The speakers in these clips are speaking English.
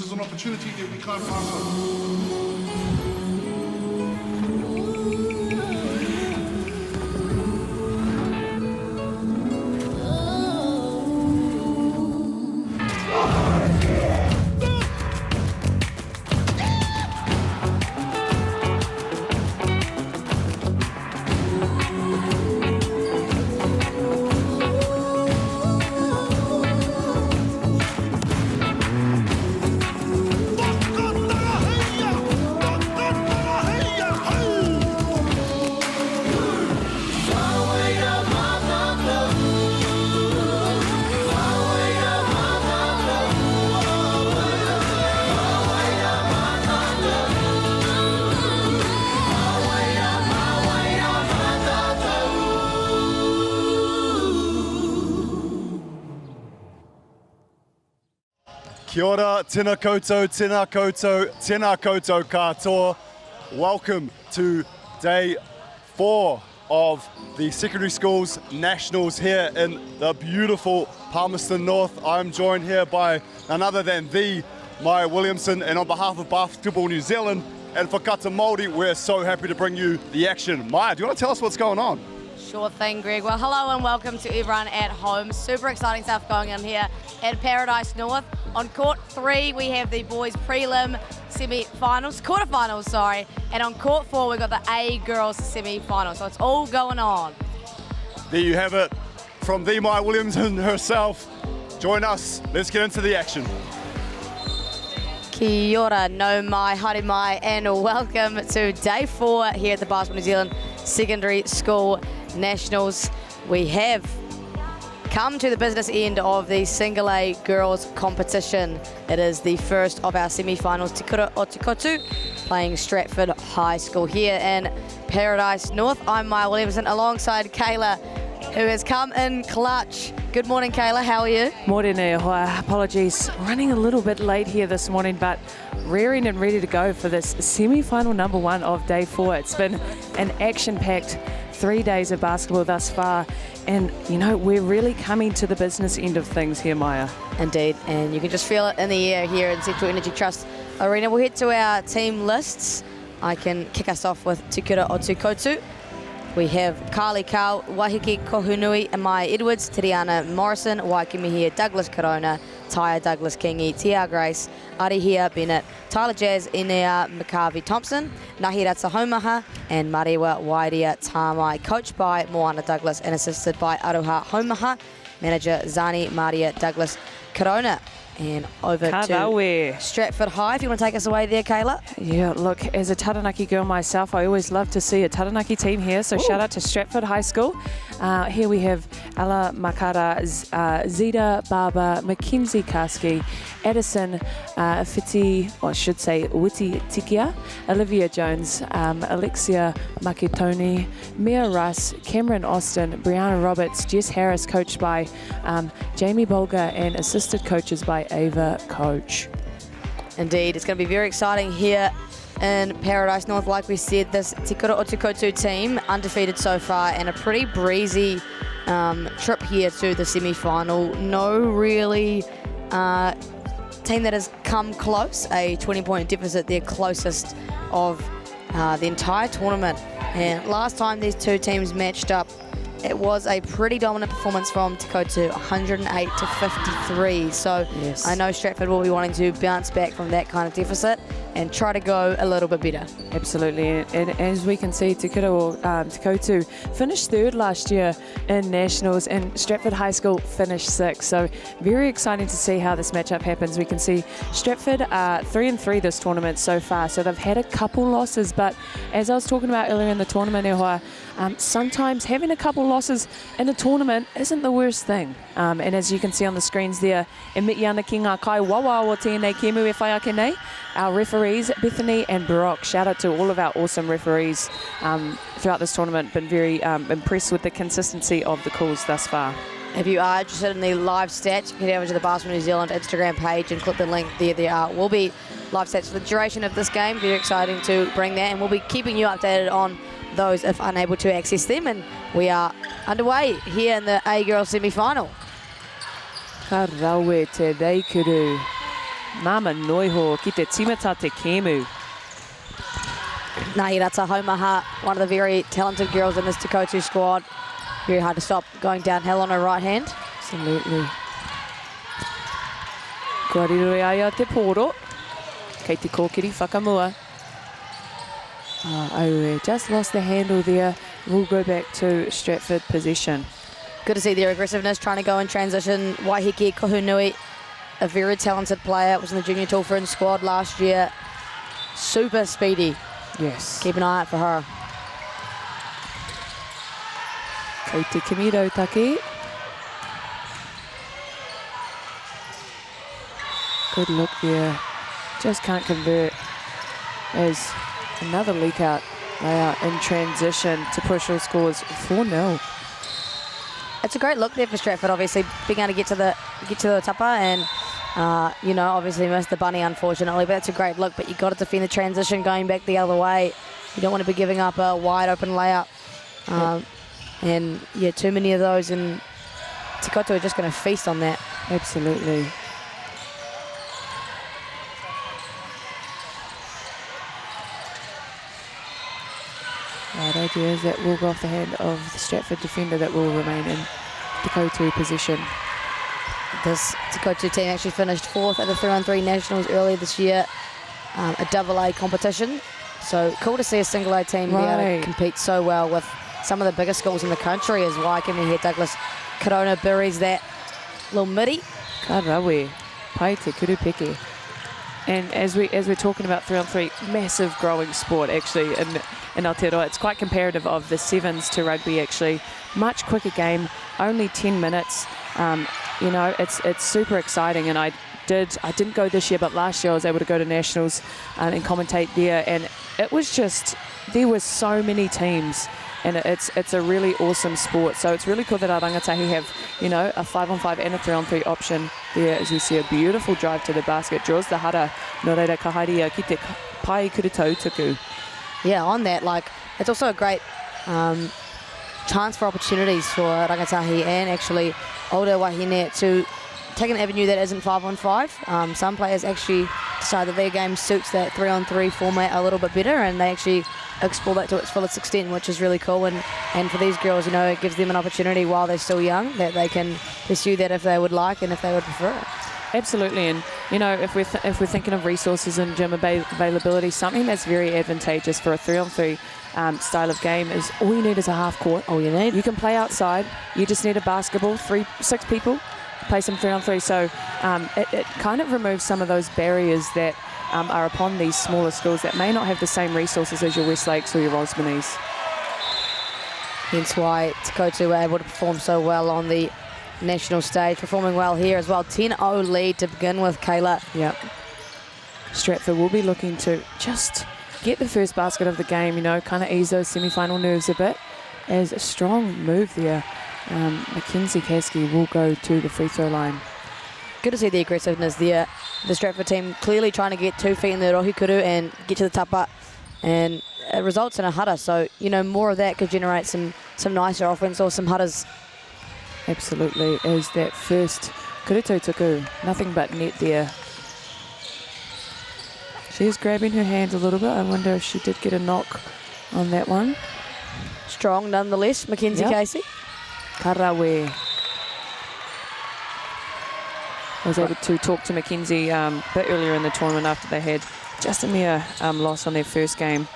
is an opportunity that we can't pass on. Kia ora, tēnā koutou, tēnā koutou, tēnā koutou katoa. Welcome to day 4 of the Secondary Schools Nationals here in the beautiful Palmerston North. I'm joined here by none other than the Maya Williamson, and on behalf of Basketball New Zealand and for Kata Māori, we're so happy to bring you the action. Maya, do you want to tell us what's going on? Sure thing, Greg. Well, hello and welcome to everyone at home. Super exciting stuff going on here at Paradise North. On court 3, we have the boys prelim semi-finals, quarterfinals, sorry. And on court 4, we've got the A girls semi-finals. So it's all going on. There you have it from the Maya Williamson herself. Join us. Let's get into the action. Kia ora, no mai, haere mai, and welcome to day 4 here at the Basketball New Zealand Secondary School Nationals. We have come to the business end of the Single A girls competition. It is the first of our semi-finals, Te Kura o Te Koutu, playing Stratford High School here in Paradise North. I'm Maya Williamson alongside Kayla, who has come in clutch. Good morning, Kayla, how are you? Morena hoa, apologies, running a little bit late here this morning, but rearing and ready to go for this semi-final number 1 of day 4. It's been an action-packed 3 days of basketball thus far, and you know, we're really coming to the business end of things here, Maya. Indeed, and you can just feel it in the air here in Central Energy Trust Arena. We'll head to our team lists. I can kick us off with Te Kura o Te Koutu. We have Carly Kau, Wahiki Kohunui, and Maya Edwards, Tiriana Morrison, Waikimihia Douglas Corona, Taya Douglas Kingi, Tia Grace, Arihia Bennett, Tyler Jazz, Inea McCarvey Thompson, Nahira Tahomaha, and Mariwa Wairia Tamai, coached by Moana Douglas and assisted by Aroha Homaha, manager Zani Maria Douglas Corona. And over to Stratford High, if you want to take us away there, Kayla. Yeah, look, as a Taranaki girl myself, I always love to see a Taranaki team here, so shout out to Stratford High School. Here we have Ella Makara, Zita Baba, Mackenzie Karski, Addison Fiti, or I should say Witi Tikia, Olivia Jones, Alexia Makitoni, Mia Russ, Cameron Austin, Brianna Roberts, Jess Harris, coached by Jamie Bolger, and assisted coaches by Ava Coach. Indeed, it's going to be very exciting here in Paradise North. Like we said, this Te Kura o Te Koutu team undefeated so far, and a pretty breezy trip here to the semi-final. No really team that has come close. A 20-point deficit, their closest of the entire tournament. And last time these two teams matched up, it was a pretty dominant performance from Te Koutu, 108 to 53. So yes, I know Stratford will be wanting to bounce back from that kind of deficit and try to go a little bit better. Absolutely, and as we can see, Te Koutu finished 3rd last year in Nationals, and Stratford High School finished 6th. So very exciting to see how this matchup happens. We can see Stratford are 3-3 this tournament so far, so they've had a couple losses, but as I was talking about earlier in the tournament, sometimes having a couple losses in a tournament isn't the worst thing. And as you can see on the screens there, e miti ana ki ngā kai wawa o tēnei kemu e whai ake nei. Our referees, Bethany and Brock, shout out to all of our awesome referees throughout this tournament. Been very impressed with the consistency of the calls thus far. If you are interested in the live stats, you can head over to the Basketball New Zealand Instagram page and click the link there. There will be live stats for the duration of this game. Very exciting to bring that, and we'll be keeping you updated on those if unable to access them. And we are underway here in the A-Girls semi-final. Ka rawe te reikuru. Mama noiho ki te timata te kemu. Nahirata Homaha, one of the very talented girls in this Te Koutu squad. Very hard to stop going downhill on her right hand. Absolutely. Kua riroi aia te pōro. Kei te kōkiri whakamua. Aue, just lost the handle there. We'll go back to Stratford possession. Good to see their aggressiveness, trying to go in transition. Waiheke Kohunui, a very talented player, was in the junior tour for squad last year. Super speedy. Yes. Keep an eye out for her. Kei te Kimiro Taki. Good look there. Just can't convert as another leak out layout in transition to push all scores 4-0. It's a great look there for Stratford, obviously, being able to get to the tapa and, you know, obviously missed the bunny, unfortunately, but it's a great look, but you've got to defend the transition going back the other way. You don't want to be giving up a wide open layout. And, yeah, too many of those, and Te Koutu are just going to feast on that. Absolutely. Right, ideas that will go off the hand of the Stratford defender that will remain in Te Koutu position. This Te Koutu team actually finished 4th at the 3-on-3 Nationals earlier this year, a AA competition. So cool to see a single A team be able to compete so well with some of the biggest schools in the country as Waikimi here. Douglas Corona buries that little midi. Ka rawe, pai te kurupeke. And as we're talking about 3-on-3, massive growing sport actually in Aotearoa. It's quite comparative of the sevens to rugby actually. Much quicker game, only 10 minutes. You know, it's super exciting, and I didn't go this year, but last year I was able to go to Nationals and commentate there, and it was just, there were so many teams, and it's a really awesome sport. So it's really cool that our rangatahi have, you know, a 5-on-5 and a 3-on-3 option there, as we see a beautiful drive to the basket, draws the hara, no reira ka haria ki te pai kurutau tuku. Yeah, on that, like, it's also a great chance for opportunities for rangatahi and actually older wahine to take an avenue that isn't 5-on-5. Some players actually decide that their game suits that 3-on-3 format a little bit better, and they actually explore that to its fullest extent, which is really cool. And for these girls, you know, it gives them an opportunity while they're still young that they can pursue that if they would like and if they would prefer it. Absolutely, and you know, if we're thinking of resources and gym availability, something that's very advantageous for a 3-on-3 style of game is all you need is a half court. All you need. You can play outside. You just need a basketball, 6 people, play some 3-on-3. So it kind of removes some of those barriers that are upon these smaller schools that may not have the same resources as your Westlakes or your Osmondies. Hence why Te Koutu were able to perform so well on the national stage, performing well here as well. 10-0 lead to begin with, Kayla. Yep. Stratford will be looking to just get the first basket of the game, you know, kind of ease those semi-final nerves a bit. As a strong move there, Mackenzie Caskey will go to the free throw line. Good to see the aggressiveness there. The Stratford team clearly trying to get 2 feet in the rohikuru and get to the tapa, and it results in a hara. So, you know, more of that could generate some nicer offense or some haras. Absolutely, as that first kuruto tuku, nothing but net there. She's grabbing her hands a little bit. I wonder if she did get a knock on that one. Strong nonetheless, Mackenzie Casey. Karawe. I was able to talk to Mackenzie a bit earlier in the tournament after they had just a mere loss on their first game.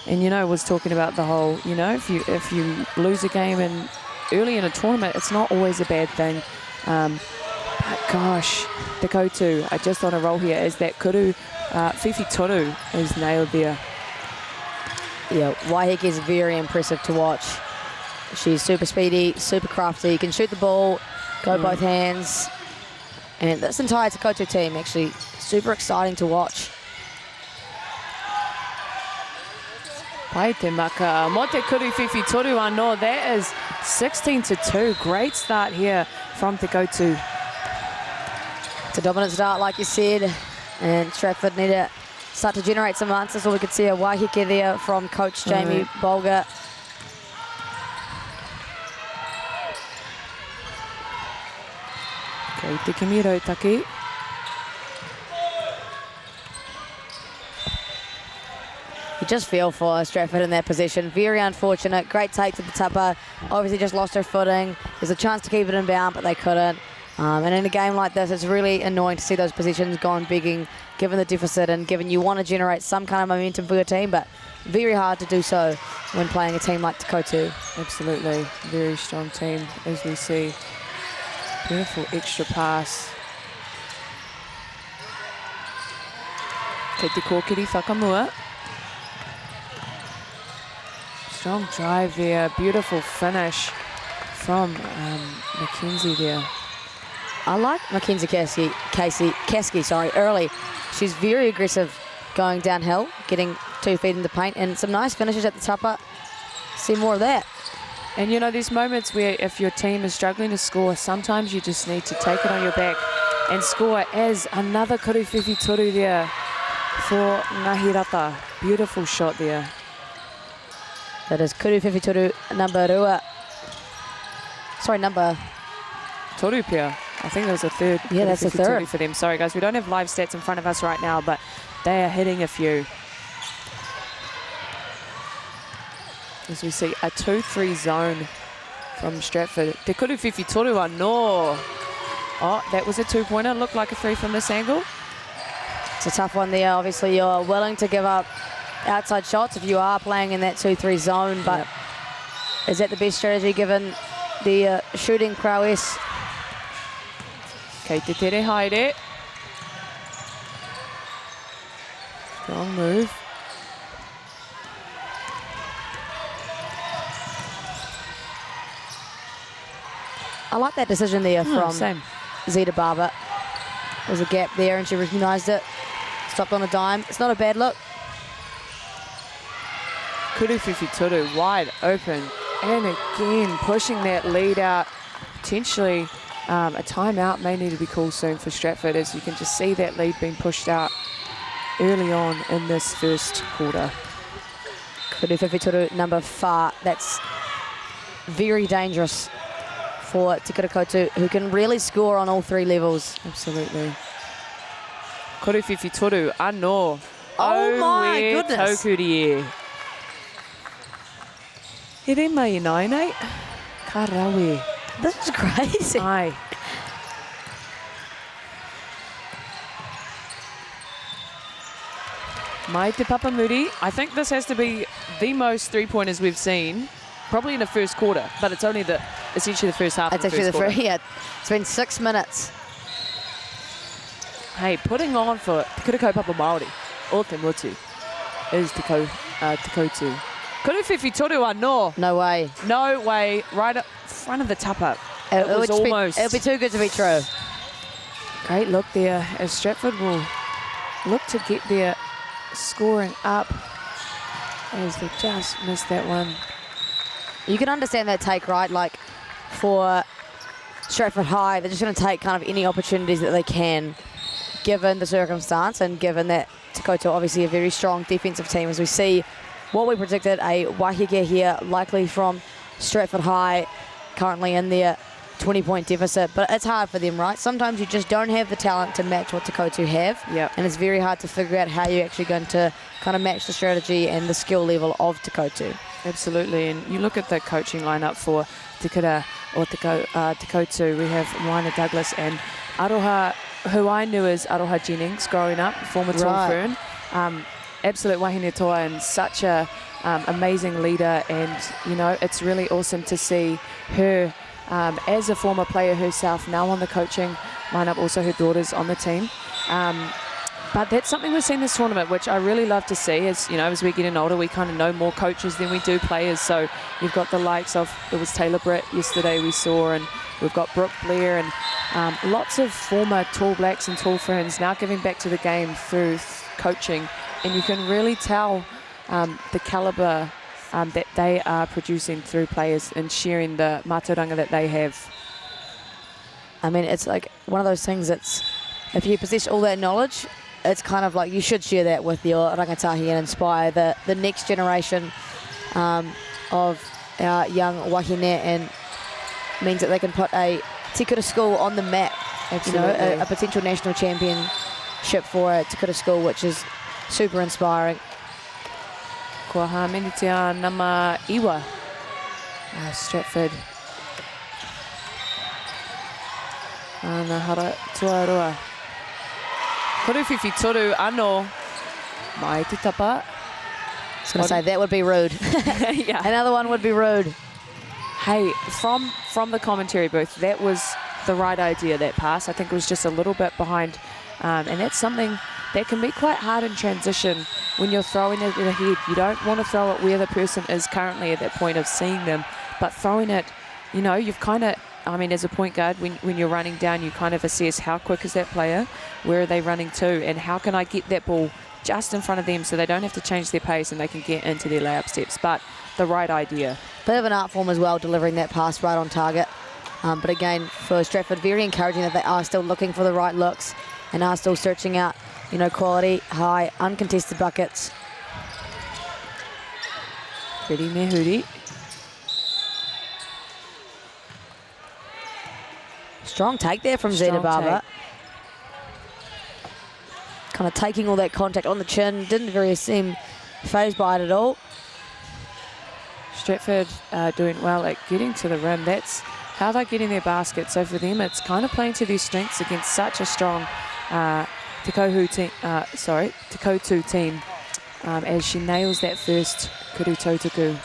And, you know, was talking about the whole, you know, if you lose a game and early in a tournament, it's not always a bad thing. But gosh, Te Koutu are just on a roll here as that kuru, Fifi Toru is nailed there. Yeah, Waiheke is very impressive to watch. She's super speedy, super crafty, can shoot the ball, go both hands. And this entire Te Koutu team actually super exciting to watch. Pai te maka, mo te kuru Fifi Toru anō, that is 16-2. Great start here from Te Koutu. It's a dominant start, like you said, and Stratford need to start to generate some answers. So we could see a Waiheke there from Coach Jamie Bolger. Kei te Kimiro Taki. You just feel for Stratford in that position. Very unfortunate. Great take to the tupper. Obviously just lost her footing. There's a chance to keep it in bound, but they couldn't. And in a game like this, it's really annoying to see those positions gone begging, given the deficit and given you want to generate some kind of momentum for your team, but very hard to do so when playing a team like Koutu. Absolutely. Very strong team, as we see. Beautiful extra pass. Kei te kōkiri whakamua. Strong drive there. Beautiful finish from Mackenzie there. I like Mackenzie Kasky, early. She's very aggressive going downhill, getting 2 feet in the paint, and some nice finishes at the tupper. See more of that. And you know, there's moments where if your team is struggling to score, sometimes you just need to take it on your back and score, as another kuruwhiwhi toru there for Ngahirata. Beautiful shot there. That is kuruwhiwhi toru number rua. Sorry, number... Toru pia. I think there was a third. Yeah, that's a third for them. Sorry, guys, we don't have live stats in front of us right now, but they are hitting a few. As we see a 2-3 zone from Stratford. Te kuruwhiwhi toru anō. Oh, that was a 2-pointer. Looked like a 3 from this angle. It's a tough one there. Obviously, you're willing to give up outside shots if you are playing in that 2-3 zone, but is that the best strategy given the shooting prowess? Kei te tere haere. Strong move. I like that decision there from Same. Zeta Barber. There was a gap there and she recognised it. Stopped on a dime. It's not a bad look. Kuruwhiwhi toru wide open. And again, pushing that lead out. Potentially a timeout may need to be called soon for Stratford, as you can just see that lead being pushed out early on in this first quarter. Kuruwhiwhi toru number 4. That's very dangerous for Te Kura Koutu, who can really score on all 3 levels. Absolutely. Kuruwhiwhi toru anō. Oh my goodness. Taukuri e. Here mai nai nei. Ka rawe. This is crazy. Aye. Mai te papamuri. I think this has to be the most 3-pointers we've seen, probably in the first quarter, but it's only essentially the first half It's of the actually first quarter. yeah. It's been 6 minutes. Hey, putting on for Te Kura Kaupapa Māori, o te mutu, is Te Koutu. Kuruwhiwhi toru anō. No way. No way, right up front of the tupper. It was It'll almost. it'll be too good to be true. Great look there as Stratford will look to get their scoring up, as they just missed that one. You can understand that take, right? Like, for Stratford High, they're just going to take kind of any opportunities that they can, given the circumstance and given that Te Koutu obviously a very strong defensive team. As we see what we predicted, a wahige here, likely from Stratford High, currently in their 20-point deficit. But it's hard for them, right? Sometimes you just don't have the talent to match what Te Koutu have. Yep. And it's very hard to figure out how you're actually going to kind of match the strategy and the skill level of Te Koutu. Absolutely, and you look at the coaching lineup for Te Kura or Te Koutu. We have Waina Douglas and Aroha, who I knew as Aroha Jennings growing up, former Tall Fern. Absolute wahine toa and such a amazing leader, and you know, it's really awesome to see her as a former player herself, now on the coaching lineup, also her daughter's on the team. But that's something we've seen this tournament, which I really love to see. As you know, as we're getting older, we kind of know more coaches than we do players. So you've got the likes of, it was Taylor Britt yesterday we saw, and we've got Brooke Blair, and lots of former Tall Blacks and Tall Ferns now giving back to the game through coaching. And you can really tell the calibre that they are producing through players and sharing the mātauranga that they have. I mean, it's like one of those things that's, if you possess all that knowledge, it's kind of like you should share that with your rangatahi and inspire the next generation of our young wahine, and means that they can put a Te Kura school on the map. Absolutely. You know, a potential national championship for a Te Kura school, which is super inspiring. Kua Hamenitia Nama Iwa. Stratford. Ana hara tuaroa. Koruwhiwhi toru ano. Mai te tapa. I was going to say, that would be rude. Yeah. Another one would be rude. Hey, from the commentary booth, that was the right idea, that pass. I think it was just a little bit behind. And that's something that can be quite hard in transition when you're throwing it ahead. You don't want to throw it where the person is currently at that point of seeing them, but throwing it, you know, you've kind of, I mean, as a point guard, when you're running down, you kind of assess how quick is that player, where are they running to, and how can I get that ball just in front of them so they don't have to change their pace and they can get into their layup steps. But the right idea. Bit of an art form as well, delivering that pass right on target. But again, for Stratford, very encouraging that they are still looking for the right looks and are still searching out, you know, quality, high, uncontested buckets. Pretty Mehuri. Strong take there from Strong Zeta Barber. take. Kind of taking all that contact on the chin. Didn't really seem phased by it at all. Stratford doing well at getting to the rim. That's how they're getting their basket. So for them, it's kind of playing to their strengths against such a strong Koutu team as she nails that first Kurutautaku.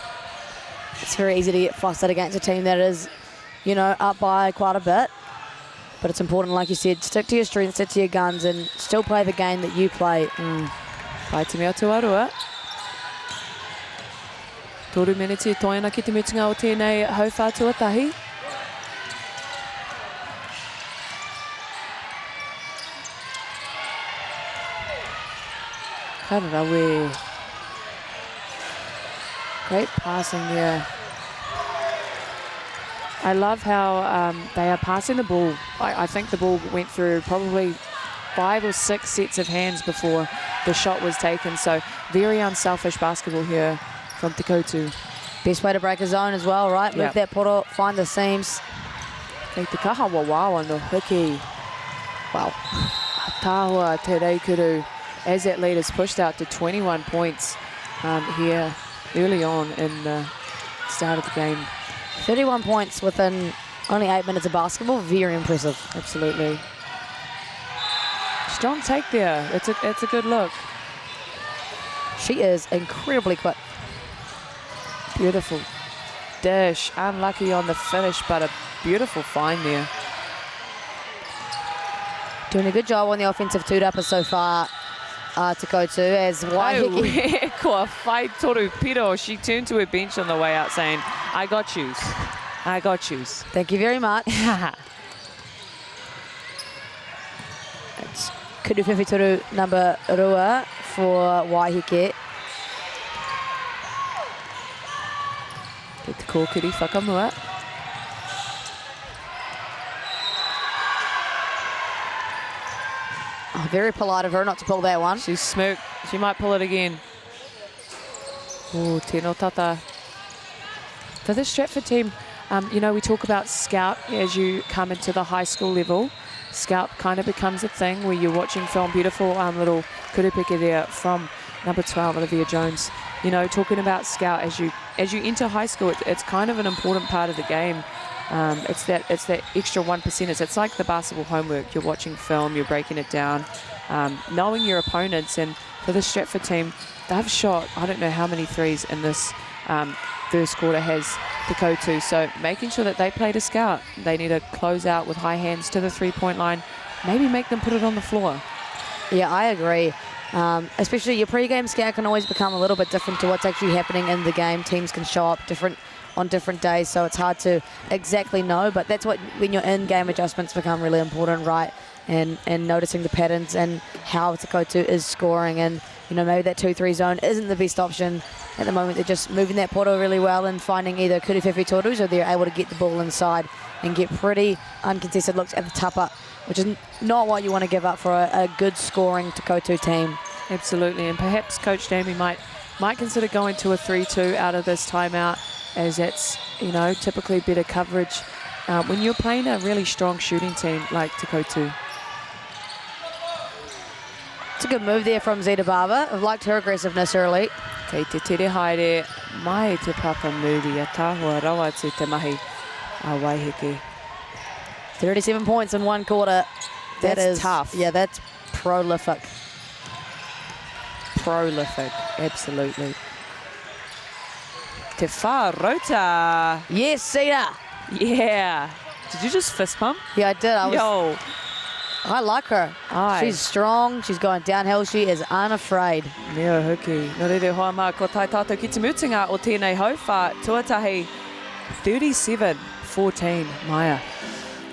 It's very easy to get flustered against a team that is, you know, up by quite a bit. But it's important, like you said, stick to your strengths, stick to your guns, and still play the game that you play. Pai te mea tuarua. Toru meneti toina ki te mutunga o tēnei hauwha tuatahi. Kararawe. Great passing there. I love how they are passing the ball. I think the ball went through probably 5 or 6 sets of hands before the shot was taken. So very unselfish basketball here from Te Koutu. Best way to break a zone as well, right? Move Yep. that poro, find the seams. Kei te kaha wawawa no hiki. Wow. Tahua te reikuru as that lead is pushed out to 21 points here early on in the start of the game. 31 points within only 8 minutes of basketball. Very impressive. Absolutely. Strong take there. It's a good look. She is incredibly quick. Beautiful dish. Unlucky on the finish, but a beautiful find there. Doing a good job on the offensive two-dupper so far, Te Koutu, as Waiheke. Kua whai toru piro. She turned to her bench on the way out saying, I got yous. I got yous. Thank you very much. It's Kuruwhiwhi number rua for Waiheke. Get the kōkiri whakamua. Oh, very polite of her not to pull that one. She smirked. She might pull it again. Oh, tēnō tata. For this Stratford team, you know, we talk about scout as you come into the high school level. Scout kind of becomes a thing where you're watching film. Beautiful little kurupeke there from number 12, Olivia Jones. You know, talking about scout as you enter high school, it's kind of an important part of the game. It's that extra 1%. It's like the basketball homework. You're watching film, you're breaking it down, knowing your opponents. And for the Stratford team, they've shot I don't know how many threes in this first quarter has Te Koutu. So making sure that they play to scout. They need to close out with high hands to the three-point line. Maybe make them put it on the floor. Yeah, I agree. Especially your pre-game scout can always become a little bit different to what's actually happening in the game. Teams can show up different on different days, so it's hard to exactly know, but that's what, when your in-game adjustments become really important, right? And noticing the patterns and how Te Koutu is scoring, and you know, maybe that 2-3 zone isn't the best option at the moment. They're just moving that poto really well and finding either Kuruwhiwhi torus, or they're able to get the ball inside and get pretty uncontested looks at the tapa, which is not what you want to give up for a good scoring Te Koutu team. Absolutely, and perhaps Coach Damie might consider going to a 3-2 out of this timeout, as it's, you know, typically better coverage when you're playing a really strong shooting team like Te Koutu. It's a good move there from Zeta Barber. I've liked her aggressive-ness early. Kei te tere haere, mai te papa muri a tāhua rawa atu te mahi a Waiheke. 37 points in one quarter. That That's is tough. Yeah, that's prolific. Prolific, absolutely. Te whārota. Yes, Sita. Yeah. Did you just fist pump? Yeah, I did. Yo. I like her. Aye. She's strong. She's going downhill. She is unafraid. Nea hoki. Nō reire hoa mā, ko tai tātou ki te mutunga o tēnei hauwha. Tuatahi 37-14, Maya.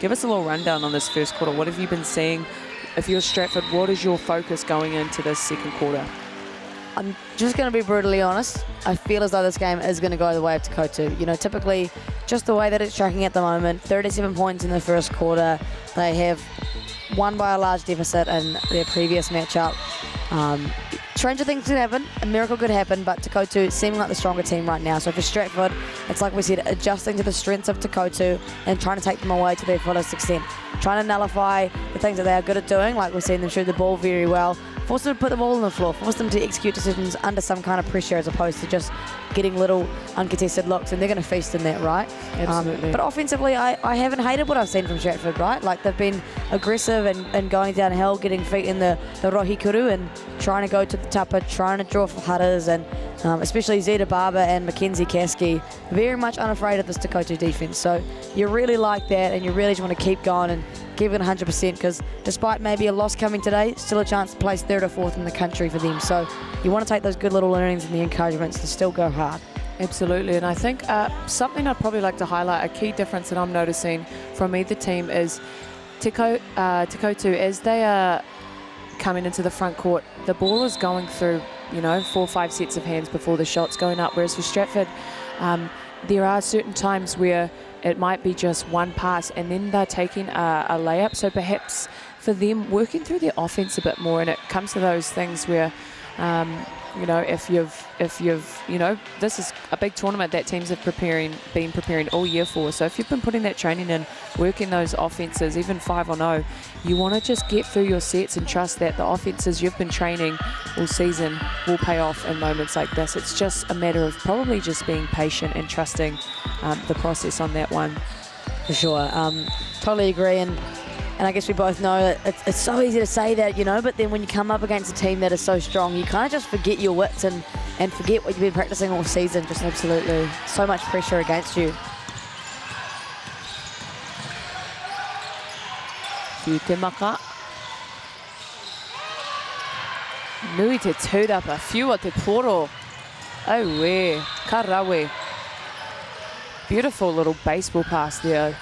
Give us a little rundown on this first quarter. What have you been seeing? If you're Stratford, what is your focus going into this second quarter? I'm just going to be brutally honest. I feel as though this game is going to go the way of Te Koutu. You know, typically, just the way that it's tracking at the moment, 37 points in the first quarter. They have won by a large deficit in their previous matchup. Stranger things could happen, a miracle could happen, but Te Koutu seeming like the stronger team right now. So for Stratford, it's like we said, adjusting to the strengths of Te Koutu and trying to take them away to their fullest extent. Trying to nullify the things that they are good at doing, like we've seen them shoot the ball very well. Force them to put the ball on the floor, force them to execute decisions under some kind of pressure as opposed to just getting little uncontested looks, and they're going to feast in that, right? Absolutely. But offensively, I haven't hated what I've seen from Stratford, right? Like they've been aggressive and going downhill, getting feet in the rohikuru and trying to go to the tapa, trying to draw for hutters, and especially Zeta Barber and Mackenzie Kasky, very much unafraid of this Te Koutu defense. So you really like that, and you really just want to keep going and give it 100%, because despite maybe a loss coming today, still a chance to place 3rd or 4th in the country for them. So you want to take those good little learnings and the encouragements to still go hard. Absolutely, and I think something I'd probably like to highlight, a key difference that I'm noticing from either team is Te Koutu, as they are coming into the front court, the ball is going through, 4 or 5 sets of hands before the shot's going up, whereas for Stratford, there are certain times where it might be just one pass and then they're taking a layup. So perhaps for them, working through their offense a bit more, and it comes to those things where, if you've, this is a big tournament that teams have been preparing all year for. So if you've been putting that training in, working those offenses, even 5-on-0, you want to just get through your sets and trust that the offenses you've been training all season will pay off in moments like this. It's just a matter of probably just being patient and trusting the process on that one. For sure. Totally agree. And I guess we both know that it's so easy to say that, but then when you come up against a team that is so strong, you kind of just forget your wits and forget what you've been practicing all season. Just absolutely so much pressure against you. Whiu te maka. Nui te tūrapa, whiua te poro. Oh we, ka rawe. Beautiful little baseball pass there,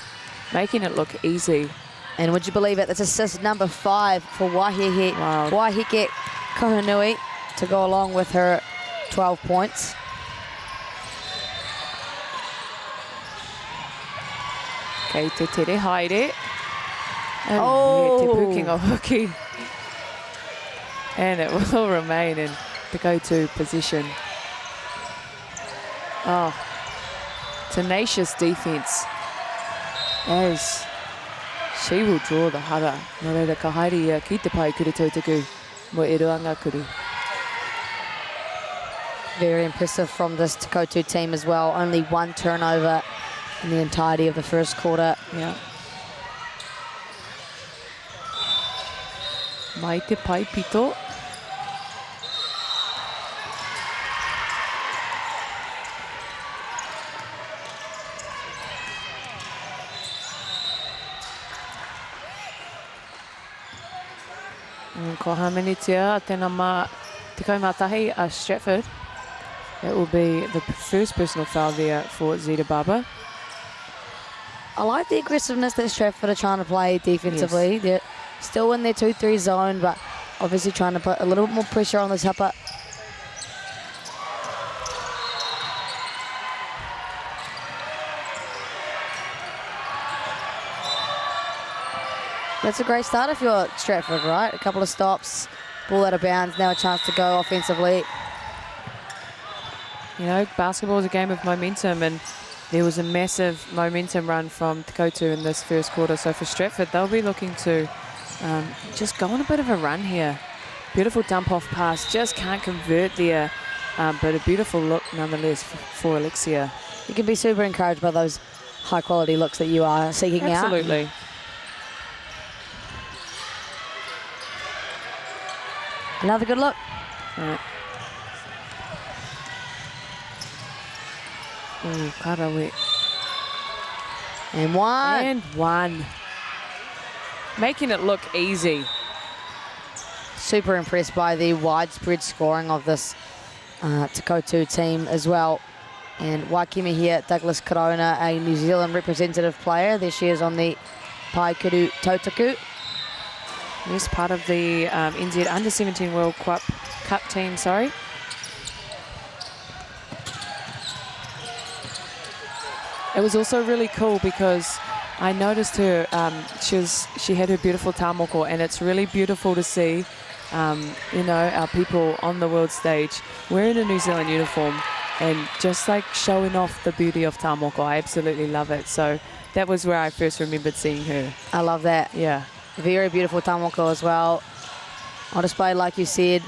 making it look easy. And would you believe it, that's assist number 5 for Waiheke Kohunui to go along with her 12 points. Kei te tere haere. Oh. Te pukinga hoki. And it will remain in the go-to position. Oh, tenacious defense as she will draw the hara. Nō reira ka haere ia ki te pai kura tautaku mo e ruanga kuru. Very impressive from this Te Koutu team as well. Only 1 turnover in the entirety of the first quarter. Yeah. Mai te pai pito. Ko hamanitia tēnā mā te kaumātahi a Stratford. That will be the first personal foul there for Zeta Barber. I like the aggressiveness that Stratford are trying to play defensively. Yes. They're still in their 2-3 zone, but obviously trying to put a little bit more pressure on this hupper. That's a great start if you're Stratford, right? A couple of stops, ball out of bounds, now a chance to go offensively. Basketball is a game of momentum, and there was a massive momentum run from Te Koutu in this first quarter. So for Stratford, they'll be looking to just go on a bit of a run here. Beautiful dump-off pass, just can't convert there. but a beautiful look nonetheless for Alexia. You can be super encouraged by those high quality looks that you are seeking out. Absolutely. Another good look. Right. Oh, karawe. And one. And one. Making it look easy. Super impressed by the widespread scoring of this Te Koutu team as well. And Waikimi here, Douglas Corona, a New Zealand representative player. There she is on the Paikuru Tautaku. Yes, part of the NZ Under-17 World Cup team, sorry. It was also really cool because I noticed her, she had her beautiful tāmoko, and it's really beautiful to see, you know, our people on the world stage wearing a New Zealand uniform and just like showing off the beauty of tāmoko. I absolutely love it. So that was where I first remembered seeing her. I love that. Yeah. Very beautiful tāmoko as well. On display, like you said.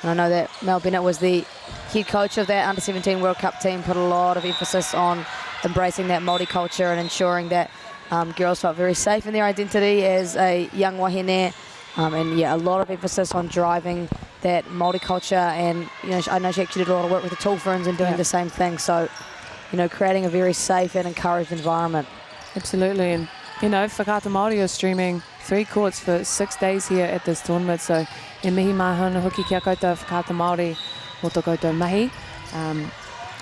And I know that Mel Bennett was the head coach of that Under-17 World Cup team, put a lot of emphasis on embracing that Māori culture and ensuring that girls felt very safe in their identity as a young wahine. And yeah, a lot of emphasis on driving that Māori culture. And, you know, I know she actually did a lot of work with the Tall and doing the same thing. So, you know, creating a very safe and encouraged environment. Absolutely. And, you know, Whakaata Māori are streaming 3 courts for 6 days here at this tournament. So, e mihi mahana hoki kia koutou Whakaata Māori o tō koutou mahi.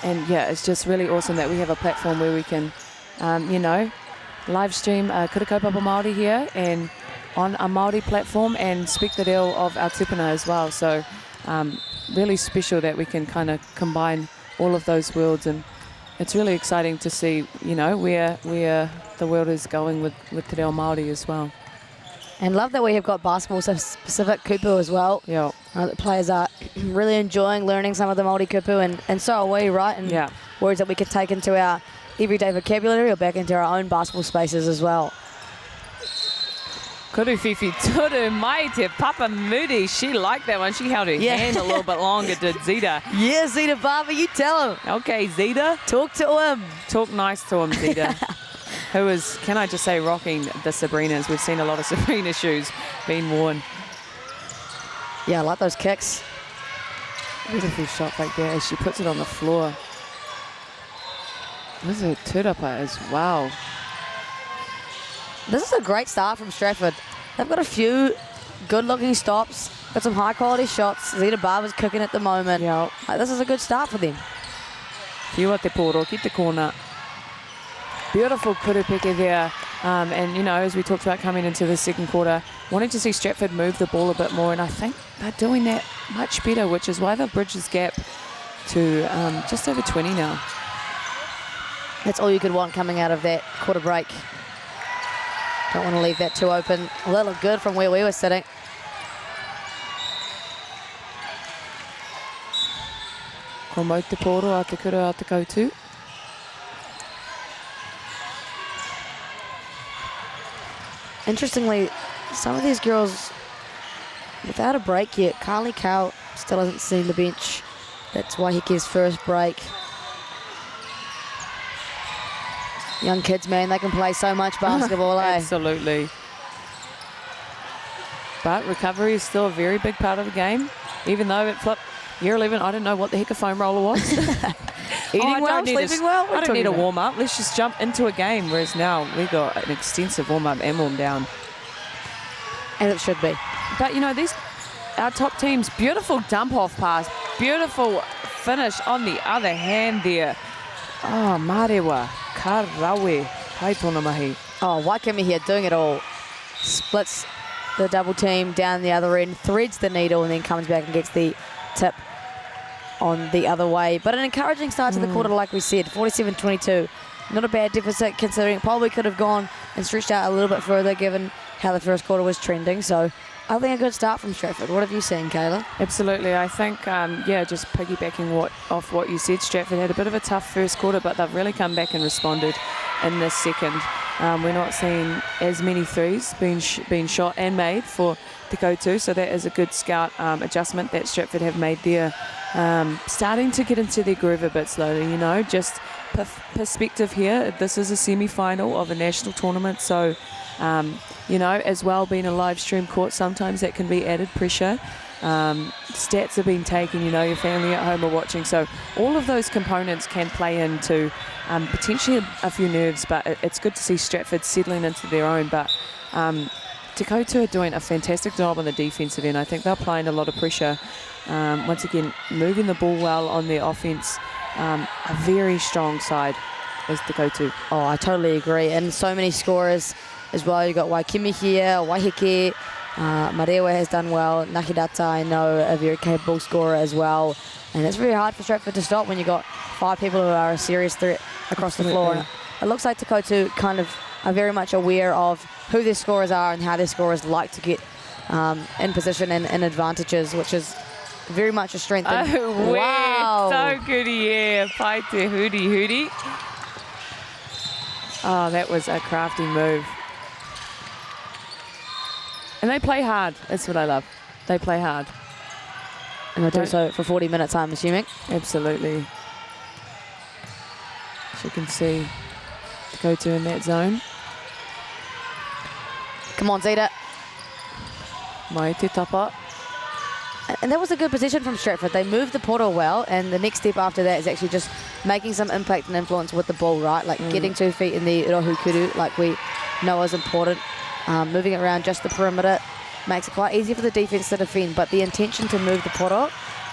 And yeah, it's just really awesome that we have a platform where we can, you know, live stream Kura Kaupapa Māori here and on a Māori platform and speak the reo of our tupuna as well. So really special that we can kind of combine all of those worlds, and it's really exciting to see, you know, where the world is going with te reo Māori as well. And love that we have got basketball-specific kupu as well. Yeah. The players are really enjoying learning some of the Māori kupu, and so are we, right? And yeah. Words that we could take into our everyday vocabulary or back into our own basketball spaces as well. Kuru Fifi turu mai te papa moody. She liked that one. She held her hand a little bit longer, did Zita. Yeah, Zita Barber, you tell him. Okay, Zita. Talk to him. Talk nice to him, Zita. Who is, can I just say, rocking the Sabrinas. We've seen a lot of Sabrina shoes being worn. Yeah, I like those kicks. Beautiful shot back there as she puts it on the floor. This is a tūrapa as well. This is a great start from Stratford. They've got a few good-looking stops, got some high-quality shots. Zita Barber's cooking at the moment. Yeah. This is a good start for them. Hiua te poro, ki te corner. Beautiful kurupeke there. And, you know, as we talked about coming into the second quarter, wanting to see Stratford move the ball a bit more, and I think they're doing that much better, which is why they've bridged this gap to just over 20 now. That's all you could want coming out of that quarter break. Don't want to leave that too open. Well, that looked good from where we were sitting. Ko mau te poro a te kura a te Koutu. Interestingly, some of these girls, without a break yet, Carly Cow still hasn't seen the bench. That's Waihiki's first break. Young kids, man, they can play so much basketball, eh? Absolutely. But recovery is still a very big part of the game, even though it flipped. Year 11, I don't know what the heck a foam roller was. Eating well, sleeping well? I don't need a warm-up. Let's just jump into a game, whereas now we got an extensive warm-up and warm down. And it should be. But, you know, our top teams, beautiful dump-off pass, beautiful finish on the other hand there. Oh, Marewa, Karawe, pai tōna mahi. Oh, Waikimi here doing it all. Splits the double team down the other end, threads the needle, and then comes back and gets the tip on the other way. But an encouraging start to the quarter, like we said, 47-22. Not a bad deficit, considering it probably could have gone and stretched out a little bit further given how the first quarter was trending. So I think a good start from Stratford. What have you seen, Kayla? Absolutely. I think, yeah, just piggybacking off what you said, Stratford had a bit of a tough first quarter, but they've really come back and responded in this second. We're not seeing as many threes being shot and made for the Koutu, so that is a good scout adjustment that Stratford have made there. Starting to get into their groove a bit slowly, you know, just perspective here. This is a semi-final of a national tournament, so, you know, as well being a live stream court, sometimes that can be added pressure. Stats have been taken, you know, your family at home are watching, so all of those components can play into potentially a few nerves, but it's good to see Stratford settling into their own. But Koutu are doing a fantastic job on the defensive end. I think they're applying a lot of pressure. Once again, moving the ball well on their offense. A very strong side is the Koutu. Oh, I totally agree. And so many scorers as well. You've got Waikimi here, Waiheke, Marewa has done well. Nakidata, I know, a very capable scorer as well. And it's very hard for Stratford to stop when you've got 5 people who are a serious threat across the floor. And it looks like Koutu kind of are very much aware of who their scorers are and how their scorers like to get in position and advantages, which is very much a strength. Oh, wow. So good, yeah. Pai te huri. Oh, that was a crafty move. And they play hard. That's what I love. They play hard. And they'll do so for 40 minutes, I'm assuming. Absolutely. As you can see, Koutu in that zone. Come on, Zeta. Mai te tapa. And that was a good position from Stratford. They moved the portal well, and the next step after that is actually just making some impact and influence with the ball, right? Like getting 2 feet in the Rohu Kuru, like we know is important. Moving it around just the perimeter makes it quite easy for the defense to defend, but the intention to move the portal,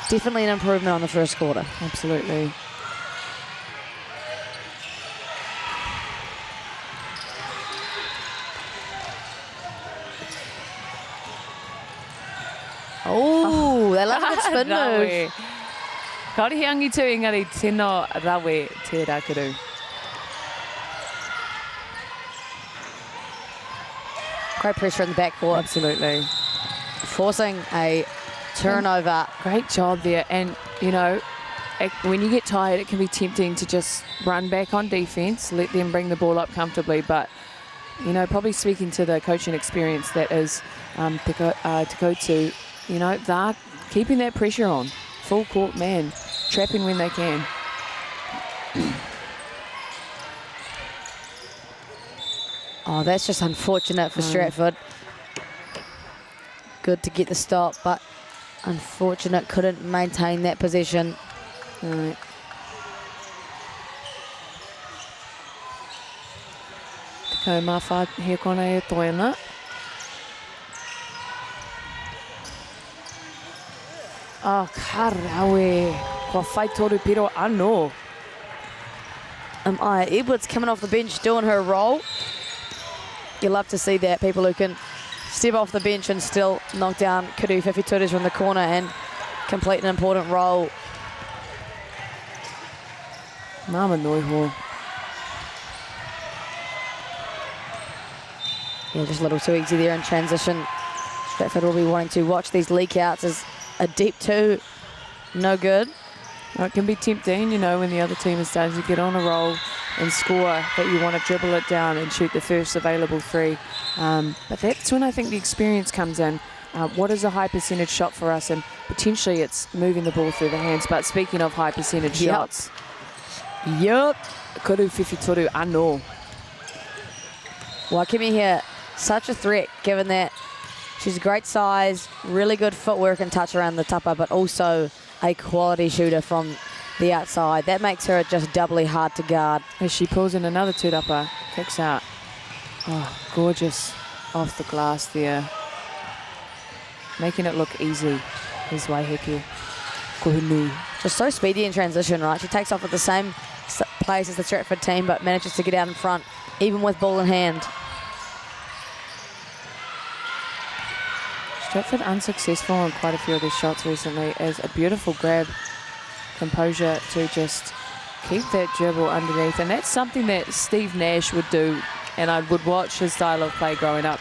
definitely an improvement on the first quarter. Absolutely. Oh, they love a good spin move. Kauri angi tū, engari tino rawe te rakuru. Great pressure in the backcourt. Absolutely. Forcing a turnover. Great job there. And, you know, when you get tired, it can be tempting to just run back on defense, let them bring the ball up comfortably. But, you know, probably speaking to the coaching experience that is Koutu, you know, they're keeping that pressure on. Full court man, trapping when they can. Oh, that's just unfortunate for Stratford. Good to get the stop, but unfortunate, couldn't maintain that possession. Right. Ko mawha he kona e toena. Oh, karawe. Kua whai toru piro anō. Aya Edwards coming off the bench doing her role. You love to see that, people who can step off the bench and still knock down Kuru Whiwhituras from the corner and complete an important role. Mama noiho. Yeah, just a little too easy there in transition. Stratford will be wanting to watch these leak outs as a deep 2. No good. Well, it can be tempting, you know, when the other team is starting to get on a roll and score, that you want to dribble it down and shoot the first available 3. But that's when I think the experience comes in. What is a high percentage shot for us? And potentially it's moving the ball through the hands. But speaking of high percentage shots. Yup. Kuru Whiwhituru anō. Waikimi here, such a threat given that she's a great size, really good footwork and touch around the tapa, but also a quality shooter from the outside. That makes her just doubly hard to guard. As she pulls in another tūrapa, kicks out. Oh, gorgeous off the glass there. Making it look easy is Waiheke. Kohunu. Just so speedy in transition, right? She takes off at the same place as the Stratford team, but manages to get out in front, even with ball in hand. Stratford unsuccessful on quite a few of these shots recently. As a beautiful grab, composure to just keep that dribble underneath. And that's something that Steve Nash would do, and I would watch his style of play growing up.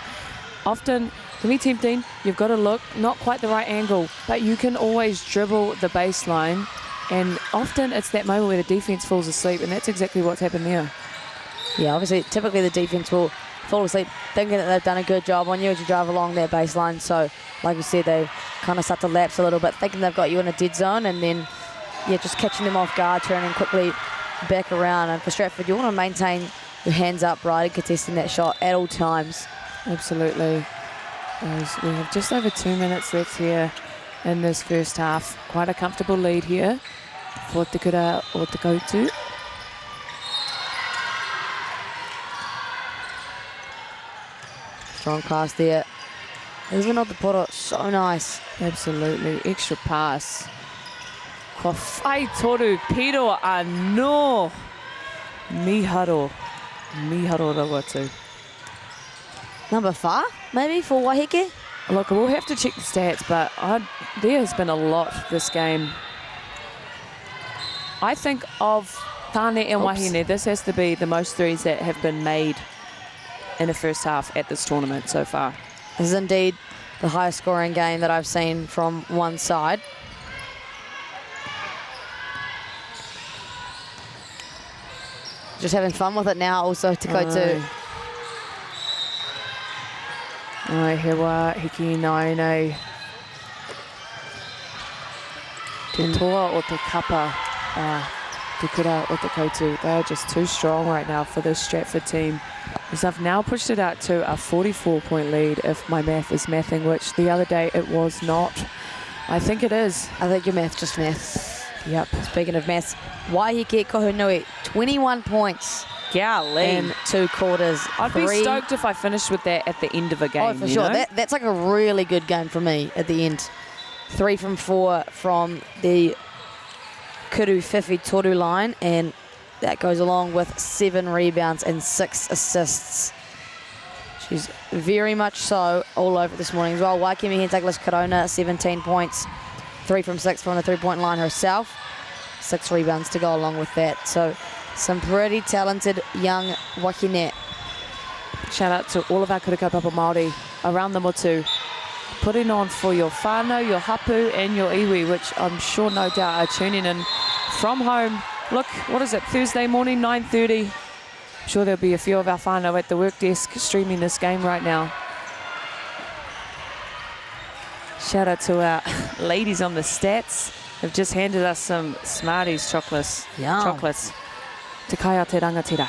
Often, can be tempting. You've got to look, not quite the right angle, but you can always dribble the baseline. And often it's that moment where the defense falls asleep, and that's exactly what's happened there. Yeah, obviously, typically the defense will fall asleep thinking that they've done a good job on you as you drive along their baseline. So, like you said, they kind of start to lapse a little bit, thinking they've got you in a dead zone, and then, yeah, just catching them off guard, turning quickly back around. And for Stratford, you want to maintain your hands up, right, and contesting that shot at all times. Absolutely. As we have just over 2 minutes left here in this first half. Quite a comfortable lead here for Te Kura o Te Koutu. Strong pass there. Isn't it the poro? So nice. Absolutely. Extra pass. Ko whai toru piro anō. Miharo. Miharo rawatu. Number 5, maybe, for Waiheke? Look, we'll have to check the stats, but there has been a lot this game. I think of Tane and Wahine, this has to be the most threes that have been made in the first half at this tournament so far. This is indeed the highest scoring game that I've seen from one side. Just having fun with it now also to go to. Ai, he wā hiki naenei. Te toa o te kapa, te kura o te koutu. They are just too strong right now for this Stratford team. As I've now pushed it out to a 44-point lead, if my math is mathing, which the other day it was not. I think it is. I think your math's just maths. Yep. Speaking of maths, Waiheke Kohunui, 21 points Golly. in 2 quarters. I'd be stoked if I finished with that at the end of a game. Oh, for sure. That's like a really good game for me at the end. 3 from 4 from the Kuru Whiwhi Toru line, and that goes along with 7 rebounds and 6 assists. She's very much so all over this morning as well. Waikemi Hentaglis Corona, 17 points, 3 from 6 from the 3-point line herself. 6 rebounds to go along with that. So some pretty talented young Wahine. Shout out to all of our Kurikaupapa Māori around the motu, putting on for your whānau, your hapu and your iwi, which I'm sure no doubt are tuning in from home. Look, what is it, Thursday morning, 9:30. I'm sure there'll be a few of our whānau at the work desk streaming this game right now. Shout out to our ladies on the stats. They've just handed us some Smarties chocolates. Yum. Chocolates. Te kai a te rangatira.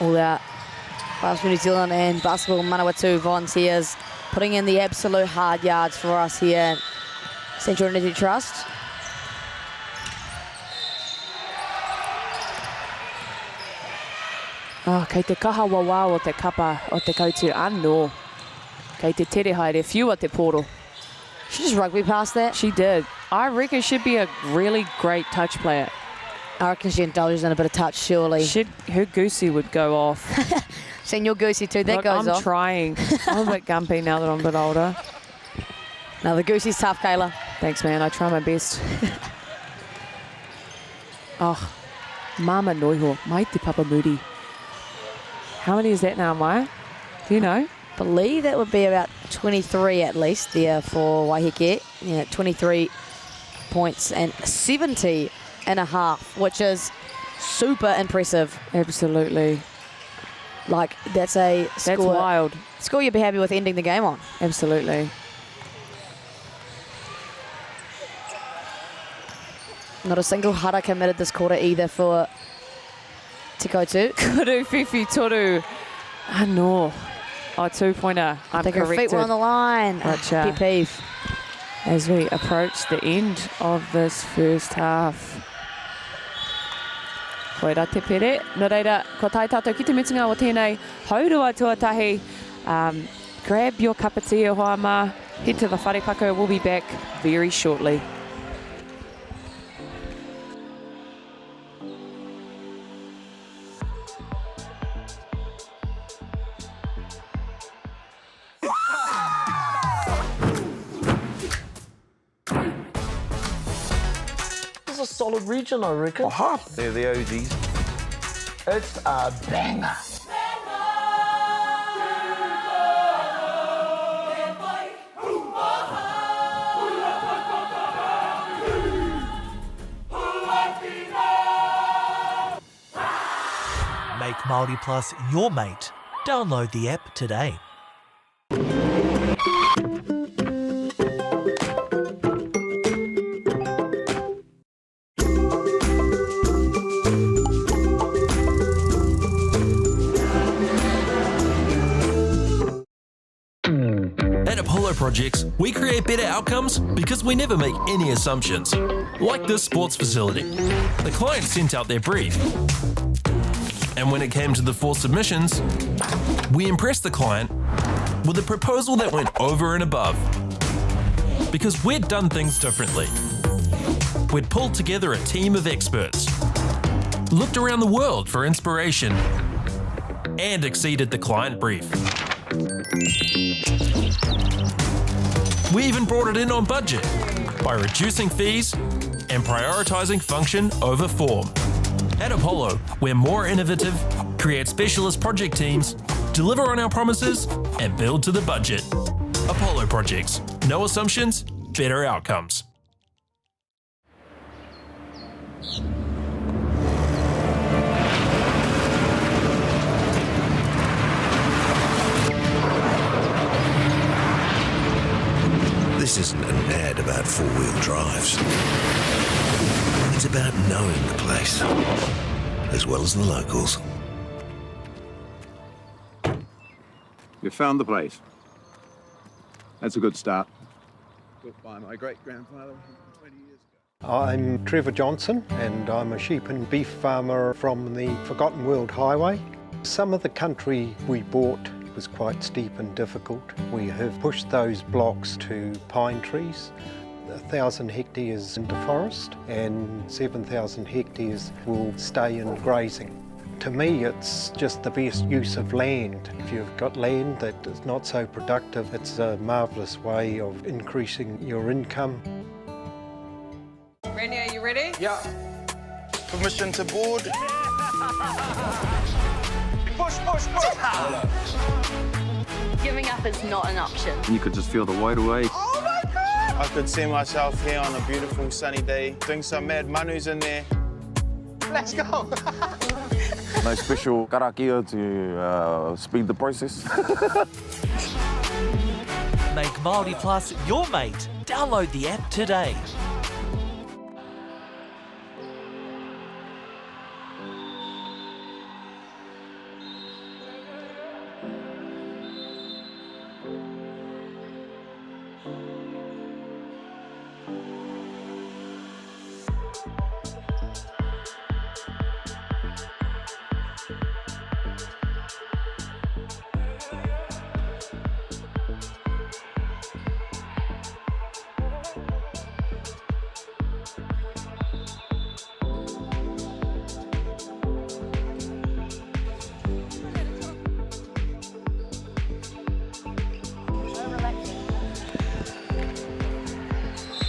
All our Basketball New Zealand and Basketball Manawatu volunteers putting in the absolute hard yards for us here at Central Energy Trust. Kei te kaha wawā o te kapa o te koutu anō. Kei te tere haere whiua te poro. She just rugby past that. She did. I reckon she'd be a really great touch player. I reckon she indulges in a bit of touch, surely. Her goosey would go off. Seen your goosey too, that Look, goes off. I'm trying. I'm a bit gumpy now that I'm a bit older. No, the goosey's tough, Kayla. Thanks, man. I try my best. Oh, Mama Noiho, mai te papa moody. How many is that now, Maya? Do you know? Believe that would be about 23 at least there for Waiheke. Yeah, 23 points and 70 and a half, which is super impressive. Absolutely. Like, that's a score. That's wild. Score you'd be happy with ending the game on. Absolutely. Not a single hara committed this quarter either for Te Koutu. Kuru Whiwhi Toru. No. Oh, 2-pointer. I'm I think her feet were on the line. Gotcha. Pet peeve. As we approach the end of this first half. Koera te pere. Nō reira, ko tai tātou ki te mutunga o tēnei haurua tuatahi. Grab your cup of tea o hoa mā. Head to the wharepako. We'll be back very shortly. It's a solid region, I reckon. Aha, they're the OGs. It's a banger. Make Māori Plus your mate. Download the app today. At Apollo Projects, we create better outcomes because we never make any assumptions. Like this sports facility. The client sent out their brief. And when it came to the 4 submissions, we impressed the client with a proposal that went over and above. Because we'd done things differently. We'd pulled together a team of experts, looked around the world for inspiration, and exceeded the client brief. We even brought it in on budget by reducing fees and prioritising function over form. At Apollo, we're more innovative, create specialist project teams, deliver on our promises, and build to the budget. Apollo Projects. No assumptions, better outcomes. This isn't an ad about four-wheel drives. It's about knowing the place, as well as the locals. You found the place. That's a good start. Built by my great-grandfather 20 years ago. I'm Trevor Johnson and I'm a sheep and beef farmer from the Forgotten World Highway. Some of the country we bought was quite steep and difficult. We have pushed those blocks to pine trees, 1,000 hectares into forest and 7,000 hectares will stay in grazing. To me, it's just the best use of land. If you've got land that is not so productive, it's a marvellous way of increasing your income. Randy, are you ready? Yeah. Permission to board. Push, push, push. Giving up is not an option. You could just feel the weight away. Oh my God! I could see myself here on a beautiful sunny day, doing some mad manus in there. Let's go. No special karakia to speed the process. Make Māori Plus your mate. Download the app today.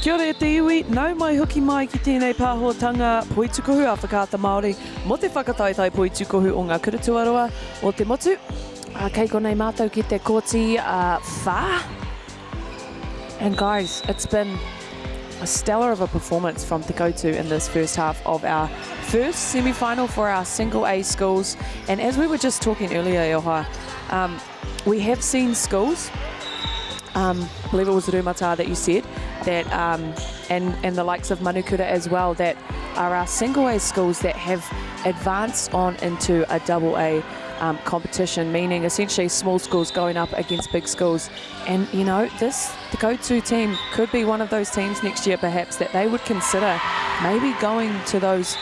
Kia ora te iwi, nau mai hoki mai ki tēnei pāhoatanga poitukohu a whakaata Māori mo te whakataitai poitukohu o ngā kurituaroa o te motu. Kei konei mātou ki te kōti whā. And guys, it's been a stellar of a performance from Te Koutu in this first half of our first semi-final for our single A schools. And as we were just talking earlier, Eoha, we have seen schools, I believe it was Rumata that you said, that and the likes of Manukura as well, that are our single A schools that have advanced on into a double A competition, meaning essentially small schools going up against big schools. And you know, the Koutu team could be one of those teams next year perhaps that they would consider maybe going to those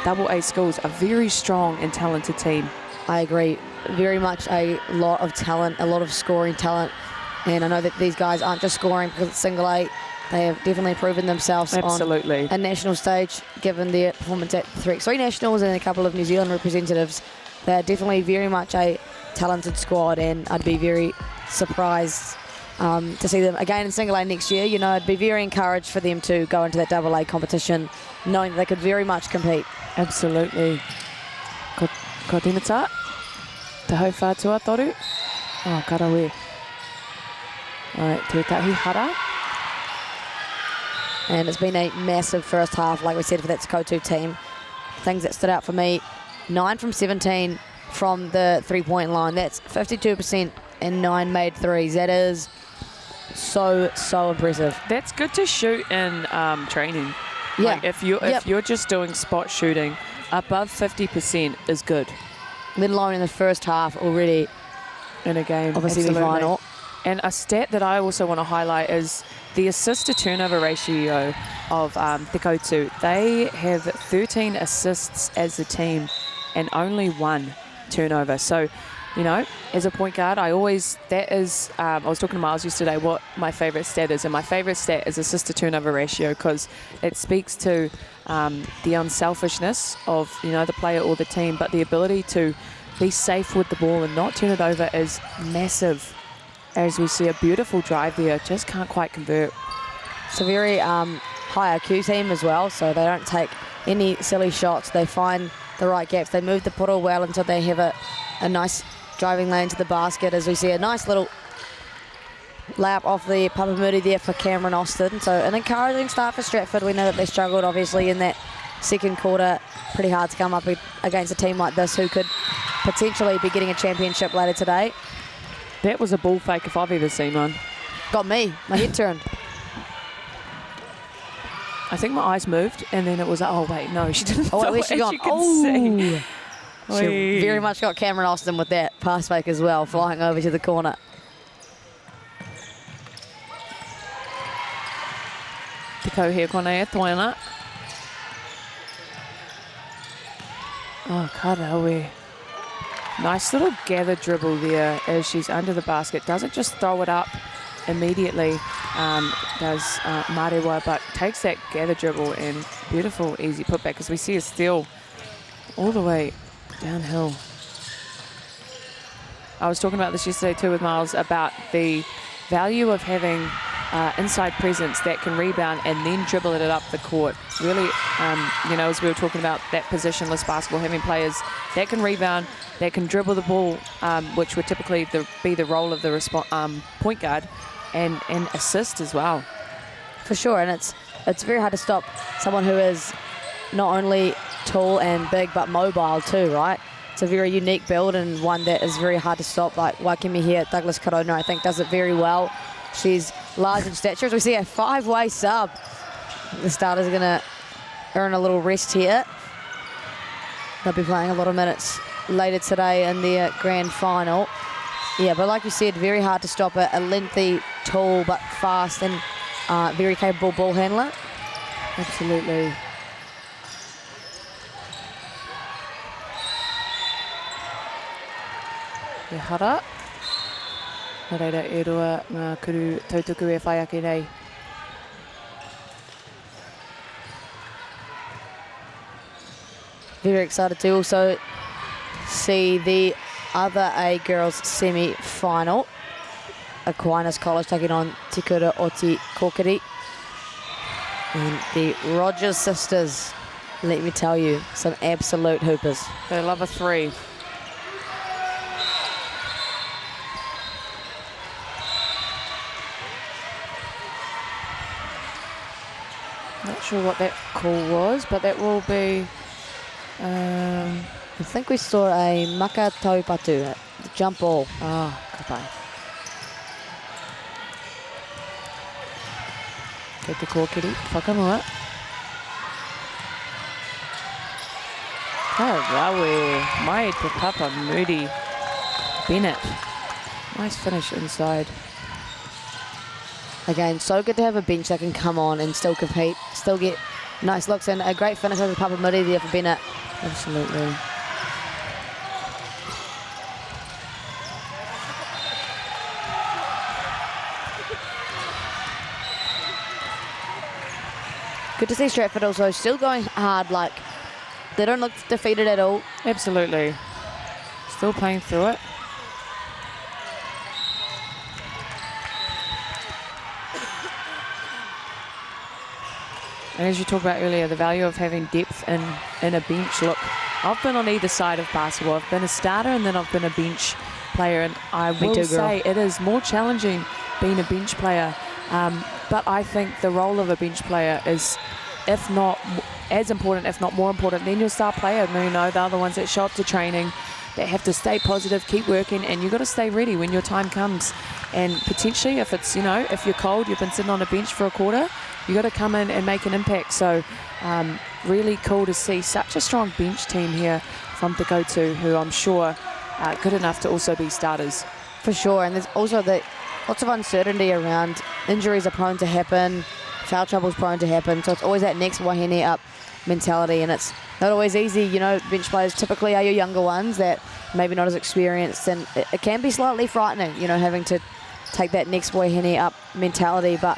double A schools, a very strong and talented team. I agree, very much a lot of talent, a lot of scoring talent. And I know that these guys aren't just scoring because it's single A. They have definitely proven themselves on a national stage, given their performance at 3x3 Nationals and a couple of New Zealand representatives. They're definitely very much a talented squad, and I'd be very surprised to see them again in single A next year. You know, I'd be very encouraged for them to go into that double A competition, knowing that they could very much compete. Absolutely. Ko tēnā tā, te hau whātua toru. Oh, karawe. Alright, tētahi hara. And it's been a massive first half, like we said, for that Koutu team. Things that stood out for me, 9 from 17 from the three-point line. That's 52% and 9 made threes. That is so impressive. That's good to shoot in training. Yeah. Like if you're just doing spot shooting, above 50% is good. Let alone in the first half already in a game. Obviously the final. And a stat that I also want to highlight is the assist to turnover ratio of the Koutu. They have 13 assists as a team and only 1 turnover. So, you know, as a point guard, I was talking to Miles yesterday what my favorite stat is, and my favorite stat is assist to turnover ratio, because it speaks to the unselfishness of, you know, the player or the team, but the ability to be safe with the ball and not turn it over is massive. As we see a beautiful drive there, just can't quite convert. It's a very high IQ team as well, so they don't take any silly shots. They find the right gaps. They move the puddle well until they have a nice driving lane to the basket, as we see a nice little layup off the Papamuri there for Cameron Austin. So an encouraging start for Stratford. We know that they struggled obviously in that second quarter. Pretty hard to come up against a team like this who could potentially be getting a championship later today. That was a ball fake if I've ever seen one. Got me. My head turned. I think my eyes moved, and then it was, oh wait, no, she didn't. Oh, where's she gone? See. She very much got Cameron Austin with that pass fake as well, flying over to the corner. Te kauhea kona e toina. Oh, karawe. Nice little gather dribble there as she's under the basket. Doesn't just throw it up immediately, does Marewa, but takes that gather dribble and beautiful, easy putback, as we see a steal all the way downhill. I was talking about this yesterday too with Miles about the value of having inside presence that can rebound and then dribble it up the court. Really, you know, as we were talking about that positionless basketball, having players that can rebound, that can dribble the ball, which would typically be the role of the point guard, and assist as well. For sure, and it's very hard to stop someone who is not only tall and big but mobile too, right? It's a very unique build and one that is very hard to stop. Like Waikimi here, Douglas Corona, I think does it very well. She's large in stature. As we see a 5-way sub. The starters are going to earn a little rest here. They'll be playing a lot of minutes later today in their grand final. Yeah, but like you said, very hard to stop a lengthy, tall but fast and very capable ball handler. Absolutely. E hara. Nā reira e roa ngā kuru tautuku e whai ake nei. Very excited to also see the other A girls semi-final. Aquinas College taking on Te Kura o Te Kokiri. And the Rogers sisters, let me tell you, some absolute hoopers. They love a three. Not sure what that call was, but that will be... I think we saw a maka taupatu, the jump ball. Ah, kapai. Kei te kōkiri, whakamua. Rawe, mai te papa Moody Bennett. Nice finish inside. Again, so good to have a bench that can come on and still compete, still get nice looks, and a great finish over Papa Moody there for Bennett. Absolutely. Good to see Stratford also still going hard, like they don't look defeated at all. Absolutely. Still playing through it. And as you talked about earlier, the value of having depth in a bench. Look, I've been on either side of basketball. I've been a starter and then I've been a bench player. And I will say it is more challenging being a bench player. But I think the role of a bench player is, if not as important, if not more important, than your star player. You know, they're the ones that show up to training. that have to stay positive, keep working, and you've got to stay ready when your time comes. And potentially, if it's, if you're cold, you've been sitting on a bench for a quarter, you've got to come in and make an impact. So really cool to see such a strong bench team here from the Koutu, who I'm sure are good enough to also be starters. For sure, and there's also lots of uncertainty around. Injuries are prone to happen, foul trouble is prone to happen, so it's always that next wahine up mentality, and it's not always easy. Bench players typically are your younger ones that maybe not as experienced, and it can be slightly frightening, having to take that next wahine up mentality, but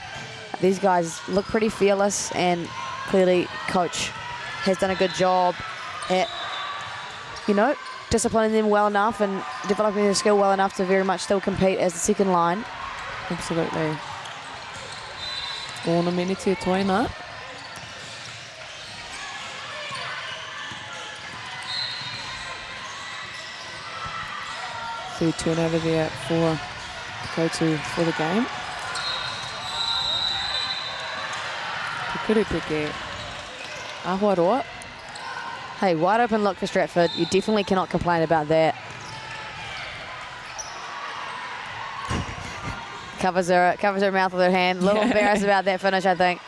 these guys look pretty fearless, and clearly coach has done a good job at, disciplining them well enough and developing their skill well enough to very much still compete as the second line. Absolutely. Ona meneti toina. Third turnover there for Koutu for the game. Kurupeke. Ahuaroa. Hey, wide open look for Stratford. You definitely cannot complain about that. Covers her mouth with her hand. A little embarrassed about that finish, I think.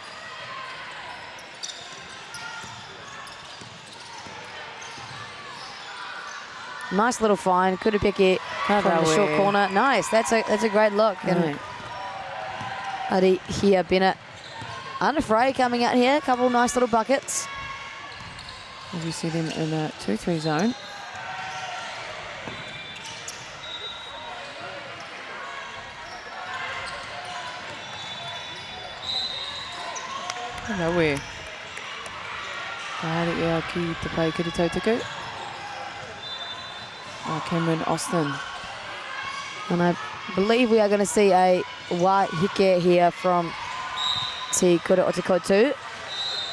Nice little find. Kurupeke from the short corner. Nice. That's a great look. And Adi here, Bennett unafraid coming out here. A couple of nice little buckets. As you see them in a 2-3 zone. Hello, where? Ki te pai ki te tautaku. Cameron Austin. And I believe we are going to see a wahike here from Te Kura o Te Koutu.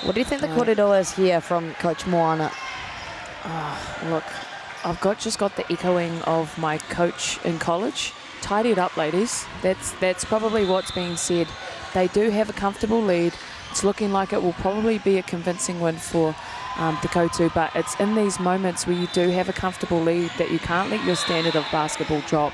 What do you think the kōrero is here from Coach Moana? Look, I've just got the echoing of my coach in college. Tidy it up, ladies. That's probably what's being said. They do have a comfortable lead. It's looking like it will probably be a convincing win for the Koutu, but it's in these moments where you do have a comfortable lead that you can't let your standard of basketball drop.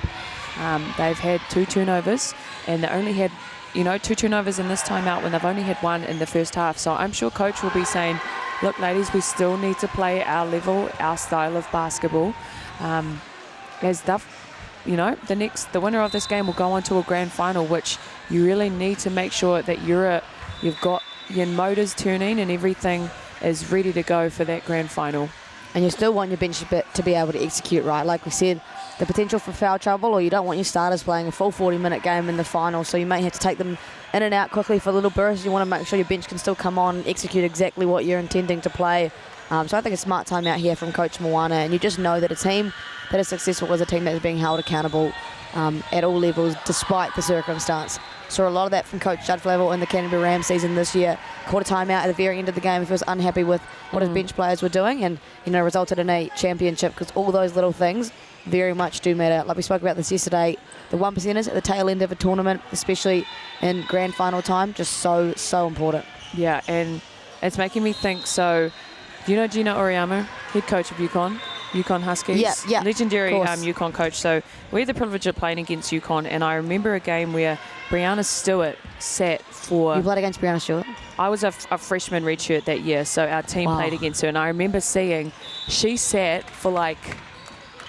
They've had 2 turnovers, and they only had 2 turnovers in this timeout when they've only had 1 in the first half. So I'm sure coach will be saying, look, ladies, we still need to play our level, our style of basketball. As the winner of this game will go on to a grand final, which you really need to make sure that you've got your motors turning and everything is ready to go for that grand final. And you still want your bench to be able to execute, right? Like we said, the potential for foul trouble, or you don't want your starters playing a full 40-minute game in the final, so you may have to take them in and out quickly for little bursts. You want to make sure your bench can still come on and execute exactly what you're intending to play. So I think a smart time out here from Coach Moana, and you just know that a team that is successful is a team that is being held accountable at all levels, despite the circumstance. Saw a lot of that from Coach Judd Flavel in the Canterbury Rams season this year. Caught a timeout at the very end of the game if he was unhappy with what his bench players were doing, and resulted in a championship, because all those little things very much do matter. Like we spoke about this yesterday, the 1%ers at the tail end of a tournament, especially in grand final time, just so important. Yeah, and it's making me think, so do you know Gina Oriamo, head coach of UConn Huskies? Yeah, legendary UConn coach. So we had the privilege of playing against UConn, and I remember a game where Brianna Stewart sat for... You played against Brianna Stewart? I was a freshman redshirt that year, so our team played against her, and I remember seeing she sat for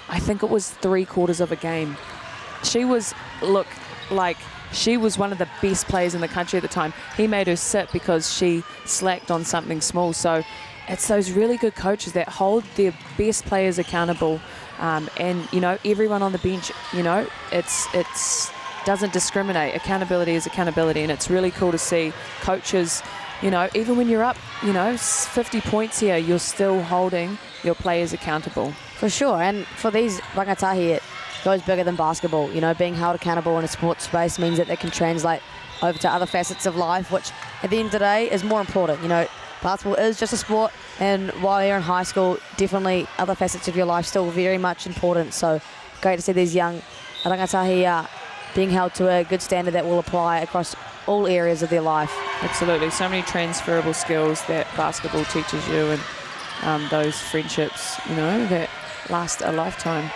I think it was 3/4 of a game. She was, she was one of the best players in the country at the time. He made her sit because she slacked on something small. So it's those really good coaches that hold their best players accountable, and everyone on the bench, it's doesn't discriminate. Accountability is accountability, and it's really cool to see coaches, even when you're up 50 points here, you're still holding your players accountable. For sure, and for these rangatahi, it goes bigger than basketball. Being held accountable in a sports space means that they can translate over to other facets of life, which at the end of the day is more important. Basketball is just a sport, and while you're in high school, definitely other facets of your life still very much important. So great to see these young rangatahi being held to a good standard that will apply across all areas of their life. Absolutely, so many transferable skills that basketball teaches you, and those friendships, that last a lifetime.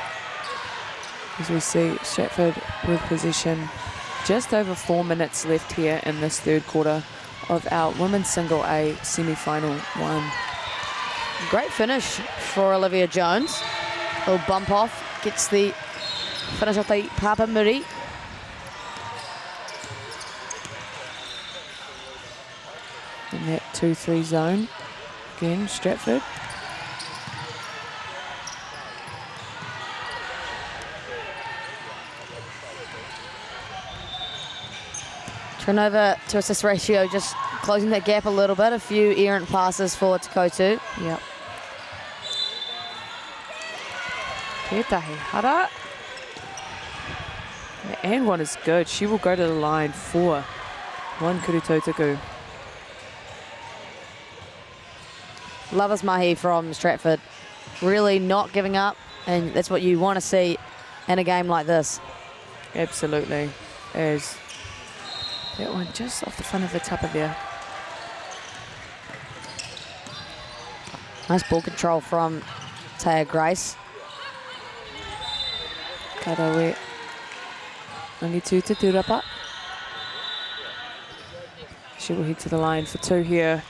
As we see Stratford with possession. Just over 4 minutes left here in this third quarter of our Women's Single A semi-final 1. Great finish for Olivia Jones. A little bump off, gets the finish off the Papa Muri. In that 2-3 zone. Again, Stratford. Turnover to assist ratio, just closing that gap a little bit. A few errant passes for Koutu. Yep. Tētahi hara. And one is good. She will go to the line for one kurutautaku. Lovers mahi from Stratford. Really not giving up, and that's what you want to see in a game like this. Absolutely. As that one just off the front of the tupper there. Nice ball control from Taya Grace. Karawe. Only 2 to Turapa. She will head to the line for 2 here.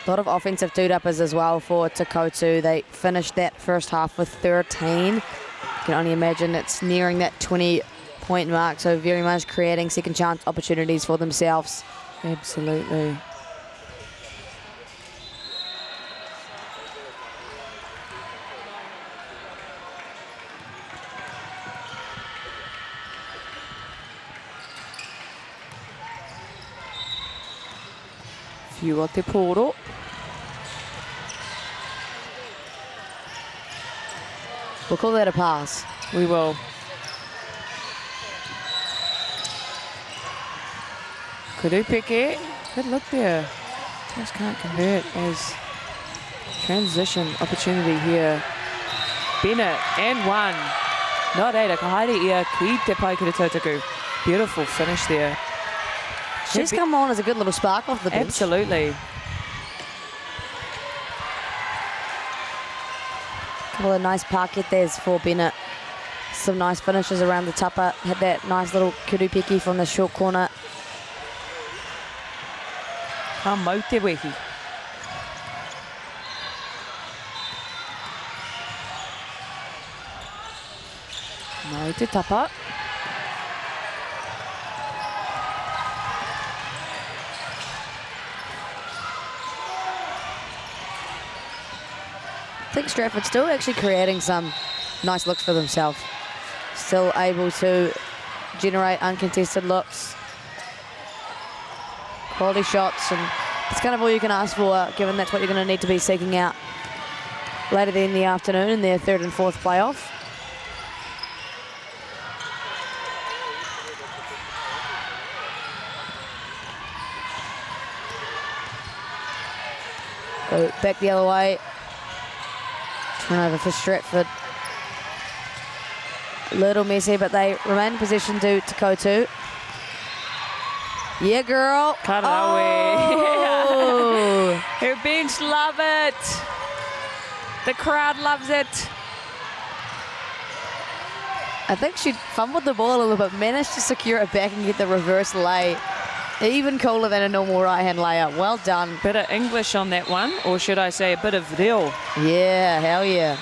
A lot of offensive two-uppers as well for Koutu. They finished that first half with 13. You can only imagine it's nearing that 20-point mark, so very much creating second chance opportunities for themselves. Absolutely. Fiua te poro. We'll call that a pass. We will. Kurupeke. Good look there. Just can't convert as transition opportunity here. Bennett and one. Not Ada Kahaere ia ki te pai kurutautaku. Beautiful finish there. She's come on as a good little spark off the bench. Absolutely. Couple of nice paketes for Bennett. Some nice finishes around the tupper. Had that nice little kurupiki from the short corner. Ka mau te wehi. Mau te tapa. I think Stratford still actually creating some nice looks for themselves. Still able to generate uncontested looks. Quality shots, and it's kind of all you can ask for, given that's what you're going to need to be seeking out later in the afternoon in their third and fourth playoff. Go back the other way. Turnover for Stratford. A little messy, but they remain in possession due to Koutu. Yeah, girl. Karawe. Oh. Her bench love it. The crowd loves it. I think she fumbled the ball a little bit, managed to secure it back and get the reverse lay. Even cooler than a normal right-hand layup. Well done. Bit of English on that one, or should I say a bit of reo. Yeah, hell yeah.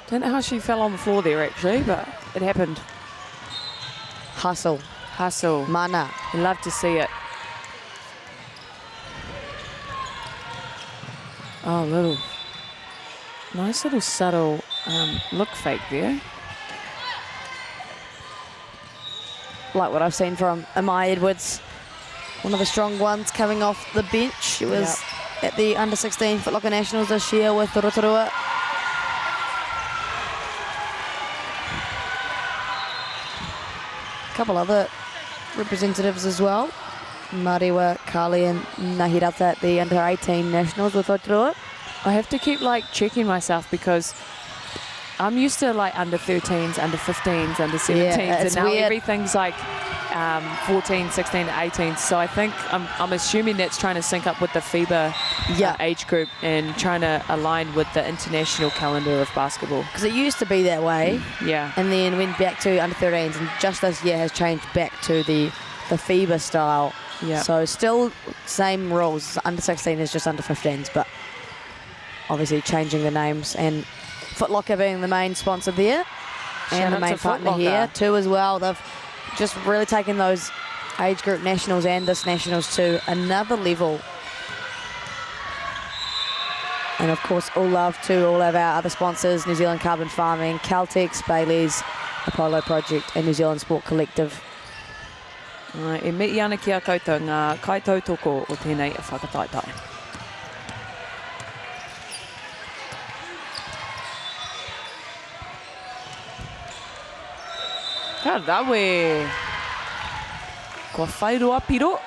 Don't know how she fell on the floor there actually, but it happened. Hustle. Hustle. Mana. You love to see it. Oh, nice little subtle look fake there. Like what I've seen from Amai Edwards. One of the strong ones coming off the bench. She was at the under-16 Foot Locker Nationals this year with Rotorua. A couple other representatives as well. Mariwa, Kali and Nahirata at the under-18 Nationals with Rotorua. I have to keep like checking myself because I'm used to like under 13s, under 15s, under 17s, and now weird. everything's like 14, 16, 18. So I think I'm assuming that's trying to sync up with the FIBA age group and trying to align with the international calendar of basketball. Because it used to be that way. Yeah. And then went back to under 13s, and just this year has changed back to the FIBA style. Yeah. So still same rules. Under 16 is just under 15s, but obviously changing the names, and Foot Locker being the main sponsor there. And the main partner here too as well. They've just really taken those age group nationals and this nationals to another level. And of course, all love to all of our other sponsors: New Zealand Carbon Farming, Caltex, Bailey's, Apollo Project, and New Zealand Sport Collective. E mei ana ki a koutou ngā kaitautoko o tēnei e whakataitai. Ka rawe. Kua whairoa piro.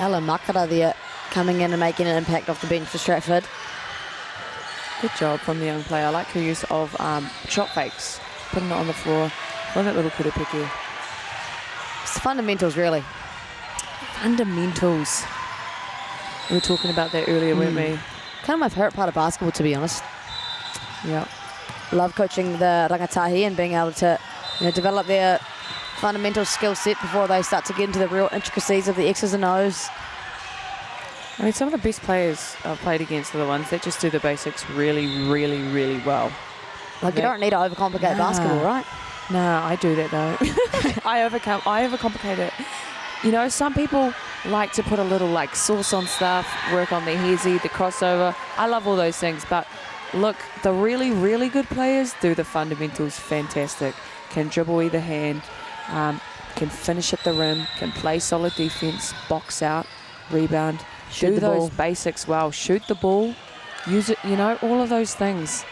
Alan Makara there coming in and making an impact off the bench for Stratford. Good job from the young player. I like her use of shot fakes, putting it on the floor. Love that little kurupiki. It's the fundamentals, really. Fundamentals. We were talking about that earlier, weren't we? Kind of my favourite part of basketball, to be honest. Yeah. Love coaching the rangatahi and being able to, develop their fundamental skill set before they start to get into the real intricacies of the X's and O's. I mean, some of the best players I've played against are the ones that just do the basics really, really, really well. Like, you don't need to overcomplicate basketball, right? No, I do that though. I overcomplicate it. Some people like to put a little sauce on stuff, work on the hezi, the crossover. I love all those things, but look, the really, really good players do the fundamentals fantastic. Can dribble either hand, can finish at the rim, can play solid defense, box out, rebound, do those basics well, shoot the ball, use it, all of those things.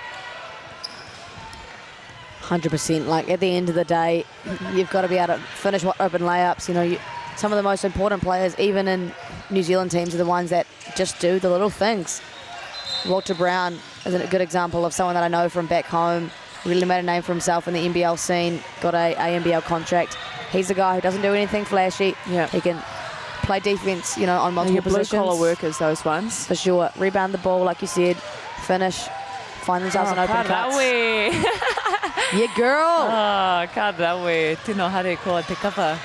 100%. Like, at the end of the day, you've got to be able to finish open layups. Some of the most important players, even in New Zealand teams, are the ones that just do the little things. Walter Brown is a good example of someone that I know from back home. Really made a name for himself in the NBL scene, got a NBL contract. He's the guy who doesn't do anything flashy. Yeah. He can play defense, on multiple positions. Blue-collar workers, those ones. For sure. Rebound the ball, like you said. Finish. Find themselves in open cuts. Yeah, girl. Ka rawe. Tino hare ko te kapa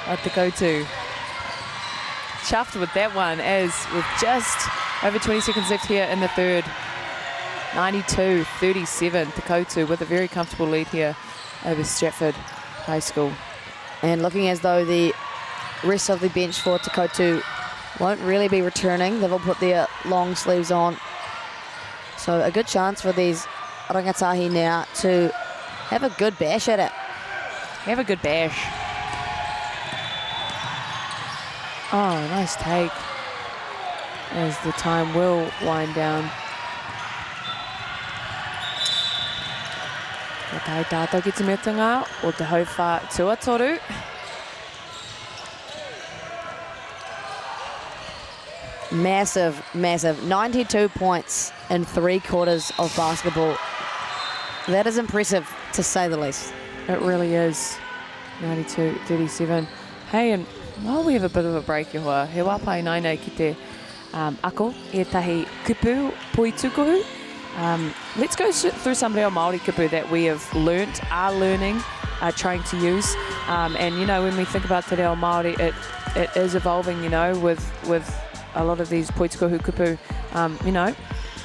o te Koutu. Chuffed with that one, as with just over 20 seconds left here in the third. 92-37 to Koutu with a very comfortable lead here over Stratford High School. And looking as though the rest of the bench for Te Koutu won't really be returning. They've all put their long sleeves on. So a good chance for these rangatahi now to have a good bash at it. Have a good bash. Oh, nice take. As the time will wind down. Ka tai tātou ki te metunga o te hauwha tuatoru. Massive, massive. 92 points in 3 quarters of basketball. That is impressive, to say the least. It really is. 92-37. Hey, and while we have a bit of a break, he wapai nai nei ki te ako, e tahi kupu pui tukohu. Let's go through some of our Māori kupu that we have learnt, are learning, are trying to use. And, when we think about te reo Māori, it is evolving, with a lot of these poitukohu kupu.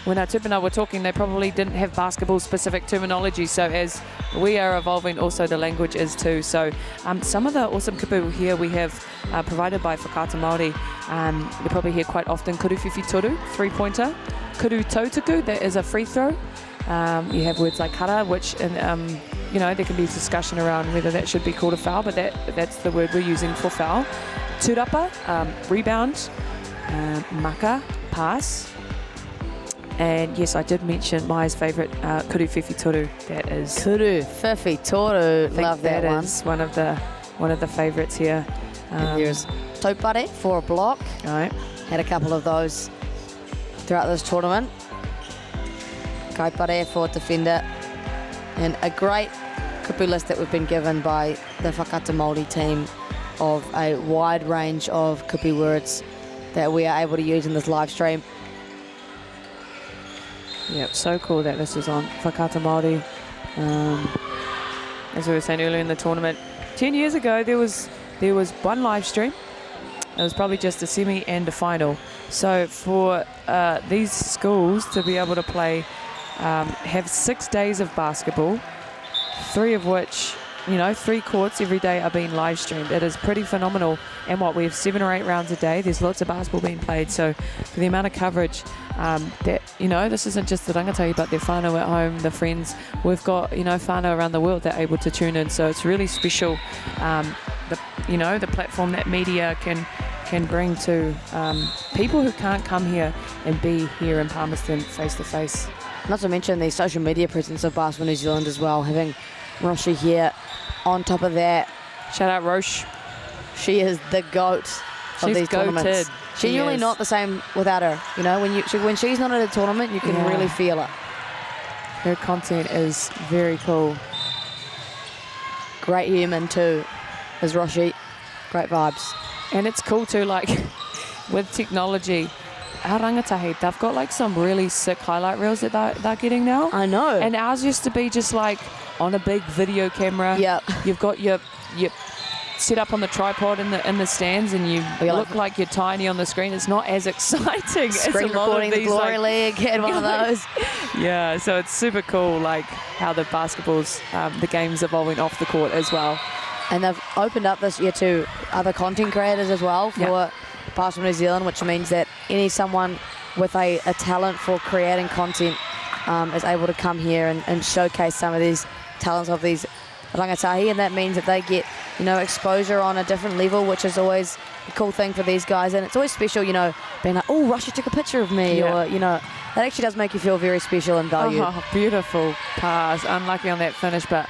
When our tupuna were talking, they probably didn't have basketball-specific terminology. So as we are evolving, also the language is too. So some of the awesome kupu here we have provided by Whakata Māori. You probably hear quite often kuru whiwhi toru, three-pointer. Kuru tautaku, that is a free throw. You have words like kara, which, there can be discussion around whether that should be called a foul, but that's the word we're using for foul. Turapa, rebound. Maka, pass. And yes, I did mention Mai's favourite, kuru whiwhi toru. That is Kuru whiwhi toru. Love that one. That is one of the favourites here. And there's taupare for a block. Right. Had a couple of those throughout this tournament. Kaipare for defender. And a great kupu list that we've been given by the Whakata Māori team of a wide range of kupu words that we are able to use in this live stream. Yep, so cool that this is on Whakata Māori. As we were saying earlier in the tournament, 10 years ago there was one live stream. It was probably just a semi and a final. So for these schools to be able to play, have 6 days of basketball, 3 of which, 3 courts every day are being live streamed. It is pretty phenomenal. And we have 7 or 8 rounds a day. There's lots of basketball being played. So for the amount of coverage that, this isn't just the rangatahi, but their whānau at home, the friends. We've got, whānau around the world that are able to tune in. So it's really special, the platform that media can bring to people who can't come here and be here in Palmerston face to face. Not to mention the social media presence of Basketball New Zealand as well, having Roshi here. On top of that, shout out Roche. She is the GOAT of these tournaments. Genuinely not the same without her. When she's not at a tournament, you can really feel her. Her content is very cool. Great human too, is Roshi. Great vibes. And it's cool too, like with technology, our rangatahi, they've got like some really sick highlight reels that they're getting now. I know. And ours used to be just like on a big video camera. Yeah. You've got your set up on the tripod in the stands, and you look like you're tiny on the screen. It's not as exciting as a lot recording of these, the Glory League, had one of those. Yeah, so it's super cool, like how the basketball's, the game's evolving off the court as well. And they've opened up this year to other content creators as well for Basketball New Zealand, which means that someone with a talent for creating content is able to come here and showcase some of these talents of these rangatahi, and that means that they get exposure on a different level, which is always a cool thing for these guys. And it's always special, being like, oh, Russia took a picture of me, or that actually does make you feel very special and valued. Oh, beautiful pass. Unlucky on that finish, but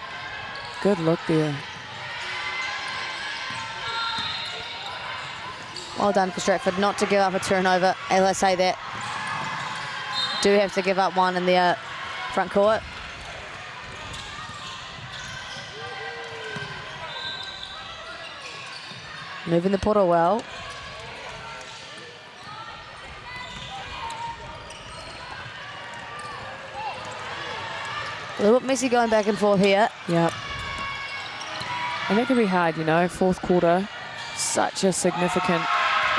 good look there. Well done for Stratford not to give up a turnover. As I say that, do have to give up one in the front court. Moving the putter well. A little bit messy going back and forth here. Yep. And that can be hard, fourth quarter, such a significant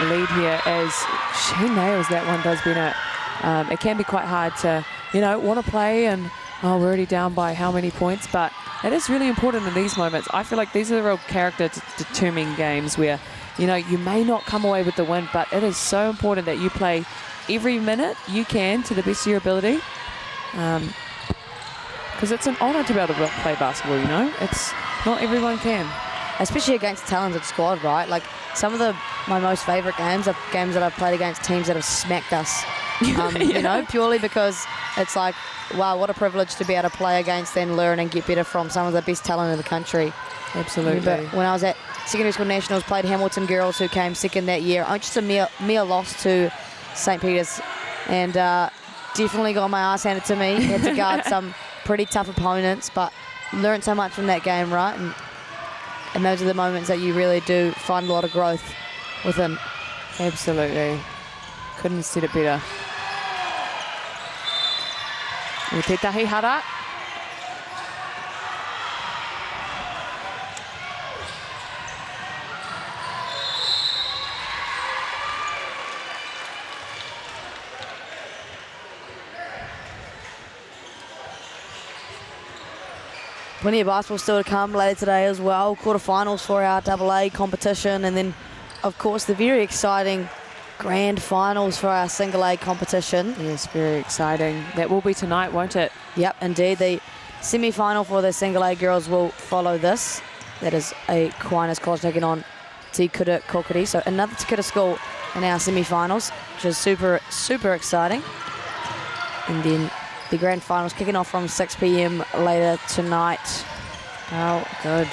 lead here as she nails that one, does Bennett. It can be quite hard to, want to play and, we're already down by how many points, but it is really important in these moments. I feel like these are the real character-determining games where, you may not come away with the win, but it is so important that you play every minute you can to the best of your ability. Because it's an honour to be able to play basketball, It's not everyone can. Especially against a talented squad, right? Like, some of my most favourite games are games that I've played against teams that have smacked us. Purely because it's like, wow, what a privilege to be able to play against and learn and get better from some of the best talent in the country. Absolutely. But when I was at Secondary School Nationals, played Hamilton Girls, who came second that year. Just a mere loss to St. Peter's, and definitely got my ass handed to me. Had to guard some pretty tough opponents, but learned so much from that game, right? And those are the moments that you really do find a lot of growth within. Absolutely. Couldn't have said it better. Tētahi hara. Plenty of basketball still to come later today as well. Quarterfinals for our AA competition, and then, of course, the very exciting grand finals for our single A competition. Yes, very exciting. That will be tonight, won't it? Yep, indeed. The semi-final for the single A girls will follow this. That is a Aquinas College taking on Te Kura Kokiri. So another Te Kura school in our semi-finals, which is super, super exciting. And then the grand finals kicking off from 6 p.m. later tonight. Oh, good.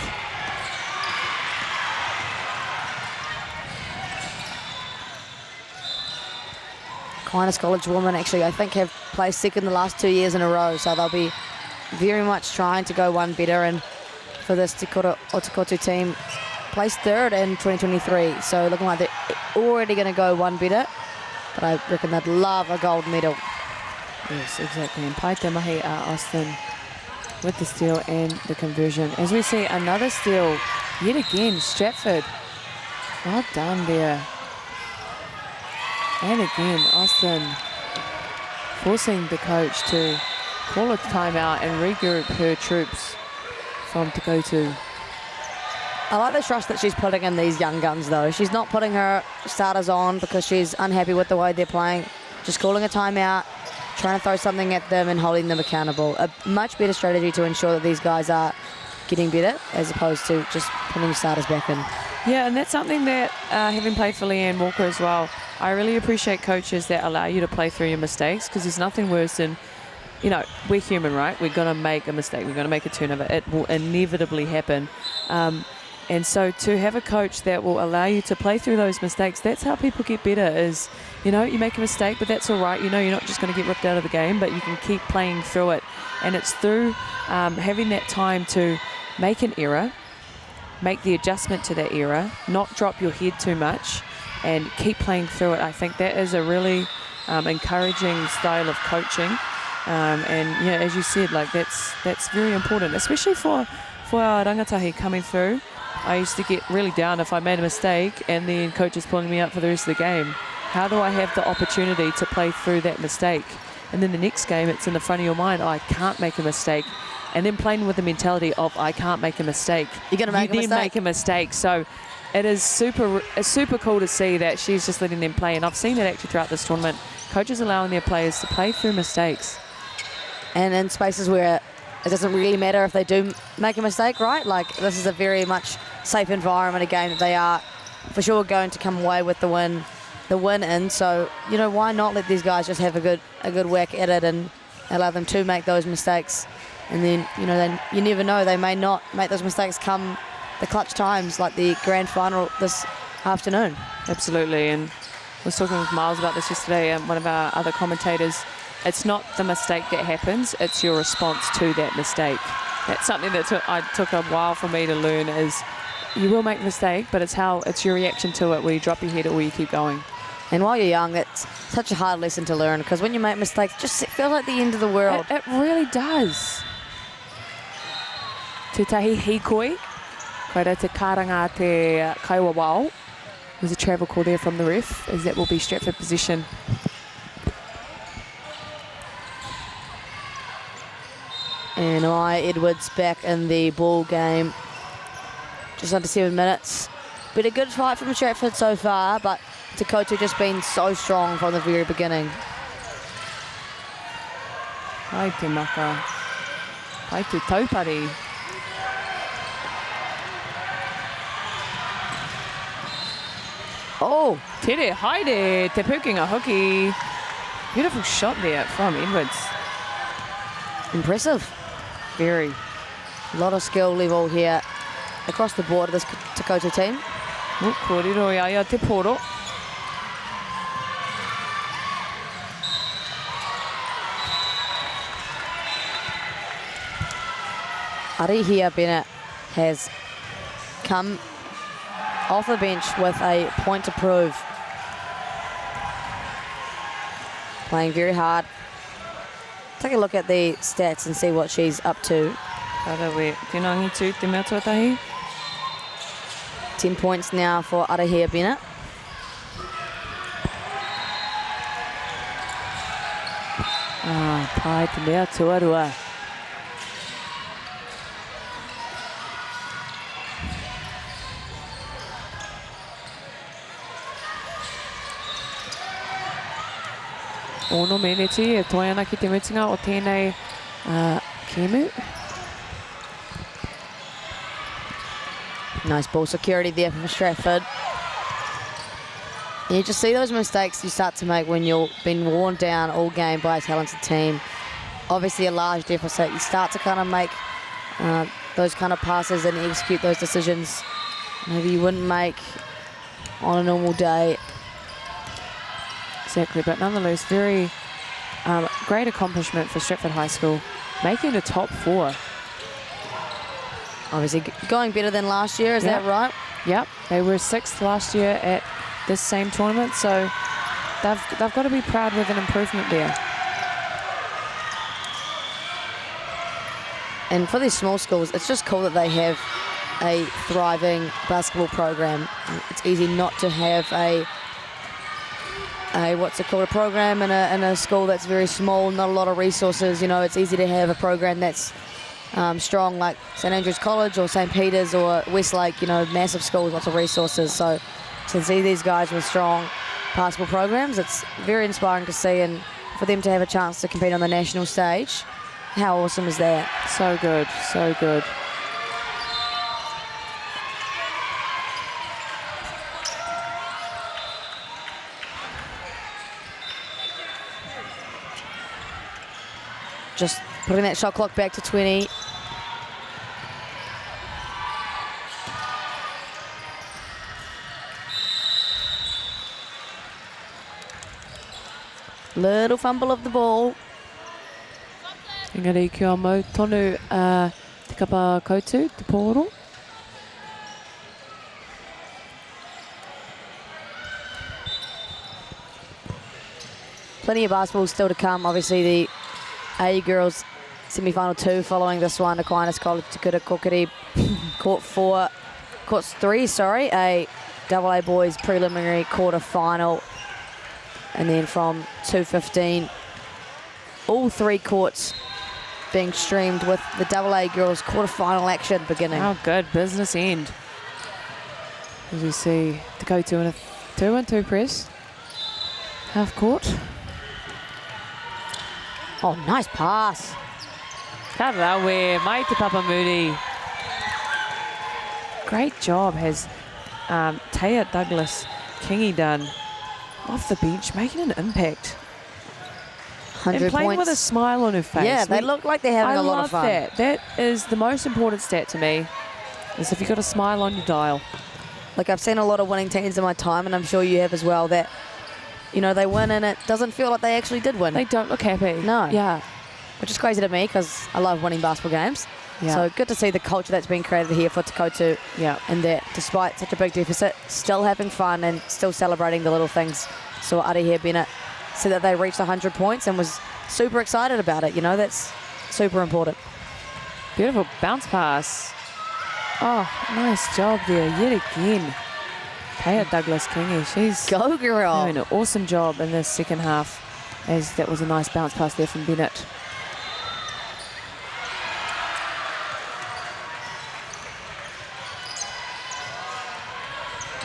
Aquinas College women actually, I think, have placed second the last 2 years in a row, so they'll be very much trying to go one better, and for this Te Kura o Te Koutu team. Placed third in 2023, so looking like they're already going to go one better. But I reckon they'd love a gold medal. Yes, exactly. And Pai te mahi Austin with the steal and the conversion. As we see another steal, yet again, Stratford. Well done there. And again, Austin forcing the coach to call a timeout and regroup her troops from Te Koutu. I like the trust that she's putting in these young guns, though. She's not putting her starters on because she's unhappy with the way they're playing. Just calling a timeout, trying to throw something at them and holding them accountable. A much better strategy to ensure that these guys are getting better as opposed to just putting your starters back in. Yeah, and that's something that, having played for Leanne Walker as well, I really appreciate coaches that allow you to play through your mistakes, because there's nothing worse than, you know, we're human, right? We're going to make a mistake. We're going to make a turnover. It will inevitably happen. And so to have a coach that will allow you to play through those mistakes, that's how people get better is, you know, you make a mistake, but that's all right. You know, you're not just going to get ripped out of the game, but you can keep playing through it. And it's through having that time to make an error, make the adjustment to that error, not drop your head too much, and keep playing through it. I think that is a really encouraging style of coaching. And, yeah, as you said, like that's very important, especially for our rangatahi coming through. I used to get really down if I made a mistake and then coaches pulling me up for the rest of the game. How do I have the opportunity to play through that mistake? And then the next game, it's in the front of your mind, oh, I can't make a mistake. And then playing with the mentality of, I can't make a mistake. You're going to make a mistake. You then make a mistake. So it is super cool to see that she's just letting them play. And I've seen it actually throughout this tournament. Coaches allowing their players to play through mistakes. And in spaces where it doesn't really matter if they do make a mistake, right? Like, this is a very much safe environment, a game that they are for sure going to come away with the win in. So, you know, why not let these guys just have a good whack at it and allow them to make those mistakes? And then, you know, then you never know, they may not make those mistakes come the clutch times like the grand final this afternoon. Absolutely. And I was talking with Miles about this yesterday, and one of our other commentators. It's not the mistake that happens, it's your response to that mistake. That's something that took a while for me to learn, is you will make a mistake, but it's your reaction to it, where you drop your head or where you keep going. And while you're young, that's such a hard lesson to learn, because when you make mistakes, it feels like the end of the world. It really does. Tutahi hikoi, koe te karanga te kaiwa wao. There's a travel call there from the ref, as that will be Stratford possession. And Edwards back in the ball game. Just under 7 minutes. Been a good fight from Stratford so far, but Te Koutu just been so strong from the very beginning. Hai te maka. Hai te taupari. Oh! Tere, haere, te pukinga hoki. Beautiful shot there from Edwards. Impressive. Very. A lot of skill level here across the board of this Te Koutu team. Kōrero ia te poro. Arihia Bennett has come off the bench with a point to prove. Playing very hard. Take a look at the stats and see what she's up to. 10 points now for Arihia Bennett. Pai te mea tuarua. Ono meneti e toi ana ki te mutinga o tēnei kemu. Nice ball security there from Stratford. You just see those mistakes you start to make when you've been worn down all game by a talented team. Obviously a large deficit. You start to kind of make those kind of passes and execute those decisions maybe you wouldn't make on a normal day. Exactly, but nonetheless, very great accomplishment for Stratford High School, making the top 4. Obviously going better than last year, is that right? Yep, they were 6th last year at this same tournament, so they've got to be proud with an improvement there. And for these small schools, it's just cool that they have a thriving basketball program. It's easy not to have a program in a school that's very small, not a lot of resources. You know, it's easy to have a program that's strong, like St Andrews College or St Peter's or Westlake, you know, massive schools, lots of resources. So to see these guys with strong basketball programs, it's very inspiring to see, and for them to have a chance to compete on the national stage, how awesome is that? So good, so good. Just putting that shot clock back to 20. Little fumble of the ball. Engari kia mau tonu te kapa Koutu, te pōro. Plenty of basketball still to come. Obviously the A girls semi-final 2 following this one. Aquinas College, Te Kura Kokiri, court 3, sorry. A AA boys preliminary quarter final. And then from 2:15, all 3 courts being streamed with the AA girls quarter-final action beginning. Oh, good. Business end. As we see Te Koutu in a 2-1-2 press. Half court. Oh, nice pass. Ka rawe, mai te Papa Moody. Great job has Taya Douglas Kingy done off the bench, making an impact. 100 and playing points. with a smile on her face. Yeah, they look like they're having a lot of fun. I love that. That is the most important stat to me, is if you've got a smile on your dial. Like, I've seen a lot of winning teams in my time, and I'm sure you have as well, that, you know, they win and it doesn't feel like they actually did win. They don't look happy. No. Yeah. Which is crazy to me because I love winning basketball games. Yeah. So good to see the culture that's been created here for Te Koutu. Yeah. And that despite such a big deficit, still having fun and still celebrating the little things. So Arihia Bennett said that they reached 100 points and was super excited about it. You know, that's super important. Beautiful bounce pass. Oh, nice job there yet again. Taya Douglas Kingy, she's Go girl. doing an awesome job in this second half, as that was a nice bounce pass there from Bennett.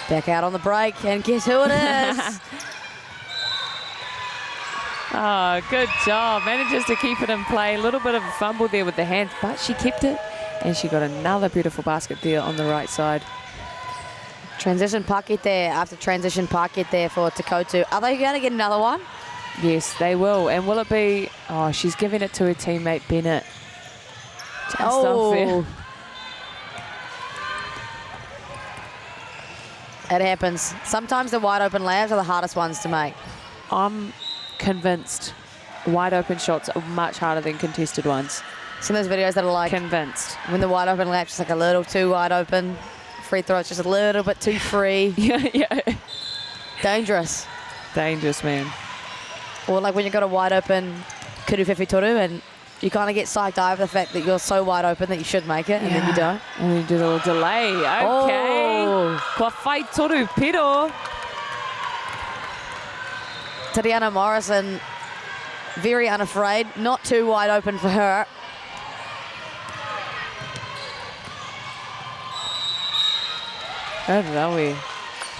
Back out on the break, and guess who it is? Oh, good job. Manages to keep it in play. A little bit of a fumble there with the hands, but she kept it, and she got another beautiful basket there on the right side. Transition pocket there after transition pocket there for Te Koutu. Are they going to get another one? Yes, they will. And will it be... Oh, she's giving it to her teammate, Bennett. Just unfair. It happens. Sometimes the wide open layups are the hardest ones to make. I'm convinced wide open shots are much harder than contested ones. Some of those videos that are like... Convinced. When the wide open layup's just like a little too wide open. Free throw, it's just a little bit too free. Yeah. Dangerous. Dangerous, man. Or like when you've got a wide open Kuru Whiwhitoru and you kind of get psyched over the fact that you're so wide open that you should make it, and then you don't. And then you do a little delay. Okay. Oh. Kua whai toru piro. Tatiana Morrison, very unafraid, not too wide open for her.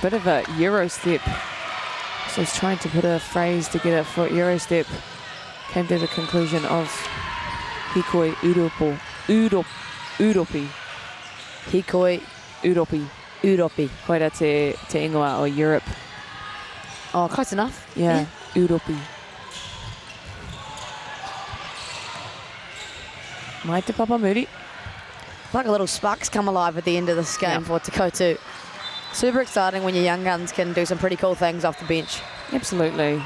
Bit of a Euro step. So he's trying to put a phrase to get it for Euro step. Came to the conclusion of Hikoi Uropi. Hikoi Uropi. Koira te ingoa o Europe. Oh, close enough. Yeah. Uropi. Mai te Papa Moody. Like a little sparks come alive at the end of this game for Te Koutu. Super exciting when your young guns can do some pretty cool things off the bench. Absolutely.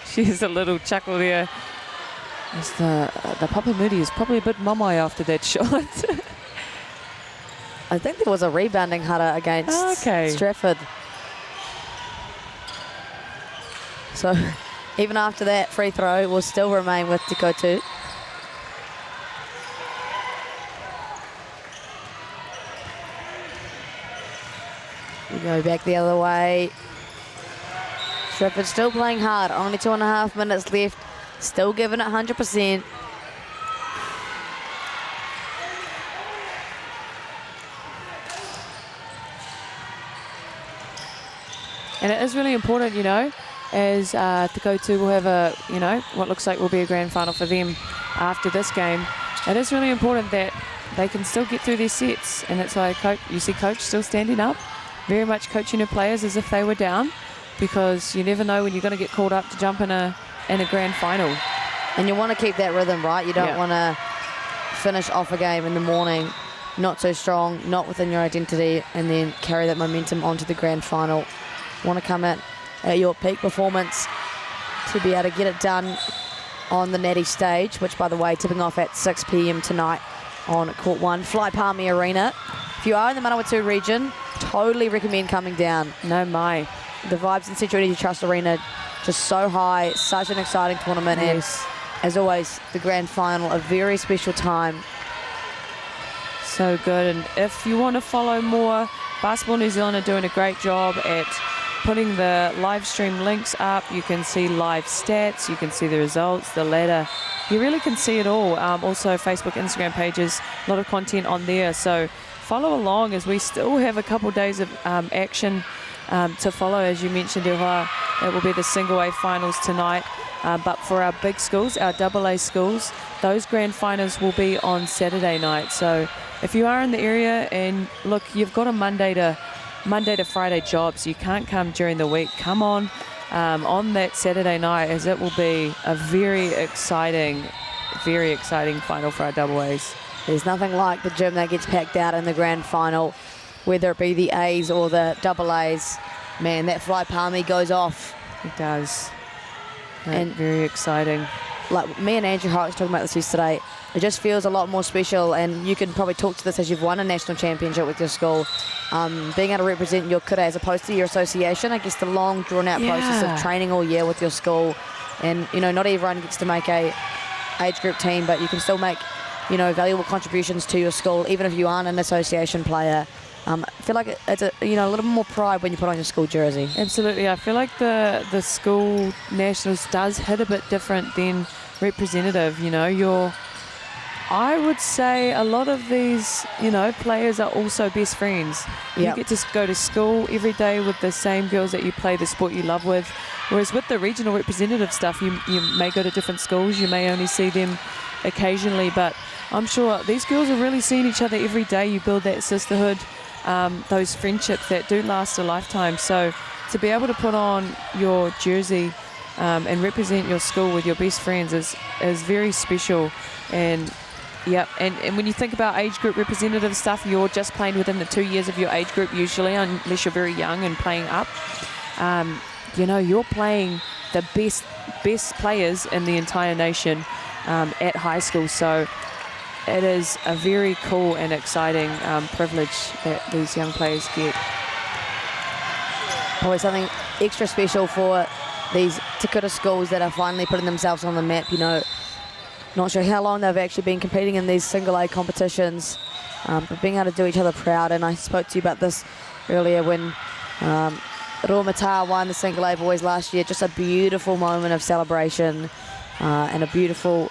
She's a little chuckle there. As the Papamudi is probably a bit mamai after that shot. I think there was a rebounding hara against Stratford. So even after that free throw, will still remain with Te Koutu. We go back the other way. Stratford still playing hard, only 2.5 minutes left, still giving it 100%. And it is really important, you know, as Te Koutu will have a, you know, what looks like will be a grand final for them after this game. It is really important that they can still get through their sets, and that's why you see Coach still standing up, very much coaching her players as if they were down, because you never know when you're going to get called up to jump in a grand final. And you want to keep that rhythm, right? You don't want to finish off a game in the morning not so strong, not within your identity, and then carry that momentum onto the grand final. You want to come at your peak performance to be able to get it done on the Natty stage, which, by the way, tipping off at 6 p.m. tonight on Court 1, Fly Palmy Arena. If you are in the Manawatu region, totally recommend coming down. No, my. The vibes in Central Energy Trust Arena just so high, such an exciting tournament. Yes. And as always, the grand final, a very special time. So good. And if you want to follow more, Basketball New Zealand are doing a great job at putting the live stream links up. You can see live stats, you can see the results, the ladder. You really can see it all. Also Facebook, Instagram pages, a lot of content on there. So follow along as we still have a couple days of action to follow. As you mentioned, Ilha, it will be the single A finals tonight. But for our big schools, our AA schools, those grand finals will be on Saturday night. So if you are in the area and look, you've got a Monday to Friday job, so you can't come during the week. Come on that Saturday night, as it will be a very exciting final for our double A's. There's nothing like the gym that gets packed out in the grand final, whether it be the A's or the double A's. Man, that Fly Palmy goes off. It does. And very exciting. Like me and Andrew Hart was talking about this yesterday, it just feels a lot more special, and you can probably talk to this as you've won a national championship with your school. Being able to represent your kura as opposed to your association, I guess the long drawn out process of training all year with your school, and you know, not everyone gets to make a age group team, but you can still make, you know, valuable contributions to your school even if you aren't an association player. I feel like it's a little more pride when you put on your school jersey. Absolutely. I feel like the school nationals does hit a bit different than representative. You know, I would say a lot of these, you know, players are also best friends. You get to go to school every day with the same girls that you play the sport you love with. Whereas with the regional representative stuff, you may go to different schools, you may only see them occasionally, but I'm sure these girls are really seeing each other every day. You build that sisterhood, those friendships that do last a lifetime. So to be able to put on your jersey and represent your school with your best friends is very special. And and when you think about age group representative stuff, you're just playing within the 2 years of your age group usually, unless you're very young and playing up. You know, you're playing the best players in the entire nation at high school. So it is a very cool and exciting privilege that these young players get. Probably something extra special for these Te Kura schools that are finally putting themselves on the map. You know, not sure how long they've actually been competing in these single A competitions, but being able to do each other proud. And I spoke to you about this earlier when Rō won the single A boys last year. Just a beautiful moment of celebration and a beautiful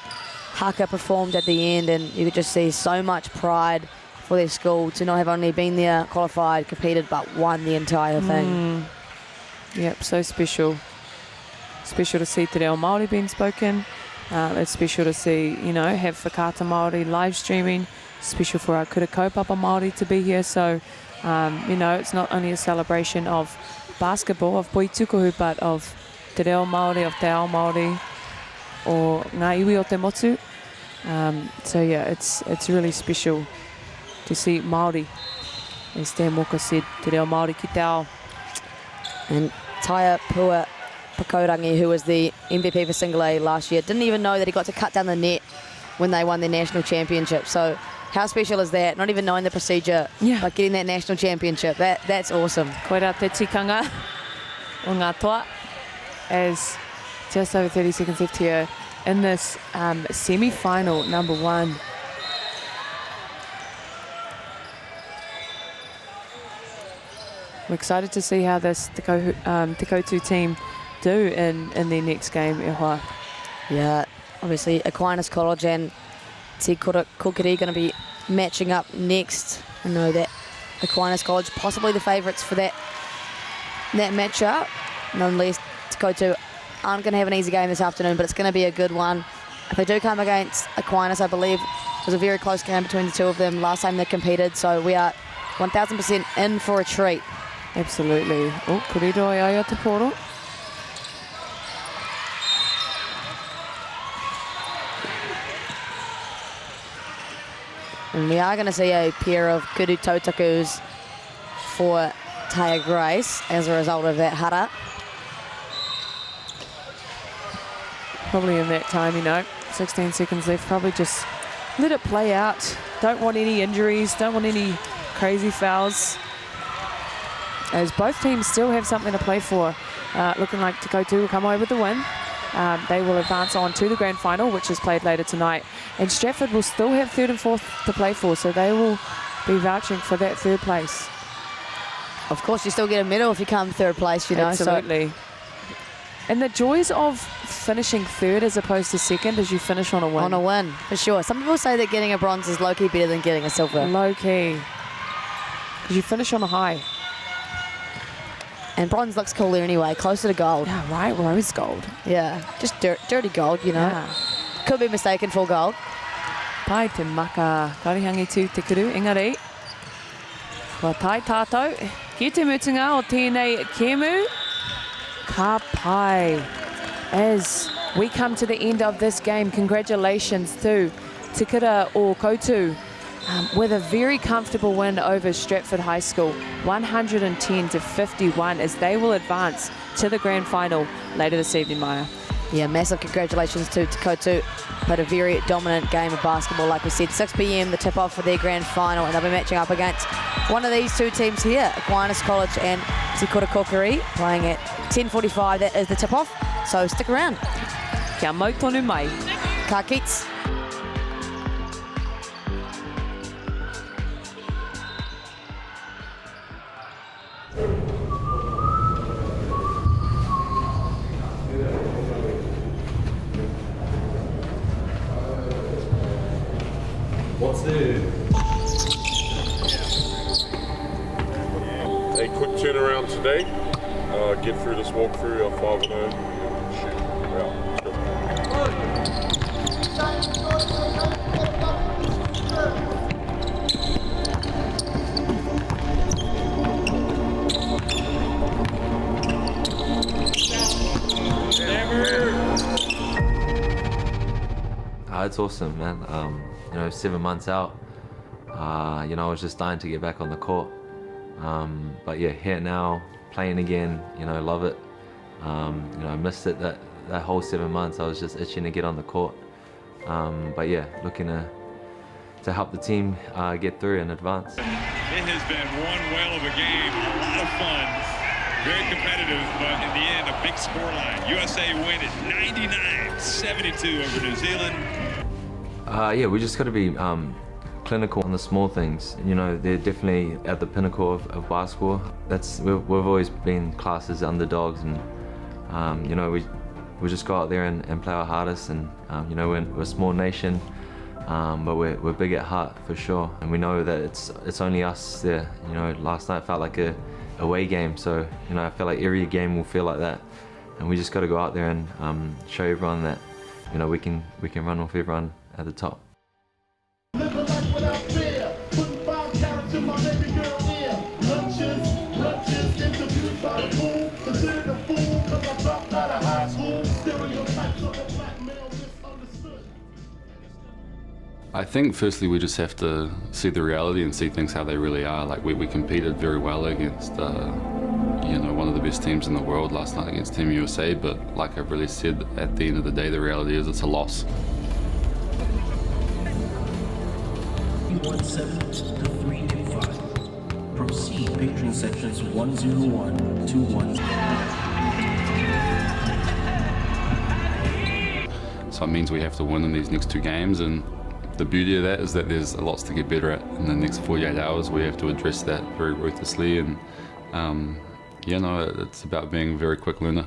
haka performed at the end, and you could just see so much pride for their school to not have only been there, qualified, competed, but won the entire thing. Yep, so special. Special to see Te Reo Māori being spoken. It's special to see, you know, have Whakaata Māori live streaming. Special for our kura kaupapa Māori to be here. So, you know, it's not only a celebration of basketball, of poitukuhu, but of Te Reo Māori, of Te Ao Māori, or ngā iwi o te motu. So yeah, it's really special to see Māori. As Dan Walker said, Te Reo Māori ki te ao. And Taia Pua Pakaurangi, who was the MVP for Single A last year, didn't even know that he got to cut down the net when they won their national championship. So how special is that? Not even knowing the procedure, but getting that national championship. That's awesome. Koera te tikanga o ngā toa, as just over 30 seconds left here in this semi-final number 1. We're excited to see how this Te Koutu team do in their next game, e hoa. Yeah, obviously Aquinas College and Te Kokiri going to be matching up next. I know that Aquinas College possibly the favourites for that matchup. Nonetheless, Te Koutu aren't going to have an easy game this afternoon, but it's going to be a good one. If they do come against Aquinas, I believe it was a very close game between the two of them last time they competed, so we are 1,000% in for a treat. Absolutely. Oh, korido e ai o te poro. And we are going to see a pair of kudu tautakus for Taya Grace as a result of that hara. Probably in that time, 16 seconds left, probably just let it play out. Don't want any injuries, don't want any crazy fouls, as both teams still have something to play for. Looking like Te Koutu will come away with the win. They will advance on to the grand final, which is played later tonight. And Stratford will still have 3rd and 4th to play for, so they will be vouching for that 3rd place. Of course, you still get a medal if you come 3rd place, Absolutely. So. And the joys of finishing 3rd as opposed to 2nd is you finish on a win. On a win, for sure. Some people say that getting a bronze is low-key better than getting a silver. Low-key. Because you finish on a high. And bronze looks cooler anyway, closer to gold. Yeah, right, rose gold. Yeah, just dirty gold, Yeah. Could be mistaken for gold. Pai te maka, karihangi tū te kuru, engari. Kua tai tātou, ki te mutunga o tēnei kēmu, ka pai. As we come to the end of this game, congratulations to Te Kura o Koutu, with a very comfortable win over Stratford High School, 110-51, as they will advance to the grand final later this evening, Maya. Yeah, massive congratulations to Te Koutu. Played a very dominant game of basketball, like we said. 6 p.m, the tip-off for their grand final, and they'll be matching up against one of these two teams here, Aquinas College and Te Kokiri, playing at 10:45. That is the tip-off, so stick around. Kia mau tonu mai. Ka kits. What's the... A quick turnaround today. Get through this walkthrough of 5-0. Shoot. Yeah, It's awesome, man. 7 months out, I was just dying to get back on the court. But yeah, here now, playing again, love it. I missed it that whole 7 months. I was just itching to get on the court. But yeah, looking to help the team get through and advance. It has been one whale of a game, a lot of fun, very competitive, but in the end, a big scoreline. USA win at 99-72 over New Zealand. Yeah, we just got to be clinical on the small things. They're definitely at the pinnacle of basketball. We've always been classed as underdogs, and we just go out there and play our hardest. And we're a small nation, but we're big at heart for sure. And we know that it's only us there. Last night felt like a away game, so I feel like every game will feel like that. And we just got to go out there and show everyone that we can run with everyone at the top. I think firstly we just have to see the reality and see things how they really are. Like we competed very well against one of the best teams in the world last night against Team USA, but like I've really said, at the end of the day, the reality is it's a loss. 117 to 325. Proceed, patron sections 101 to 1. So it means we have to win in these next 2 games, and the beauty of that is that there's a lot to get better at in the next 48 hours. We have to address that very ruthlessly, and you know, it's about being a very quick learner.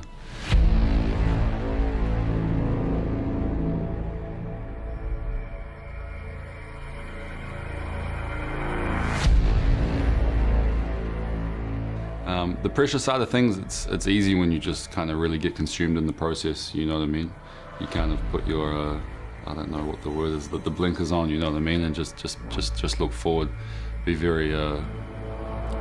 The pressure side of things, it's easy when you just kind of really get consumed in the process, you know what I mean? You kind of put your, I don't know what the word is, the blinkers on, you know what I mean? And just look forward, be very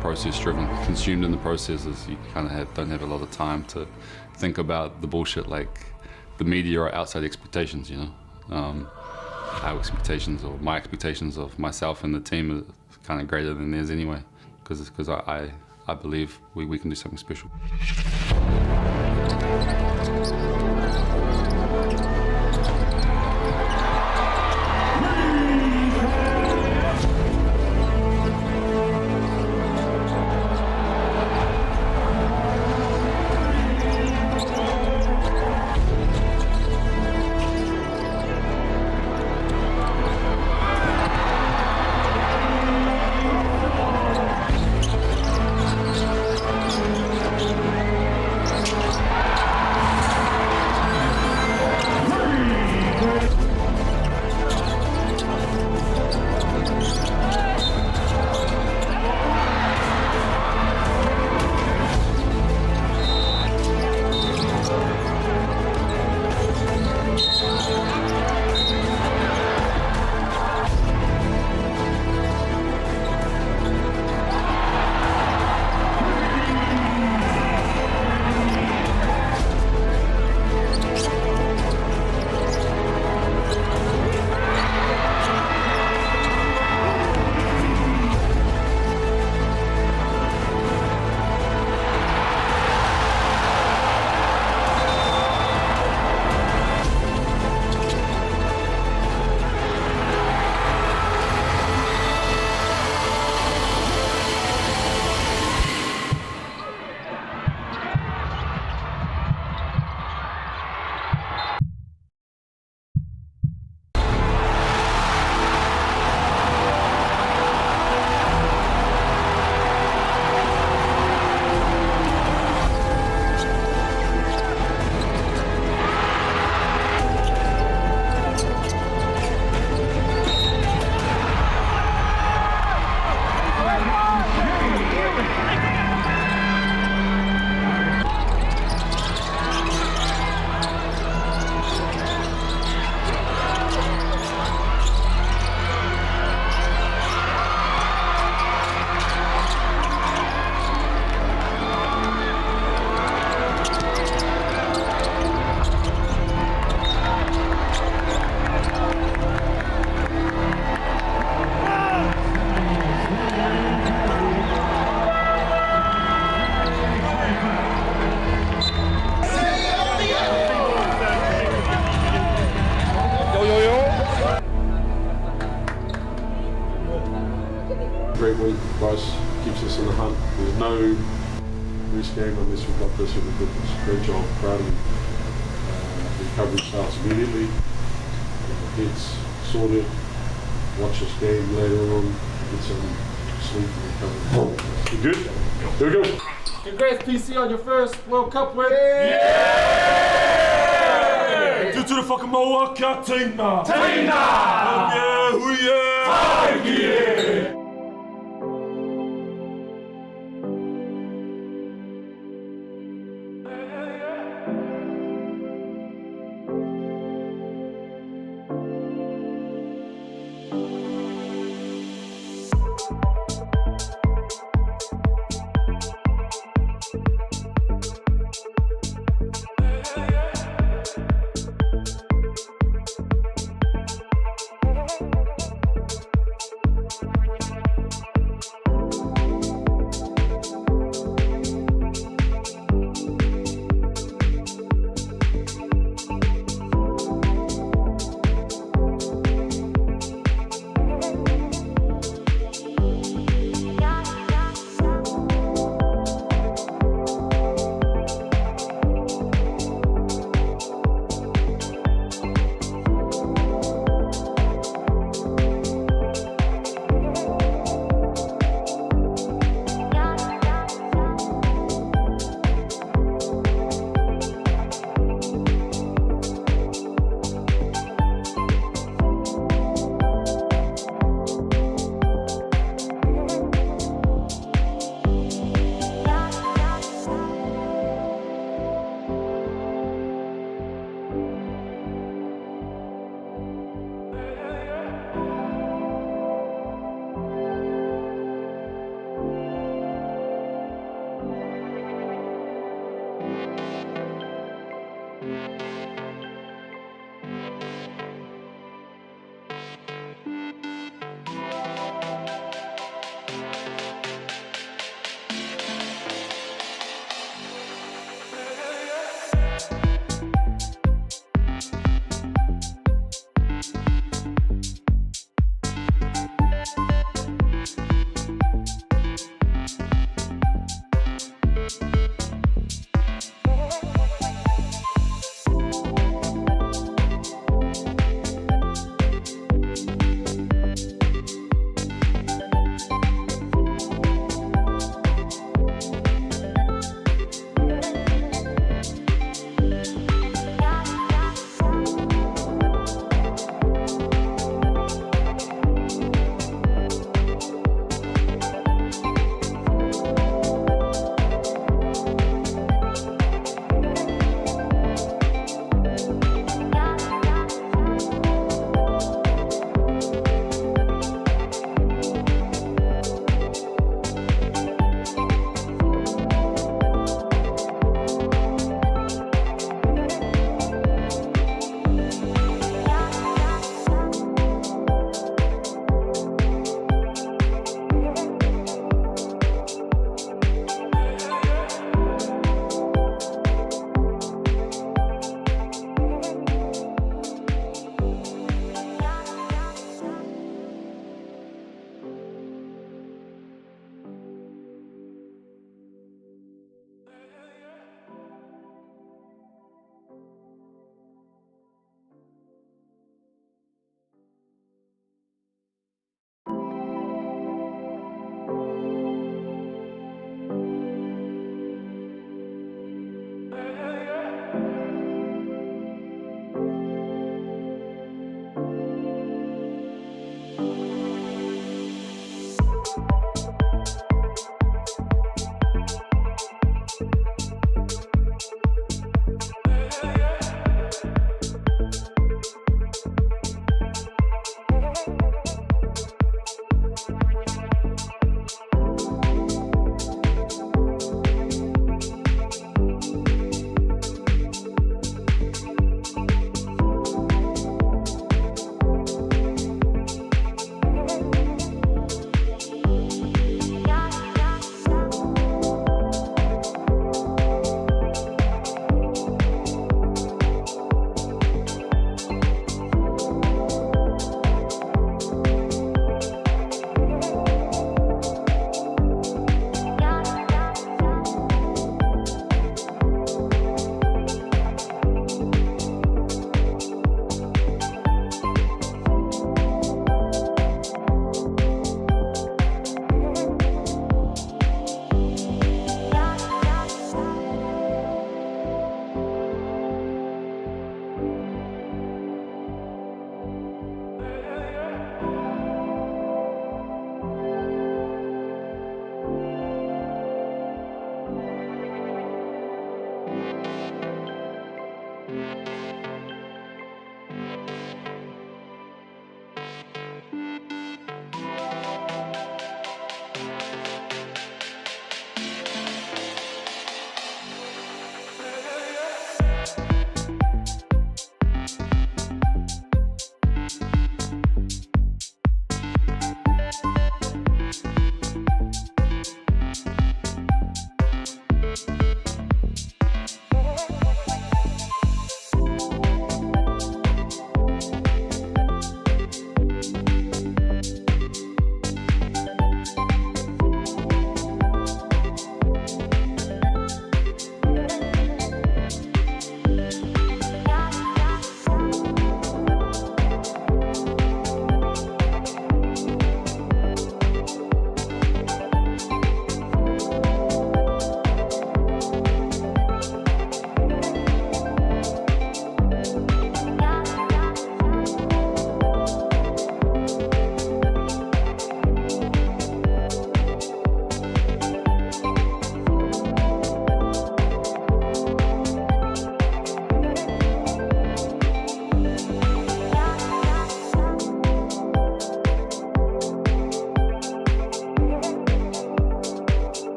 process driven, consumed in the processes. You kind of don't have a lot of time to think about the bullshit like the media or outside expectations, you know? Our expectations, or my expectations of myself and the team, are kind of greater than theirs anyway, because I believe we can do something special. Great win for us, keeps us in the hunt. There's no risk game unless we've got this in the goodness. Great job, proud of you. The recovery starts immediately. Head's sorted. Watch this game later on. Get some sleep and recover. You good? Here we go. Congrats, PC, on your first World Cup win. Yeah! Due to the fucking Moaka Tina! Tina! Yeah!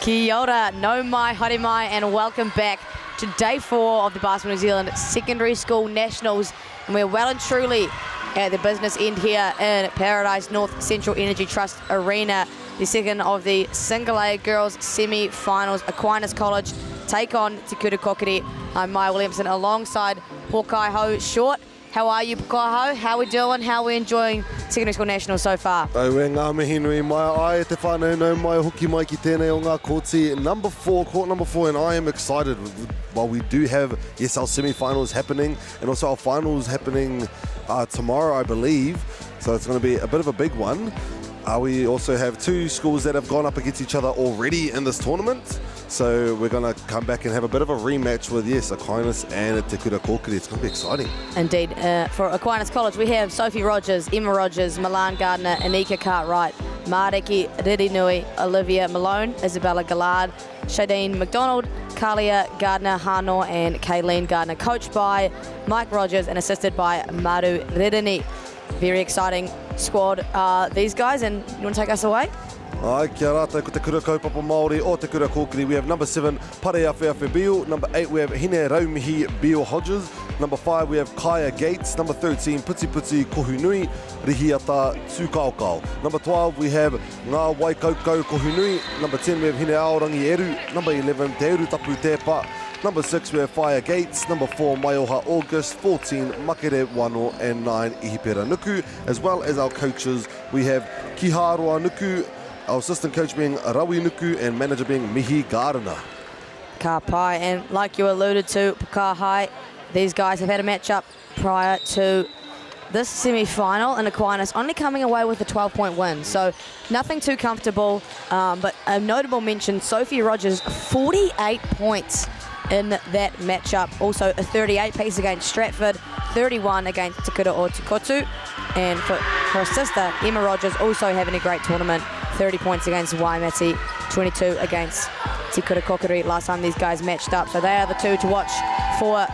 Kia ora, no mai, haere mai, and welcome back to day 4 of the Basketball New Zealand Secondary School Nationals. And we're well and truly at the business end here in Paradise North Central Energy Trust Arena. The second of the Single A Girls Semi-Finals. Aquinas College take on Te Kura Kokiri. I'm Maya Williamson alongside Pokai Ho Short. How are you, Pokai Ho? How are we doing? How are we enjoying Secondary School Nationals so far? Au e ngā mihi nui mai, ai te whānau nau mai hoki mai ki tēnei o ngā kōti. Court number 4, and I am excited. While we do have, yes, our semi-finals happening, and also our finals happening tomorrow, I believe. So it's going to be a bit of a big one. We also have 2 schools that have gone up against each other already in this tournament. So we're going to come back and have a bit of a rematch with, yes, Aquinas and Te Kura Kokiri. It's going to be exciting. Indeed. For Aquinas College, we have Sophie Rogers, Emma Rogers, Milan Gardner, Anika Cartwright, Mareki Ririnui, Olivia Malone, Isabella Gallard, Shadeen McDonald, Kalia Gardner Hano, and Kayleen Gardner, coached by Mike Rogers and assisted by Maru Ririni. Very exciting squad, these guys, and you want to take us away? Ai, kia rātou ko te kura kaupapa Māori o Te Kura Kokiri. We have number 7, Pareawhiawhi Beale. Number 8, we have Hine Raumihi Beale Hodges. Number 5, we have Kaya Gates. Number 13, Puti Puti Kohunui, Rihiata Tūkaukau. Number 12, we have Ngā Waikaukau Kohunui. Number 10, we have Hine Aorangi Eru. Number 11, Te Uru Tapu Tepa. Number 6, we have Fire Gates. Number 4, Maioha August. 14, Makere Wano. And 9, Ihipera Nuku. As well as our coaches, we have Kiharoa Nuku, our assistant coach being Rawi Nuku, and manager being Mihi Gardner. Ka pai, and like you alluded to, Pakahai, these guys have had a matchup prior to this semi-final, and Aquinas only coming away with a 12-point win, so nothing too comfortable, but a notable mention, Sophie Rogers, 48 points in that matchup, also a 38 piece against Stratford, 31 against Te Kura o Te Koutu, and for her sister, Emma Rogers, also having a great tournament, 30 points against Waimati, 22 against Te Kura Kokiri last time these guys matched up. So they are the 2 to watch for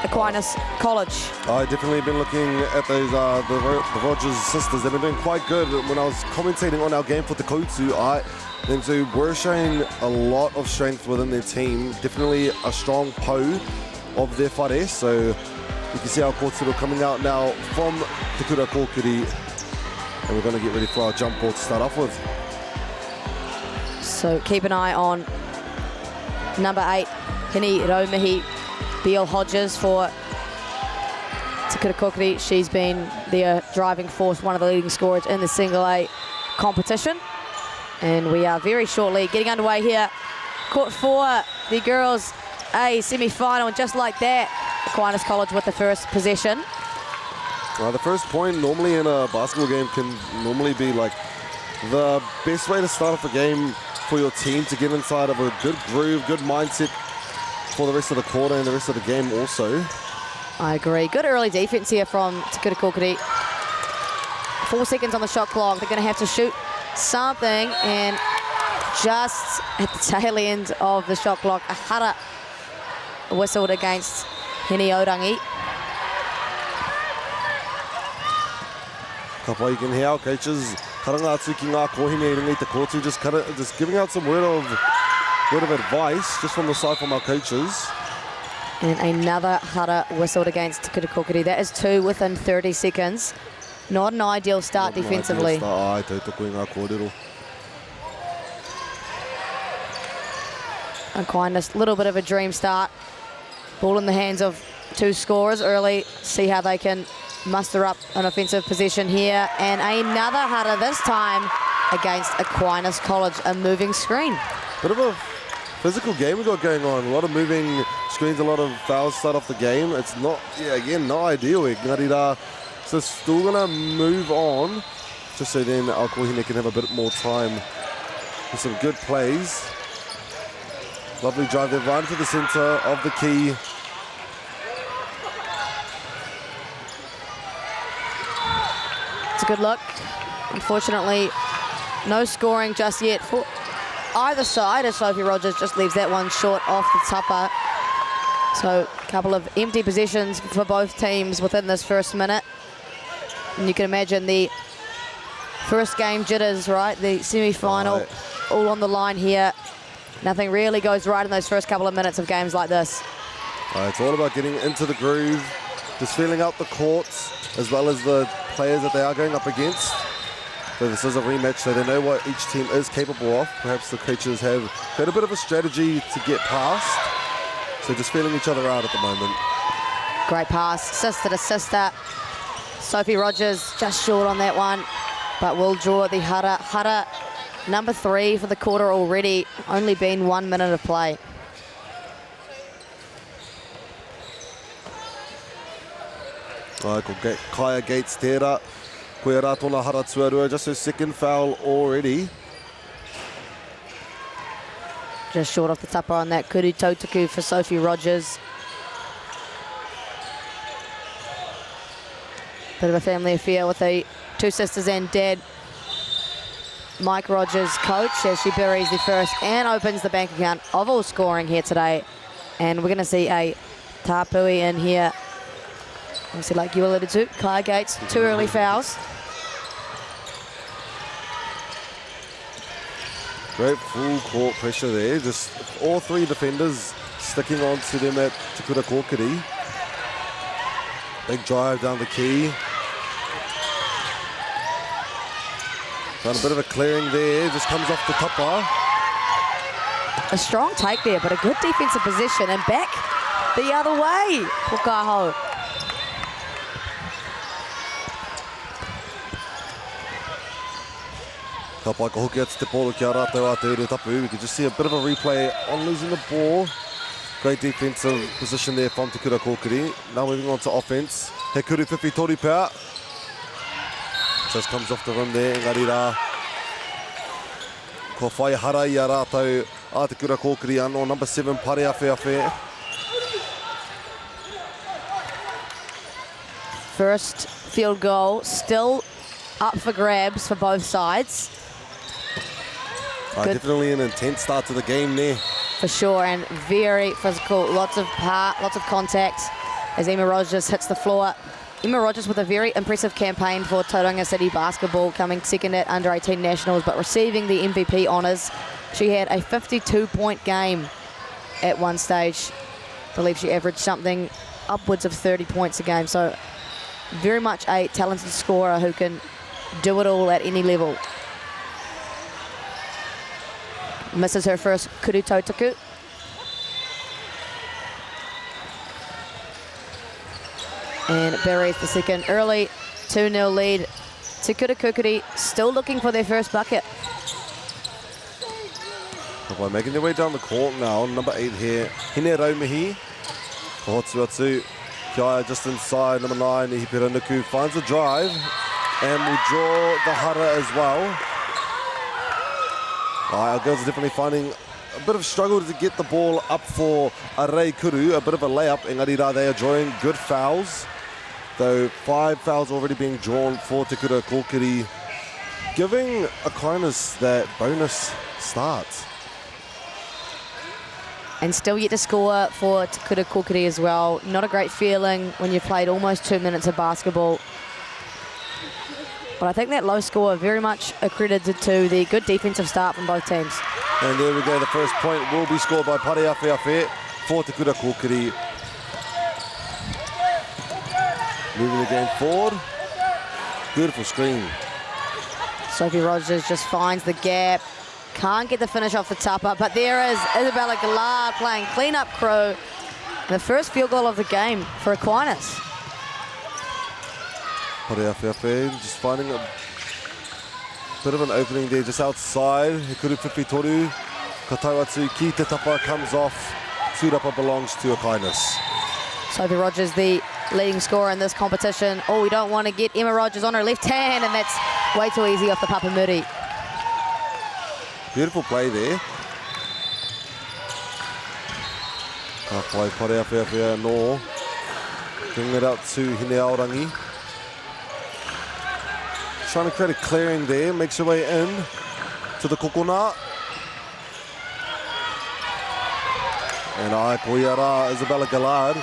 Aquinas College. I definitely been looking at those the Rogers sisters. They've been doing quite good. When I was commentating on our game for Te Koutu, they were showing a lot of strength within their team. Definitely a strong po of their whare. So you can see our kōturo coming out now from Te Kura Kokiri. And we're going to get ready for our jump ball to start off with. So keep an eye on number 8, Hine Raumihi Beale Hodges for Te Kura Kokiri. She's been their driving force, one of the leading scorers in the Single A competition. And we are very shortly getting underway here. Court 4, the girls A semi-final, and just like that, Aquinas College with the first possession. The first point normally in a basketball game can normally be like the best way to start off a game for your team to get inside of a good groove, good mindset for the rest of the quarter and the rest of the game also. I agree. Good early defense here from Te Kura Kokiri. 4 seconds on the shot clock. They're going to have to shoot something, and just at the tail end of the shot clock, a hara whistled against Hine Orangi. Ka pai, you can hear our coaches karanga atu ki ngā kohine I runga I te kōtu, just giving out some word of advice just from the side from our coaches. And another hara whistled against Te Kura Kokiri. That is 2 within 30 seconds. Not an ideal start defensively. Aquinas, little bit of a dream start. Ball in the hands of two scorers early. See how they can muster up an offensive possession here. And another header this time against Aquinas College, a moving screen. Bit of a physical game we got going on. A lot of moving screens, a lot of fouls start off the game. It's not, again, not ideal. So still going to move on, just so then Alkohine can have a bit more time with some good plays. Lovely drive there, right into the centre of the key. It's a good look. Unfortunately, no scoring just yet for either side, as Sophie Rogers just leaves that one short off the tupper. So a couple of empty possessions for both teams within this first minute. And you can imagine the first game jitters, right? The semi-final, all on the line here. Nothing really goes right in those first couple of minutes of games like this. It's all about getting into the groove, just feeling out the courts, as well as the players that they are going up against. So this is a rematch, so they know what each team is capable of. Perhaps the creatures have got a bit of a strategy to get past. So just feeling each other out at the moment. Great pass, sister to sister. Sophie Rogers just short on that one, but will draw the header. Header number 3 for the quarter already, only been 1 minute of play. Kaya Gates tērā. Koe rā tōna hara tuarua, just her second foul already. Just short off the tupper on that Koutu for Sophie Rogers. Bit of a family affair with the two sisters and dad. Mike Rogers, coach, as she buries the first and opens the bank account of all scoring here today. And we're going to see a Tāpui in here. Obviously, like you alluded to, Kaya Gates, 2 early fouls. Great full court pressure there. Just all 3 defenders sticking on to them at Te Kura Kōkiri. Big drive down the key. Done a bit of a clearing there. Just comes off the tupper. A strong take there, but a good defensive position. And back the other way. Pukaho. Ka pai ka hoki atu te polo ki a rātou a te uru tapu. We could just see a bit of a replay on losing the ball. Great defensive position there from Te Kura Kōkiri. Now moving on to offense. He kuru whiwhi tori pēr. Just comes off the rim there, engari rā. Ko whai hara I a rātou a Te Kura Kōkiri anō, number 7, Pare Awhiawhi. First field goal, still up for grabs for both sides. Definitely an intense start to the game there. For sure, and very physical, lots of contact as Emma Rogers hits the floor. Emma Rogers with a very impressive campaign for Tauranga City basketball, coming second at under-18 nationals, but receiving the MVP honours. She had a 52-point game at one stage. I believe she averaged something upwards of 30 points a game, so very much a talented scorer who can do it all at any level. Misses her first Koutu. And buries the second early. 2-0 lead. Te Kura Kōkiri still looking for their first bucket. By making their way down the court now, number 8 here, Hine Raumihi. Kohotsu atu, Kia just inside, number 9, Ihipira Nuku finds a drive and will draw the hara as well. Our girls are definitely finding a bit of struggle to get the ball up for Arei Kuru, a bit of a layup. Engari rā, they are drawing good fouls, though 5 fouls already being drawn for Te Kura Kōkiri, giving Aquinas that bonus start. And still yet to score for Te Kura Kōkiri as well. Not a great feeling when you've played almost 2 minutes of basketball. But I think that low score very much accredited to the good defensive start from both teams. And there we go, the first point will be scored by Pare Awhiawhi for Te Kura Kōkiri. Moving the game forward. Beautiful screen. Sophie Rogers just finds the gap. Can't get the finish off the tapa, but there is Isabella Gillard playing clean-up crew. The first field goal of the game for Aquinas. Pareawhiawhi just finding a bit of an opening there just outside. Hikuru Whiwhi Toru. Katauatu ki te tapa comes off. Tūrapa belongs to Aquinas. Sophie Rogers, the leading scorer in this competition. Oh, we don't want to get Emma Rogers on her left hand, and that's way too easy off the Papamuri. Beautiful play there. Halfway Pareawhiawhi no. Bring it out to Hine Aorangi. Trying to create a clearing there, makes her way in to the kokona. And Poiara, Isabella Gillard,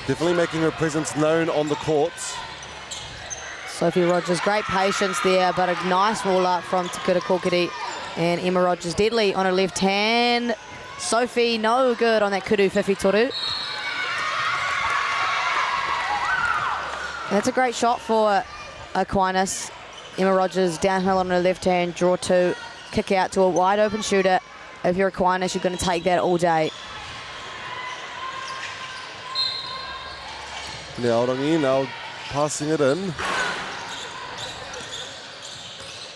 definitely making her presence known on the courts. Sophie Rogers, great patience there, but a nice wall up from Te Kura Kōkiri. And Emma Rogers deadly on her left hand. Sophie, no good on that Kuru Whiwhi Toru. And that's a great shot for Aquinas. Emma Rogers downhill on her left hand, draw two, kick out to a wide open shooter. If you're Aquinas, you're going to take that all day. Now Aorangi now passing it in.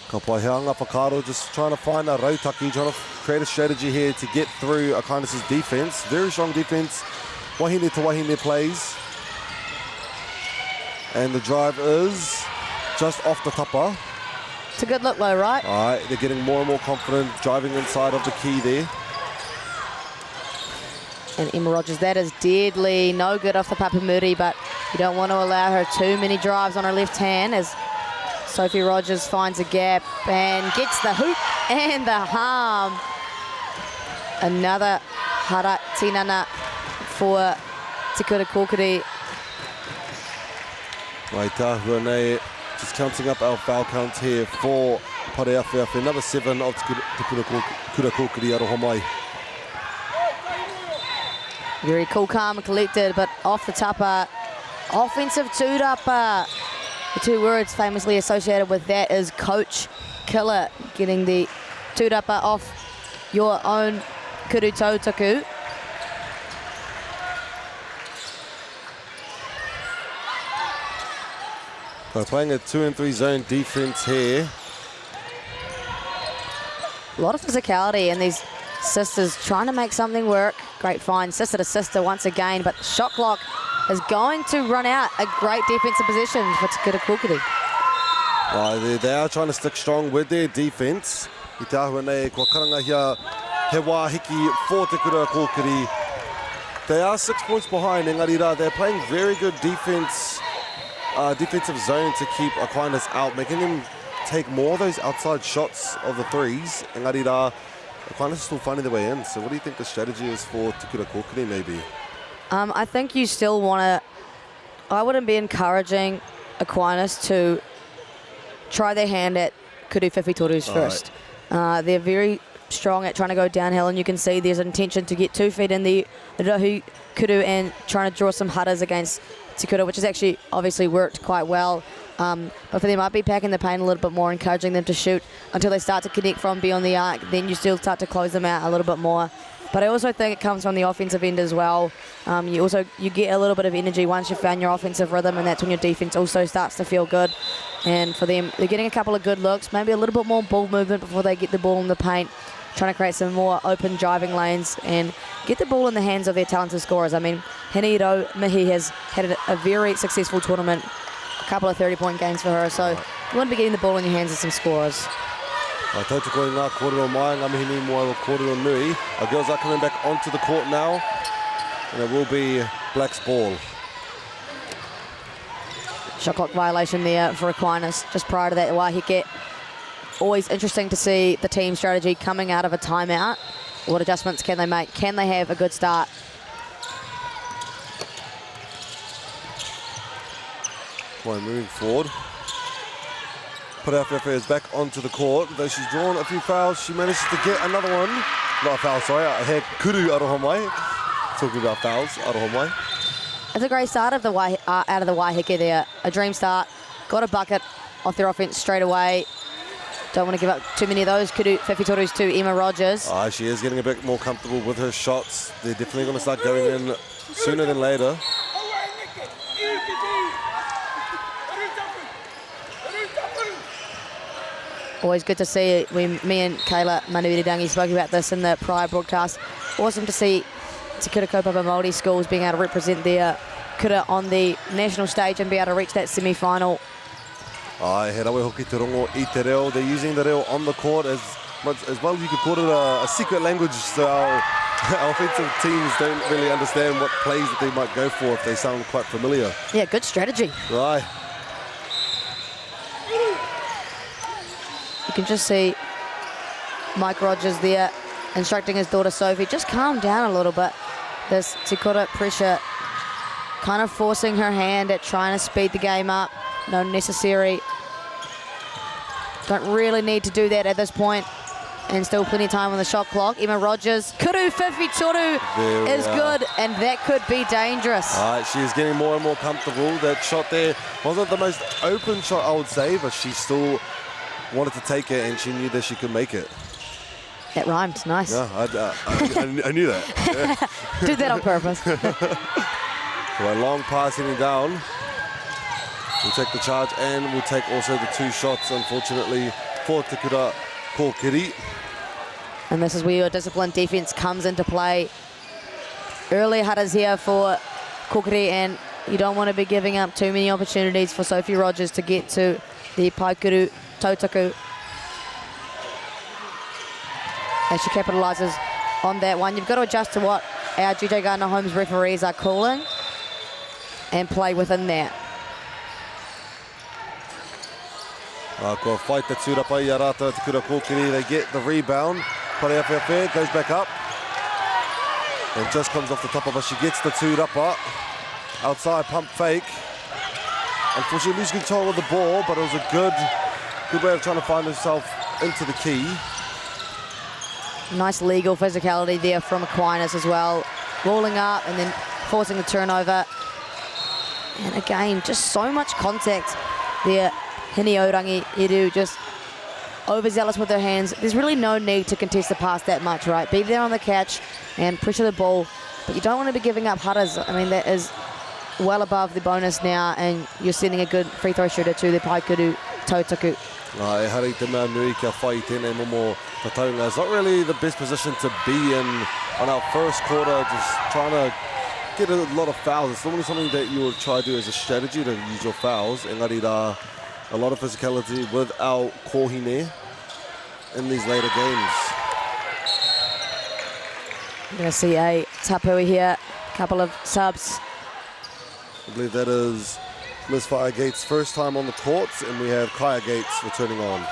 Kapaiheanga Whakaro just trying to find a rautaki, trying to create a strategy here to get through Aquinas' defense. Very strong defense. Wahine to Wahine plays. And the drive is just off the tapa. It's a good look though, right? All right, they're getting more and more confident, driving inside of the key there. And Emma Rogers, that is deadly. No good off the Papamuri, but you don't want to allow her too many drives on her left hand as Sophie Rogers finds a gap and gets the hoop and the harm. Another hara tinana for Te Kura Kōkiri. Waitahua nei just counting up our foul count here for Pareawhiawhi. Number 7 of Te Kura Kōkiri aroha mai. Very cool, calm and collected, but off the tapa. Offensive tūrapa. The two words famously associated with that is coach killer. Getting the tūrapa off your own kuru tautaku. They're playing a 2 and 3 zone defense here. A lot of physicality in these sisters trying to make something work. Great find, sister to sister once again, but the shot clock is going to run out. A great defensive position for Te Kura Kōkiri. They are trying to stick strong with their defense. I te ahua nei, kua karangahia he wāhiki for Te Kura Kōkiri. They are 6 points behind, engari rā. They're playing very good defense, defensive zone to keep Aquinas out, making them take more of those outside shots of the threes. Engari rā, Aquinas is still finding their way in. So what do you think the strategy is for Te Kura Kōkiri maybe? I think you still want to, I wouldn't be encouraging Aquinas to try their hand at Kuru Whiwhi Toru's first. They're very strong at trying to go downhill, and you can see there's an intention to get 2 feet in the rahu kuru and trying to draw some haras against Te Kura, which has actually obviously worked quite well. But for them, I'd be packing the paint a little bit more, encouraging them to shoot until they start to connect from beyond the arc. Then you still start to close them out a little bit more. But I also think it comes from the offensive end as well. You get a little bit of energy once you've found your offensive rhythm, and that's when your defense also starts to feel good. And for them, they're getting a couple of good looks, maybe a little bit more ball movement before they get the ball in the paint, trying to create some more open driving lanes and get the ball in the hands of their talented scorers. I mean, Hiniro Mihi has had a very successful tournament, a couple of 30-point games for her, so you want to be getting the ball in your hands of some scorers. Tautoko ngā kōrero mai, ngā mihi nui mua o kōrero nui. Our girls are coming back onto the court now, and it will be Black's ball. Shot clock violation there for Aquinas just prior to that wahike. Always interesting to see the team strategy coming out of a timeout. What adjustments can they make? Can they have a good start? Well, moving forward. Pareawhiawhi is back onto the court. Though she's drawn a few fouls, she manages to get another one. Not a foul, sorry. I had kuru aroha mai. Talking about fouls, aroha mai. It's a great start of the out of the wahike there. A dream start. Got a bucket off their offense straight away. Don't want to give up too many of those Koutu whiwhitorus to Emma Rogers. She is getting a bit more comfortable with her shots. They're definitely going to start going in sooner than later. Always good to see. Me and Kayla Manuiridangi spoke about this in the prior broadcast. Awesome to see Te Kura Kaupapa Māori schools being able to represent their kura on the national stage and be able to reach that semi-final. He rawe hoki te rongo I te reo. They're using the reo on the court as well as you could call it a secret language, so our offensive teams don't really understand what plays that they might go for if they sound quite familiar. Yeah, good strategy. Right. You can just see Mike Rogers there instructing his daughter Sophie, just calm down a little bit. This Te Kura pressure kind of forcing her hand at trying to speed the game up. No necessary. Don't really need to do that at this point. And still plenty of time on the shot clock. Emma Rogers, Kuru whiwhitoru is good, and that could be dangerous. She is getting more and more comfortable. That shot there wasn't the most open shot, I would say, but she still wanted to take it, and she knew that she could make it. That rhymed, nice. Yeah, I knew that. Yeah. Did that on purpose. So a long pass heading down. We'll take the charge, and we'll take also the 2 shots, unfortunately, for Te Kura Kōkiri. And this is where your disciplined defense comes into play. Early hunters here for Kōkiri, and you don't want to be giving up too many opportunities for Sophie Rogers to get to the Paikuru Tautaku. As she capitalises on that one. You've got to adjust to what our GJ Gardner Holmes referees are calling and play within that. Kua fight the tūrapa I a rātou Te Kura Kōkiri. They get the rebound. Parewhewhe goes back up. And just comes off the top of her. She gets the tūrapa. Outside pump fake. Unfortunately losing control of the ball, but it was a good way of trying to find herself into the key. Nice legal physicality there from Aquinas as well. Rolling up and then forcing the turnover. And again, just so much contact there. Hini Orangi Iru just overzealous with her hands. There's really no need to contest the pass that much, right? Be there on the catch and pressure the ball, but you don't want to be giving up hutters. I mean, that is well above the bonus now, and you're sending a good free throw shooter to the Paikuru Tautaku. E harei te mea nui kia whai tēnei momo tataunga. It's not really the best position to be in on our first quarter, just trying to get a lot of fouls. It's normally something that you would try to do as a strategy to use your fouls. Engari rā, a lot of physicality with our kohine in these later games. We're going to see a Tapui here, a couple of subs. I believe that is Miss Firegate's first time on the courts, and we have Kaya Gates returning on.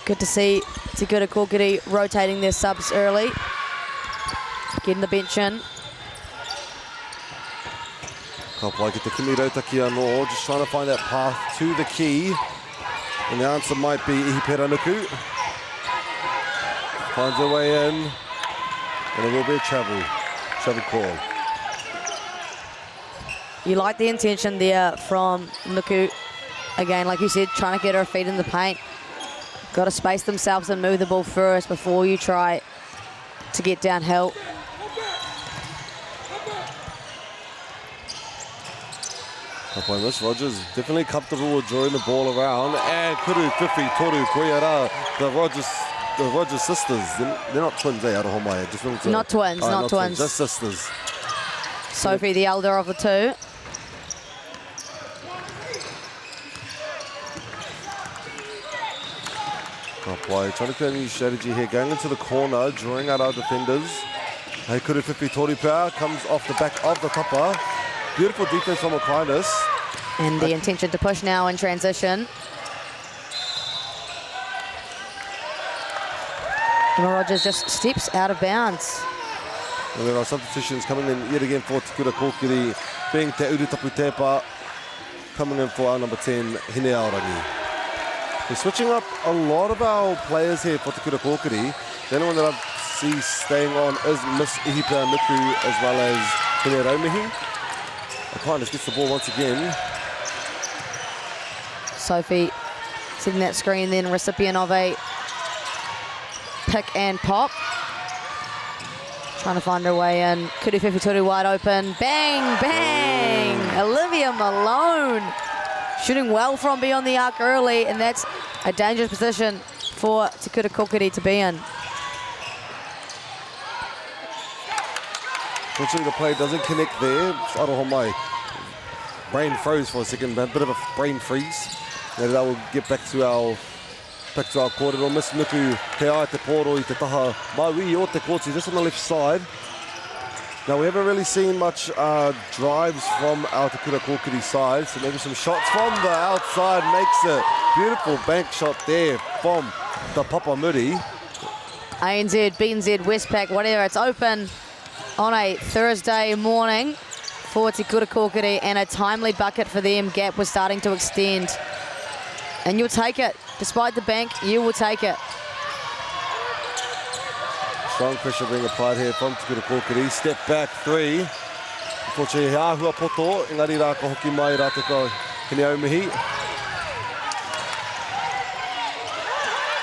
Good to see Te Kura Kōkiri rotating their subs early, getting the bench in. Kapai ki te kimi rautaki anō, just trying to find that path to the key. And the answer might be Ihi Peranuku. Finds her way in, and it will be a travel call. You like the intention there from Nuku. Again, like you said, trying to get her feet in the paint. Got to space themselves and move the ball first before you try to get downhill. Miss Rogers definitely comfortable with drawing the ball around. And Kuru whiwhitoru Koiara, the Rogers sisters. They're not twins, Arohomai. Not twins, not twins. Just sisters. Sophie, the elder of the two. Kapai trying to create a new strategy here, going into the corner, drawing out our defenders. Hey, Kuru whiwhitoru power comes off the back of the topper. Beautiful defense from Aquinas. And the intention to push now in transition. Emma Rogers just steps out of bounds. And there are substitutions coming in yet again for Te Kura Kōkiri, being Te Urutapu Tepa, coming in for our number 10, Hine Aorangi. We're switching up a lot of our players here for Te Kura Kōkiri. The only one that I see staying on is Miss Ihipa Nuku as well as Hine Raumihi. Aquinas gets the ball once again. Sophie Setting that screen, then recipient of a pick and pop. Trying to find her way in. Koutu Whiwhi wide open. Bang, bang! Olivia Malone shooting well from beyond the arc early, and that's a dangerous position for Te Kura Kōkiri to be in. Fortunately, the play doesn't connect there. Aroha mai brain froze for a second, a bit of a brain freeze. And that will get back to our corridor. Miss Nuku he ai te pōro I te taha mauī o te Kōtu, just on the left side. Now, we haven't really seen much drives from our Te Kura Kōkiri side, so maybe some shots from the outside makes it. Beautiful bank shot there from the Papamuri. ANZ, BNZ, Westpac, whatever, it's open on a Thursday morning for Te Kura Kōkiri, and a timely bucket for them. Gap was starting to extend. And you'll take it. Despite the bank, you will take it. Strong pressure being applied here from Te Kura Kōkiri. Step back three. Unfortunately, he āhua poto. Engari rā ka hoki mai rā te ko hine aumihi.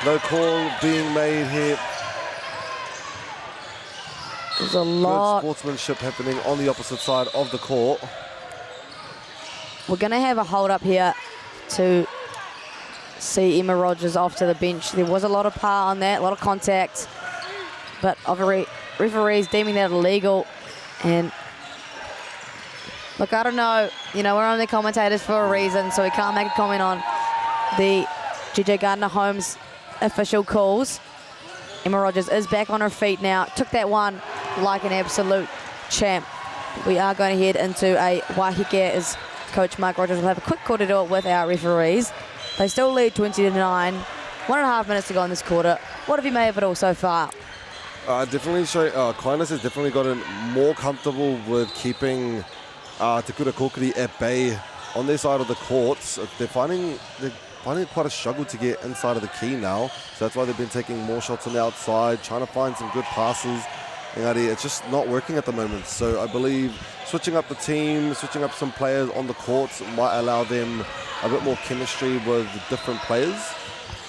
No call being made here. There's a lot. Good sportsmanship happening on the opposite side of the court. We're going to have a hold up here to see Emma Rogers off to the bench. There was a lot of power on that, a lot of contact, but referees deeming that illegal. And look, I don't know, you know, we're only commentators for a reason, so we can't make a comment on the GJ Gardner-Holmes official calls. Emma Rogers is back on her feet now. Took that one like an absolute champ. We are going to head into a wahike as Coach Mark Rogers will have a quick corridor with our referees. They still lead 20-9. 1.5 minutes to go in this quarter. What have you made of it all so far? Definitely Aquinas has definitely gotten more comfortable with keeping Te Kura Kōkiri at bay on their side of the courts. They're finding it quite a struggle to get inside of the key now. So that's why they've been taking more shots on the outside, trying to find some good passes. It's just not working at the moment. So I believe switching up the team, switching up some players on the courts might allow them a bit more chemistry with different players.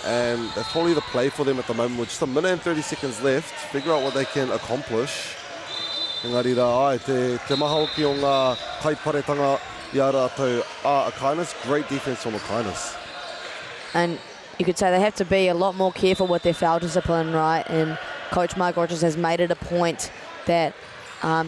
And that's probably the play for them at the moment. With just 1 minute and 30 seconds left, figure out what they can accomplish. Engari rā, te maha hoki o ngā kaiparetanga I a rātou. Aquinas, great defense from Aquinas. And you could say they have to be a lot more careful with their foul discipline, right? And Coach Mark Rogers has made it a point that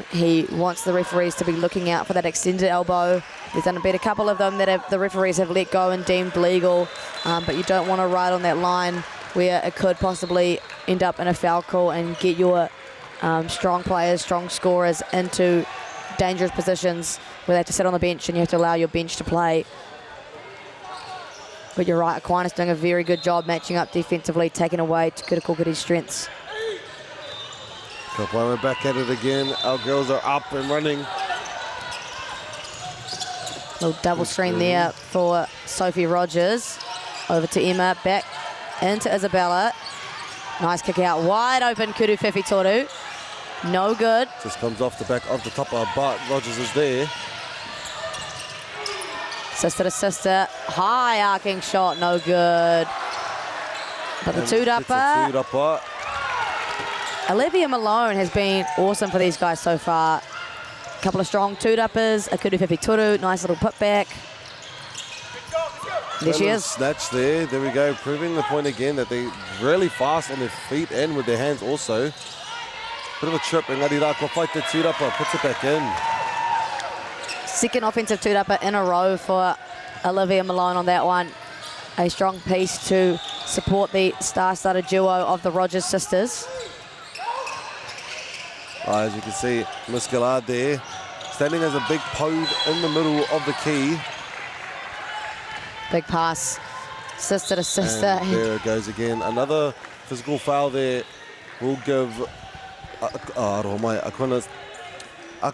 he wants the referees to be looking out for that extended elbow. There's been a couple of them that the referees have let go and deemed legal, but you don't want to ride on that line where it could possibly end up in a foul call and get your strong players, strong scorers into dangerous positions where they have to sit on the bench and you have to allow your bench to play. But you're right, Aquinas doing a very good job matching up defensively, taking away Te Kura Kōkiri's strengths. Kapaima back at it again. Our girls are up and running. Little double screen there for Sophie Rogers. Over to Emma, back into Isabella. Nice kick out, wide open, Koutu Whiwhi. No good. Just comes off the back of the top of but Rogers is there. Sister to sister, high arcing shot, no good. But the two-dupper. Olivia Malone has been awesome for these guys so far. A couple of strong two-duppers, a Koutu Whiwhi, nice little putback. There she is. Snatch there, there we go, proving the point again that they're really fast on their feet and with their hands also. Bit of a trip, and Ngari Rā, fight the two-dupper, puts it back in. Second offensive two-dupper in a row for Olivia Malone on that one. A strong piece to support the star-studded duo of the Rogers sisters. As you can see, Muscalard there, standing as a big pode in the middle of the key. Big pass, sister to sister. And there it goes again. Another physical foul there will give Aquinas. I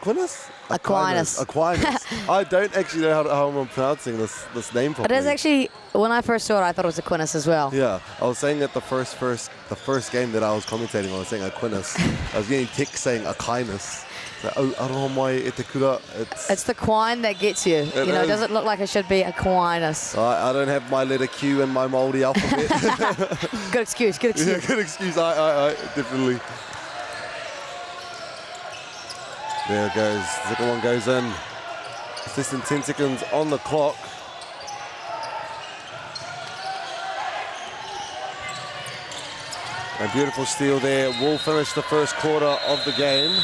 don't actually know how I'm pronouncing this name properly. It is actually, when I first saw it, I thought it was Aquinas as well. Yeah, I was saying that the first game that I was commentating, I was saying Aquinas. I was getting texts saying Aquinas. Aroha mai e te kura. It's the quine that gets you. You know, it doesn't look like it should be a quinus. I don't have my letter Q in my Māori alphabet. Good excuse, good excuse. Yeah, good excuse. I definitely. There it goes. The second one goes in. It's less than 10 seconds on the clock. A beautiful steal there. Will finish the first quarter of the game.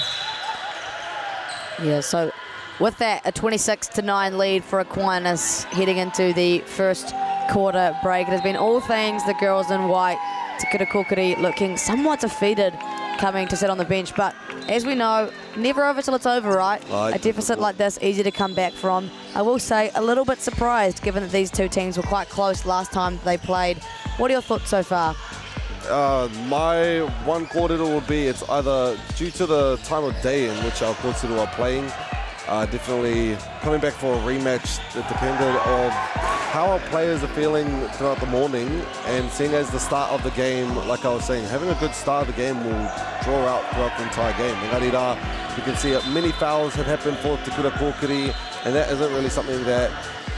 Yeah, so with that, a 26-9 lead for Aquinas heading into the first quarter break. It has been all things the girls in white. Te Kura Kōkiri looking somewhat defeated coming to sit on the bench, but as we know, never over till it's over, right? A deficit like this, easy to come back from. I will say, a little bit surprised given that these two teams were quite close last time they played. What are your thoughts so far? My one kōrero would be it's either due to the time of day in which our kōrero are playing, definitely coming back for a rematch. It depended on how our players are feeling throughout the morning, and seeing as the start of the game, like I was saying, having a good start of the game will draw out throughout the entire game. Engari rā, you can see many fouls have happened for Te Kura Kōkiri, and that isn't really something that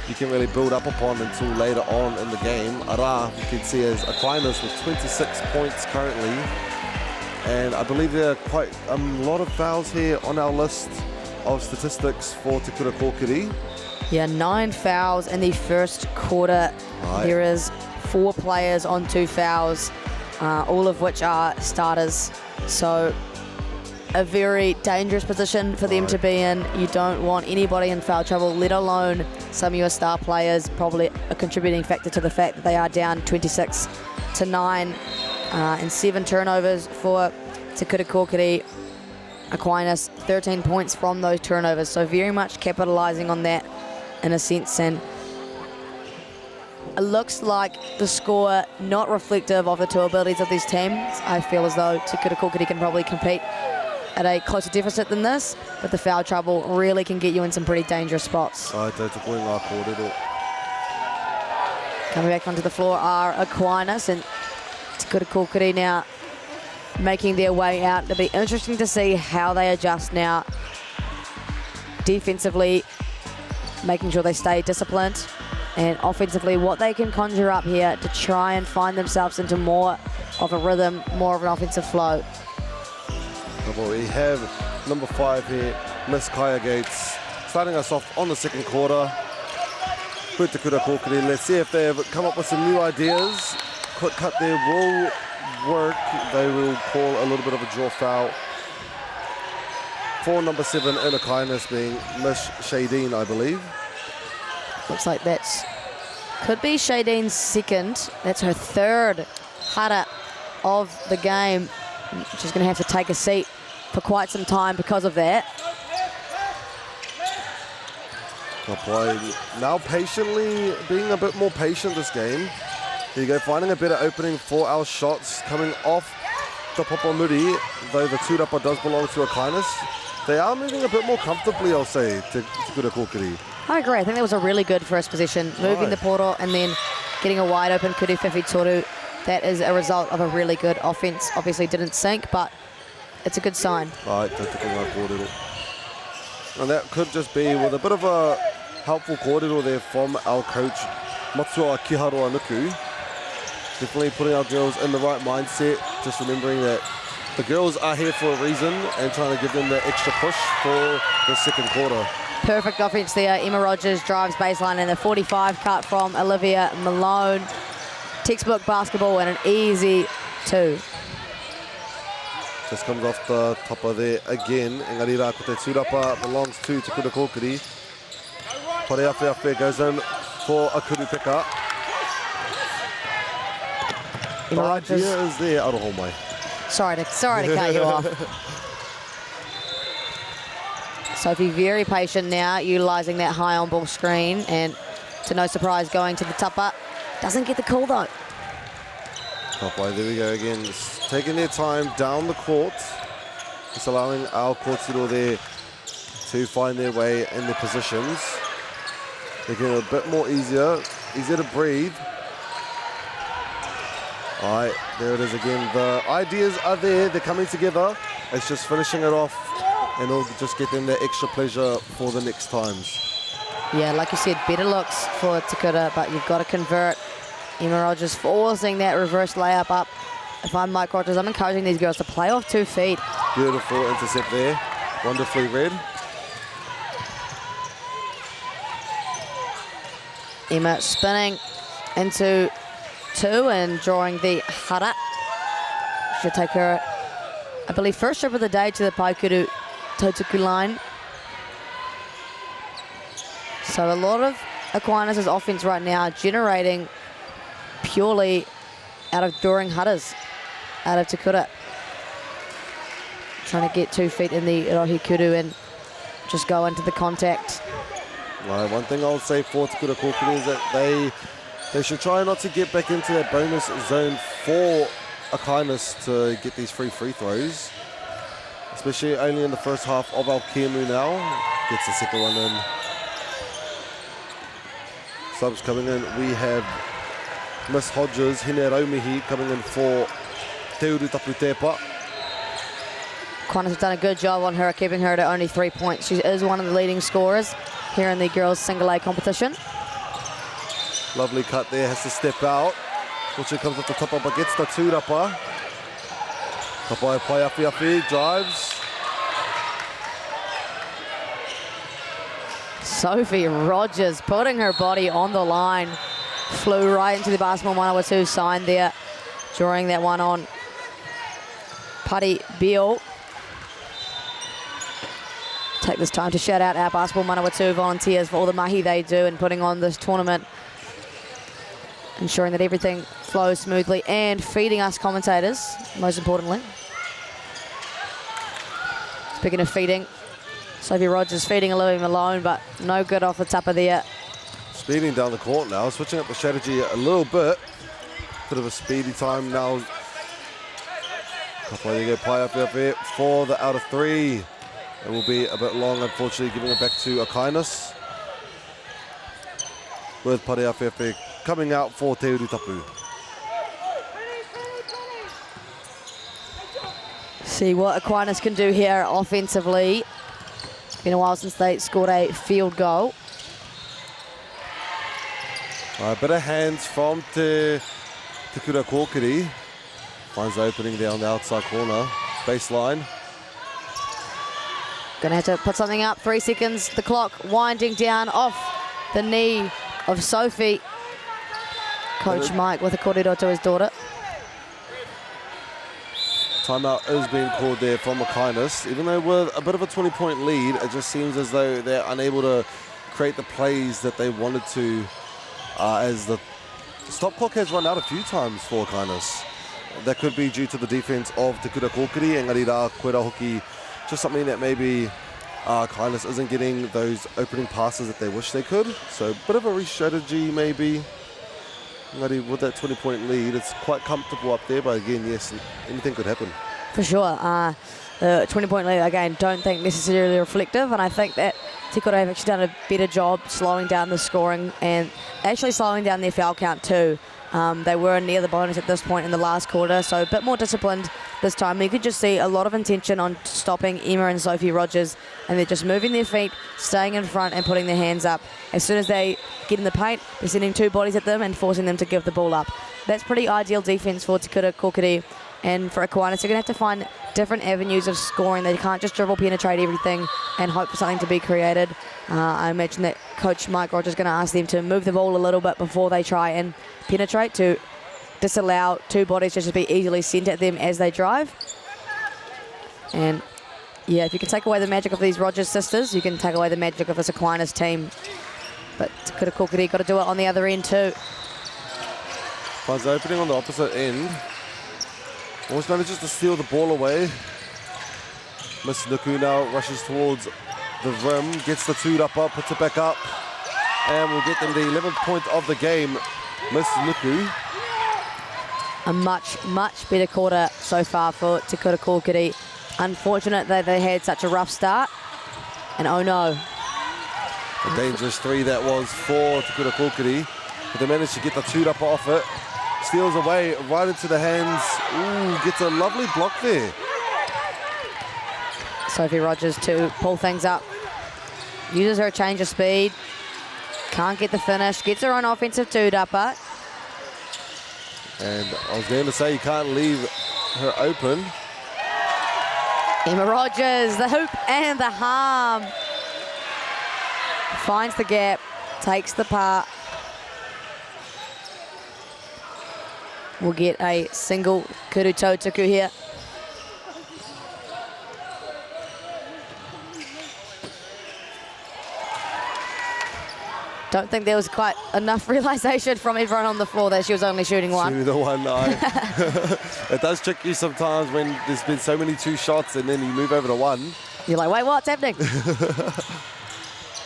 you can really build up upon until later on in the game. Ara, you can see as Aquinas with 26 points currently, and I believe there are quite a lot of fouls here on our list of statistics for Te Kura Kōkiri. Yeah, 9 fouls in the first quarter. Right. There is 4 players on 2 fouls, all of which are starters. So a very dangerous position for them to be in. You don't want anybody in foul trouble, let alone some of your star players. Probably a contributing factor to the fact that they are down 26-9 and 7 turnovers for Te Kura Kōkiri. Aquinas 13 points from those turnovers, so very much capitalising on that in a sense, and it looks like the score not reflective of the two abilities of these teams. I feel as though Te Kura Kōkiri can probably compete at a closer deficit than this, but the foul trouble really can get you in some pretty dangerous spots. Coming back onto the floor are Aquinas, and Te Kura Kōkiri now making their way out. It'll be interesting to see how they adjust now. Defensively, making sure they stay disciplined, and offensively, what they can conjure up here to try and find themselves into more of a rhythm, more of an offensive flow. We have number 5 here, Miss Kaya Gates, starting us off on the second quarter. Te Kura Kōkiri, let's see if they have come up with some new ideas. Quick cut there will work. They will call a little bit of a draw foul for number 7 in Aquinas, being Miss Shadeen, I believe. Looks like that's could be Shadeen's second. That's her third hara of the game. She's going to have to take a seat for quite some time because of that. Now patiently, being a bit more patient this game. Here you go, finding a better opening for our shots coming off the Popomuri, though the tūrapa does belong to Aquinas. They are moving a bit more comfortably, I'll say, Te Kura Kōkiri. I agree. I think that was a really good first possession. Moving the poro and then getting a wide open Kuru Whiwhi Toru. That is a result of a really good offense. Obviously didn't sink, but it's a good sign. And that could just be with a bit of a helpful kōrero there from our coach, Matua Kiharoa Nuku. Definitely putting our girls in the right mindset, just remembering that the girls are here for a reason and trying to give them the extra push for the second quarter. Perfect offense there. Emma Rogers drives baseline and the 45 cut from Olivia Malone. Textbook basketball and an easy 2. Just comes off the topper there again. Engari rā, ko te tūrapa belongs to Te Kura Kōkiri. Pareawhiawhi goes in for a kuru pika. The idea is there, Aroha mai. Sorry to cut you off. Sophie very patient now, utilising that high on ball screen, and to no surprise going to the tupper. Doesn't get the call though. There we go again, just taking their time down the court, just allowing our kōrero there to find their way in their positions. Making it a bit more easier to breathe. All right, there it is again. The ideas are there, they're coming together. It's just finishing it off and it'll just get them that extra pleasure for the next times. Yeah, like you said, better looks for Te Kura, but you've got to convert. Emma Rogers forcing that reverse layup up. If I'm Mike Rogers, I'm encouraging these girls to play off 2 feet. Beautiful intercept there, wonderfully read. Emma spinning into 2 and drawing the hara. She'll take her, I believe, first trip of the day to the Paikuru Tautuku line. So a lot of Aquinas' offense right now generating purely out of drawing haras out of Te Kura. Trying to get 2 feet in the rohi kuru and just go into the contact. Right, one thing I'll say for Te Kura Kōkiri is that they should try not to get back into that bonus zone for Aquinas to get these free throws. Especially only in the first half of our Kemu now. Gets the second one in. Subs coming in, we have Miss Hodges, Hine Raumihi coming in for Te Uru Tapu Tepa. Aquinas have done a good job on her, keeping her to only 3 points. She is one of the leading scorers here in the girls' single A competition. Lovely cut there, has to step out. Which comes off the top up, gets the tūrapa. Kapai pai afi, drives. Sophie Rogers putting her body on the line. Flew right into the basketball 102 sign there, drawing that one on Putty Beale. Take this time to shout out our basketball 102 volunteers for all the mahi they do in putting on this tournament, ensuring that everything flows smoothly and feeding us commentators, most importantly. Speaking of feeding, Sophie Rogers feeding Olivia Malone, but no good off the top of there. Speeding down the court now, switching up the strategy a little bit. Bit of a speedy time now. Pai for the out of 3. It will be a bit long, unfortunately, giving it back to Aquinas. With Pareawhiwhi coming out for Te Uru Tapu. See what Aquinas can do here offensively. It's been a while since they scored a field goal. A bit of hands from Te Kura Kōkiri. Finds the opening there on the outside corner. Baseline. Gonna have to put something up. 3 seconds, the clock winding down off the knee of Sophie. Coach Mike with a kōrero to his daughter. Timeout is being called there from Aquinas. Even though with a bit of a 20-point lead, it just seems as though they're unable to create the plays that they wanted to, as the stop clock has run out a few times for Aquinas. That could be due to the defense of Te Kura Kōkiri, engari rā koe rā hoki, just something that maybe Aquinas isn't getting those opening passes that they wish they could. So a bit of a re-strategy maybe. Engari, with that 20-point lead, it's quite comfortable up there, but again, yes, anything could happen. For sure. The 20-point lead, again, don't think necessarily reflective, and I think that Te Kura have actually done a better job slowing down the scoring and actually slowing down their foul count too. They were near the bonus at this point in the last quarter, so a bit more disciplined this time. You could just see a lot of intention on stopping Emma and Sophie Rogers, and they're just moving their feet, staying in front and putting their hands up. As soon as they get in the paint, they're sending 2 bodies at them and forcing them to give the ball up. That's pretty ideal defense for Te Kura Kōkiri, and for Aquinas, they're going to have to find different avenues of scoring. They can't just dribble, penetrate everything and hope for something to be created. I imagine that Coach Mike Rogers is going to ask them to move the ball a little bit before they try and penetrate, to disallow 2 bodies just to be easily sent at them as they drive. And yeah, if you can take away the magic of these Rogers sisters, you can take away the magic of this Aquinas team. But Te Kura Kōkiri got to do it on the other end too. Finds the opening on the opposite end. Almost manages to steal the ball away. Miss Nuku now rushes towards the rim, gets the 2-upper, puts it back up, and will get them the 11th point of the game. Miss Nuku. A much, much better quarter so far for Te Kura Kōkiri. Unfortunate that they had such a rough start. And oh no. A dangerous 3 that was for Te Kura Kōkiri. But they managed to get the 2-upper off it. Steals away right into the hands. Ooh, gets a lovely block there. Sophie Rogers to pull things up. Uses her change of speed. Can't get the finish. Gets her own offensive two-dupper. And I was going to say you can't leave her open. Emma Rogers, the hoop and the harm. Finds the gap, takes the part. We'll get a single Koutu tuku here. Don't think there was quite enough realisation from everyone on the floor that she was only shooting one. Shooting the one, it does trick you sometimes when there's been so many two shots and then you move over to one. You're like, wait, what's happening?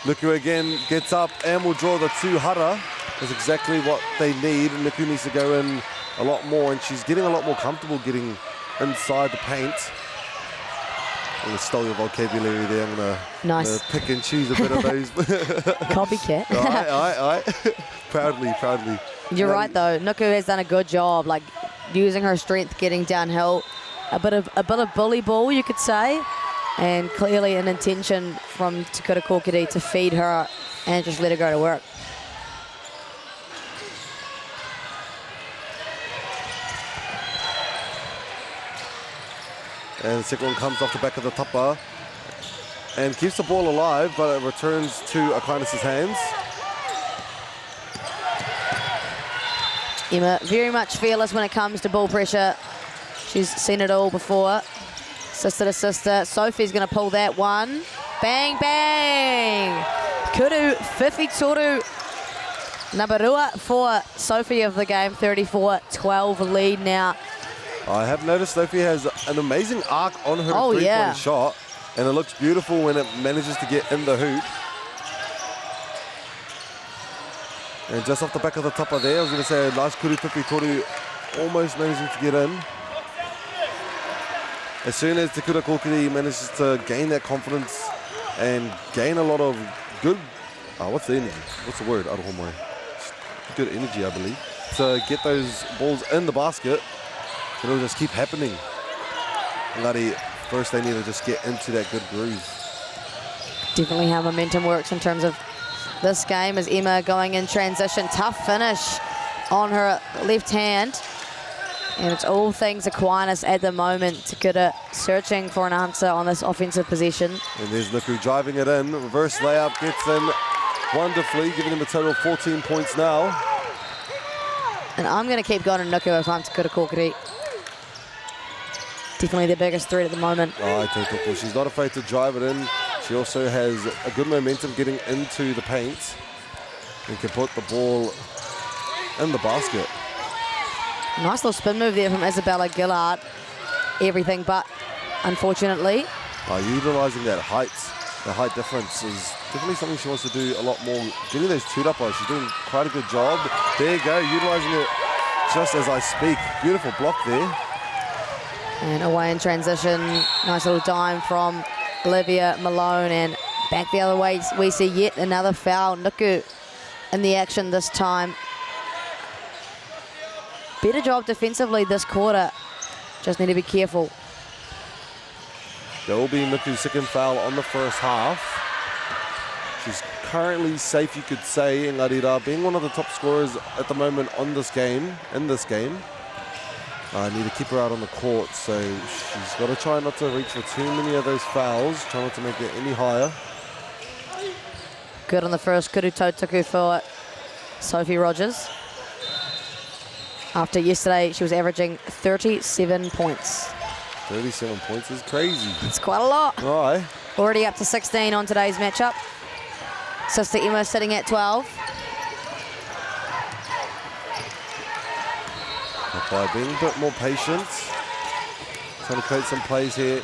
Nuku again gets up and will draw the two hara. That's exactly what they need. Nuku needs to go in a lot more, and she's getting a lot more comfortable getting inside the paint. I'm going to steal your vocabulary there. I'm going to pick and choose a bit of those. Copycat. Aye. Proudly. You're right, though. Nuku has done a good job, like using her strength, getting downhill. A bit of bully ball, you could say. And clearly an intention from Te Kura Kōkiri to feed her and just let her go to work. And the second one comes off the back of the tapa and keeps the ball alive, but it returns to Aquinas' hands. Emma, very much fearless when it comes to ball pressure. She's seen it all before. Sister to sister. Sophie's going to pull that one. Bang, bang! Kuru, Whiwhitoru. Nabarua for Sophie of the game. 34-12 lead now. I have noticed Sophie has an amazing arc on her three-point shot, and it looks beautiful when it manages to get in the hoop. And just off the back of the tapa there, I was going to say, nice Kuru Whiwhitoru almost managing to get in. As soon as Te Kura Kōkiri manages to gain that confidence and gain a lot of good, what's the energy? What's the word? Arohomai. Good energy, I believe. To get those balls in the basket, it'll just keep happening. Engari, first they need to just get into that good groove. Definitely how momentum works in terms of this game as Emma going in transition. Tough finish on her left hand. And it's all things Aquinas at the moment. Te Kura searching for an answer on this offensive possession. And there's Nuku driving it in. Reverse layup gets in wonderfully, giving him a total of 14 points now. And I'm going to keep going to Nuku if I'm Te Kura Kōkiri. Definitely the biggest threat at the moment. She's not afraid to drive it in. She also has a good momentum getting into the paint and can put the ball in the basket. Nice little spin move there from Isabella Gillard. Everything but, unfortunately. Utilising that height difference is definitely something she wants to do a lot more. Getting those two-uppers, she's doing quite a good job. There you go, utilising it just as I speak. Beautiful block there. And away in transition. Nice little dime from Olivia Malone. And back the other way, we see yet another foul. Nuku in the action this time. Better job defensively this quarter. Just need to be careful. There will be Nuku's second foul on the first half. She's currently safe, you could say, in Ngarira, being one of the top scorers at the moment in this game. I need to keep her out on the court, so she's got to try not to reach for too many of those fouls, try not to make it any higher. Good on the first Kuru Tautuku for Sophie Rogers. After yesterday, she was averaging 37 points. 37 points is crazy. It's quite a lot. Aye. Already up to 16 on today's matchup. Sister Emma sitting at 12. By being a bit more patient, trying to create some plays here.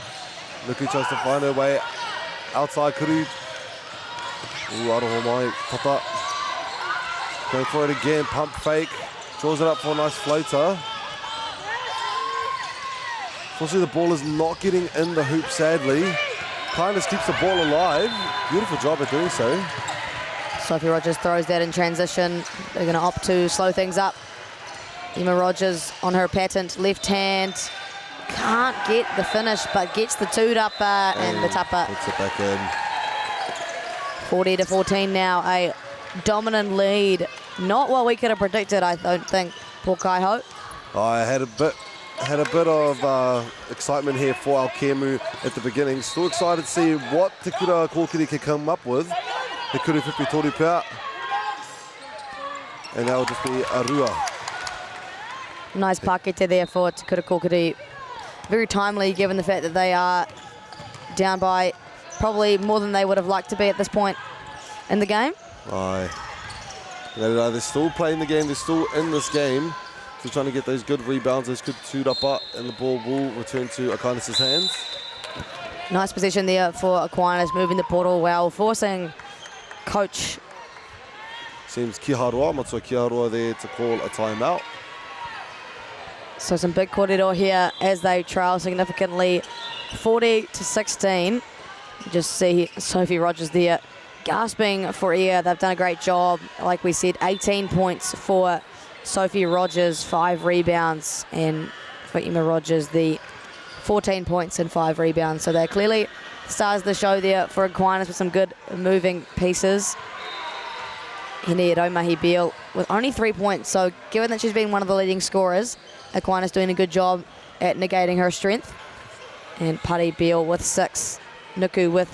Nuku tries to find her way outside Kuru. Arohomai, tapa. Going for it again, pump fake. Draws it up for a nice floater. Unfortunately, the ball is not getting in the hoop, sadly. Kindness keeps the ball alive. Beautiful job at doing so. Sophie Rogers throws that in transition. They're going to opt to slow things up. Emma Rogers on her patent left hand. can't get the finish, but gets the two-upper and the tupper. Puts it back in. 40-14 now, a dominant lead. Not what we could have predicted, I don't think, for Kaiho. I had a bit of excitement here for our Kemu at the beginning. Still excited to see what Te Kura Kōkiri can come up with. Te Kura Whiwhi Tori Pea. And that will just be a rua. Nice pakete there for Te Kura Kōkiri. Very timely, given the fact that they are down by probably more than they would have liked to be at this point in the game. Aye. They're still playing the game. They're still in this game. Still trying to get those good rebounds, those good two-upper, and the ball will return to Aquinas' hands. Nice position there for Aquinas, moving the portal well, forcing coach. Seems Matsua Kiharoa there to call a timeout. So some big corridor here as they trail significantly, 40-16. You just see Sophie Rogers there gasping for air. They've done a great job. Like we said, 18 points for Sophie Rogers, 5 rebounds, and for Emma Rogers, the 14 points and 5 rebounds. So they're clearly stars of the show there for Aquinas with some good moving pieces. Hine Raumahi Beale with only 3 points. So given that she's been one of the leading scorers, Aquinas doing a good job at negating her strength. And Pari Beale with 6, Nuku with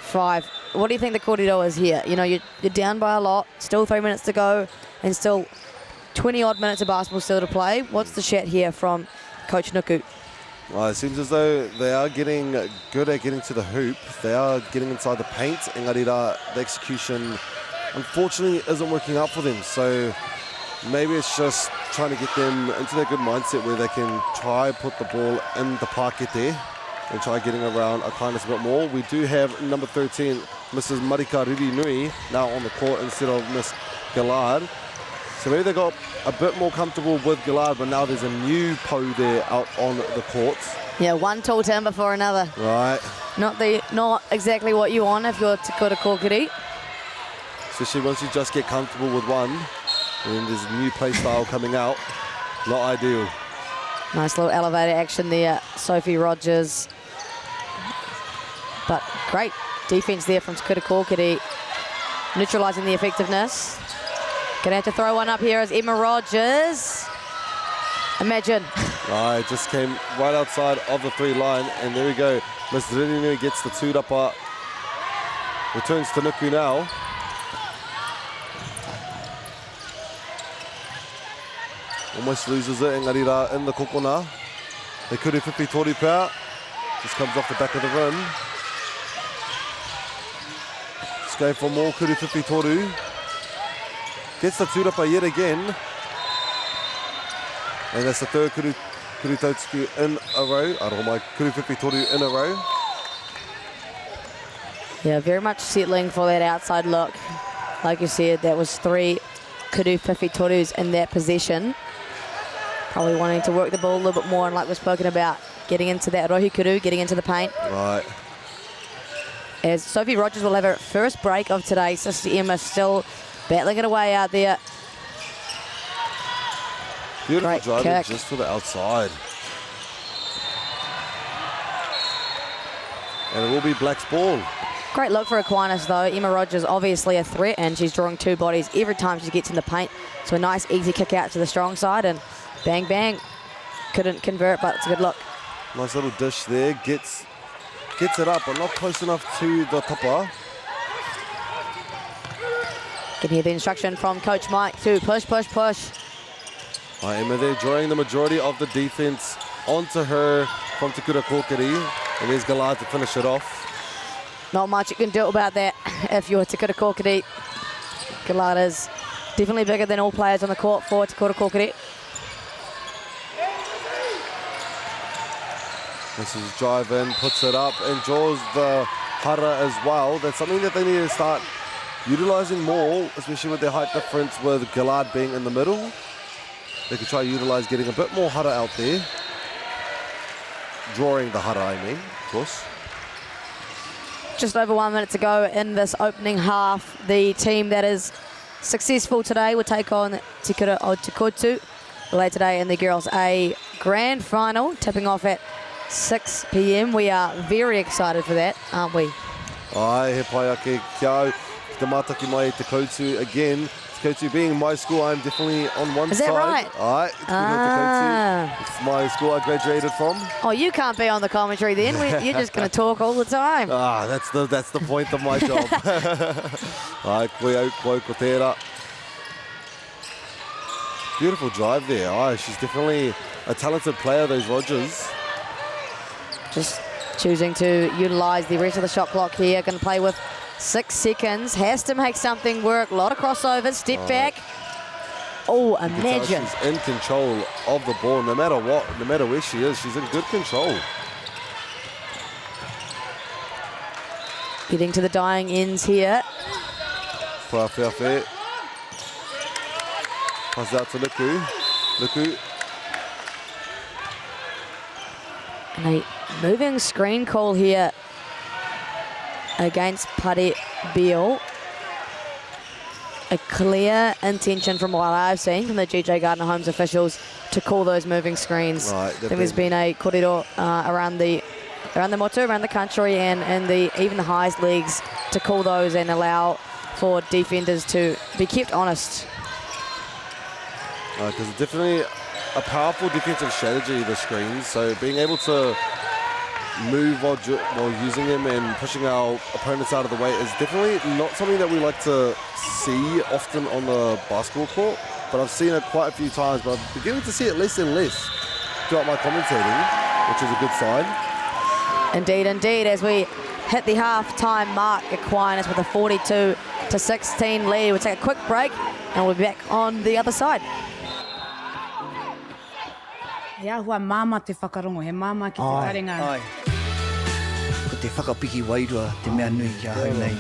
5. What do you think the corridor is here? You know, you're down by a lot, still 3 minutes to go, and still 20-odd minutes of basketball still to play. What's the chat here from Coach Nuku? Well, it seems as though they are getting good at getting to the hoop. They are getting inside the paint. Engari the execution, unfortunately, isn't working out for them. So maybe it's just trying to get them into their good mindset where they can try put the ball in the pakete and try getting around Aquinas a bit more. We do have number 13, Mrs. Marika Ririnui, now on the court instead of Miss Gillard. So maybe they got a bit more comfortable with Gillard, but now there's a new Po there out on the court. Yeah, one tall timber for another. Right. Not exactly what you want if you're Te Kura Kōkiri. Especially once you just get comfortable with one, and there's a new play style coming out. Not ideal. Nice little elevator action there, Sophie Rogers. But great defense there from Te Kura Kōkiri, neutralizing the effectiveness. Gonna have to throw one up here as Emma Rogers. Imagine. It just came right outside of the 3 line, and there we go. Miss Ririnui gets the 2-upper. Returns to Nuku now. Almost loses it, Engarira in the kokona. Te Kura Whiwhi Tori Pea. Just comes off the back of the rim. Just go for more Kura Whiwhi Toru. Gets the two-upper yet again. And that's the third Kura Tautsuku in a row. Arohomai Kura Whiwhi Toru in a row. Yeah, very much settling for that outside look. Like you said, that was 3 Kura Whiwhi Torus in that possession. Probably wanting to work the ball a little bit more, and like we've spoken about, getting into that rohi kuru, getting into the paint. Right. As Sophie Rogers will have her first break of today. Sister Emma still battling it away out there. Beautiful Great driving kick. just to the outside. And it will be Black's ball. Great look for Aquinas though. Emma Rogers obviously a threat, and she's drawing 2 bodies every time she gets in the paint. So a nice easy kick out to the strong side, and bang bang. Couldn't convert, but it's a good look. Nice little dish there. Gets it up, but not close enough to the topper. Can hear the instruction from Coach Mike to push, push, push. Emma there drawing the majority of the defense onto her from Te Kura Kōkiri. And there's Gillard to finish it off. Not much you can do about that if you're Te Kura Kōkiri. Gillard is definitely bigger than all players on the court for Te Kura Kōkiri. This is drive in, puts it up, and draws the hara as well. That's something that they need to start utilising more, especially with their height difference with Gillard being in the middle. They could try to utilise getting a bit more hara out there. Drawing the hara, I mean, of course. Just over 1 minute to go in this opening half. The team that is successful today will take on Te Kura o Te Koutu later today in the Girls A grand final, tipping off at 6 p.m. We are very excited for that, aren't we? Ai, he pai ake kiau, ki te mātaki mai te Koutu again. Koutu being my school, I'm definitely on one side. Is that right? Aye, te Koutu. It's my school I graduated from. Oh, you can't be on the commentary then. You're just going to talk all the time. That's the point of my job. Ai, koe au koe ko tērā. Beautiful drive there. Aye, she's definitely a talented player, those Rogers. Just choosing to utilise the rest of the shot clock here. Going to play with 6 seconds. Has to make something work. A lot of crossovers. Step back. Oh, imagine. She's in control of the ball no matter what, no matter where she is. She's in good control. Getting to the dying ends here. Whawhawhawhi. Pass out to Luku. Luku. And a moving screen call here against Pare Beale. A clear intention from what I've seen from the GJ Gardner Homes officials to call those moving screens. Right, I think there's been a korero around the motu, around the country, and even the highest leagues to call those and allow for defenders to be kept honest. Because it's definitely a powerful defensive strategy, the screens. So being able to move while using them and pushing our opponents out of the way is definitely not something that we like to see often on the basketball court. But I've seen it quite a few times, but I'm beginning to see it less and less throughout my commentating, which is a good sign. Indeed, indeed. As we hit the half-time mark, Aquinas with a 42-16 lead. We'll take a quick break and we'll be back on the other side. Ia hua māma te whakarongo, he māma ki te taringa. Ai. Ko te whakapiki wairua, te mea nui ki a hau nei.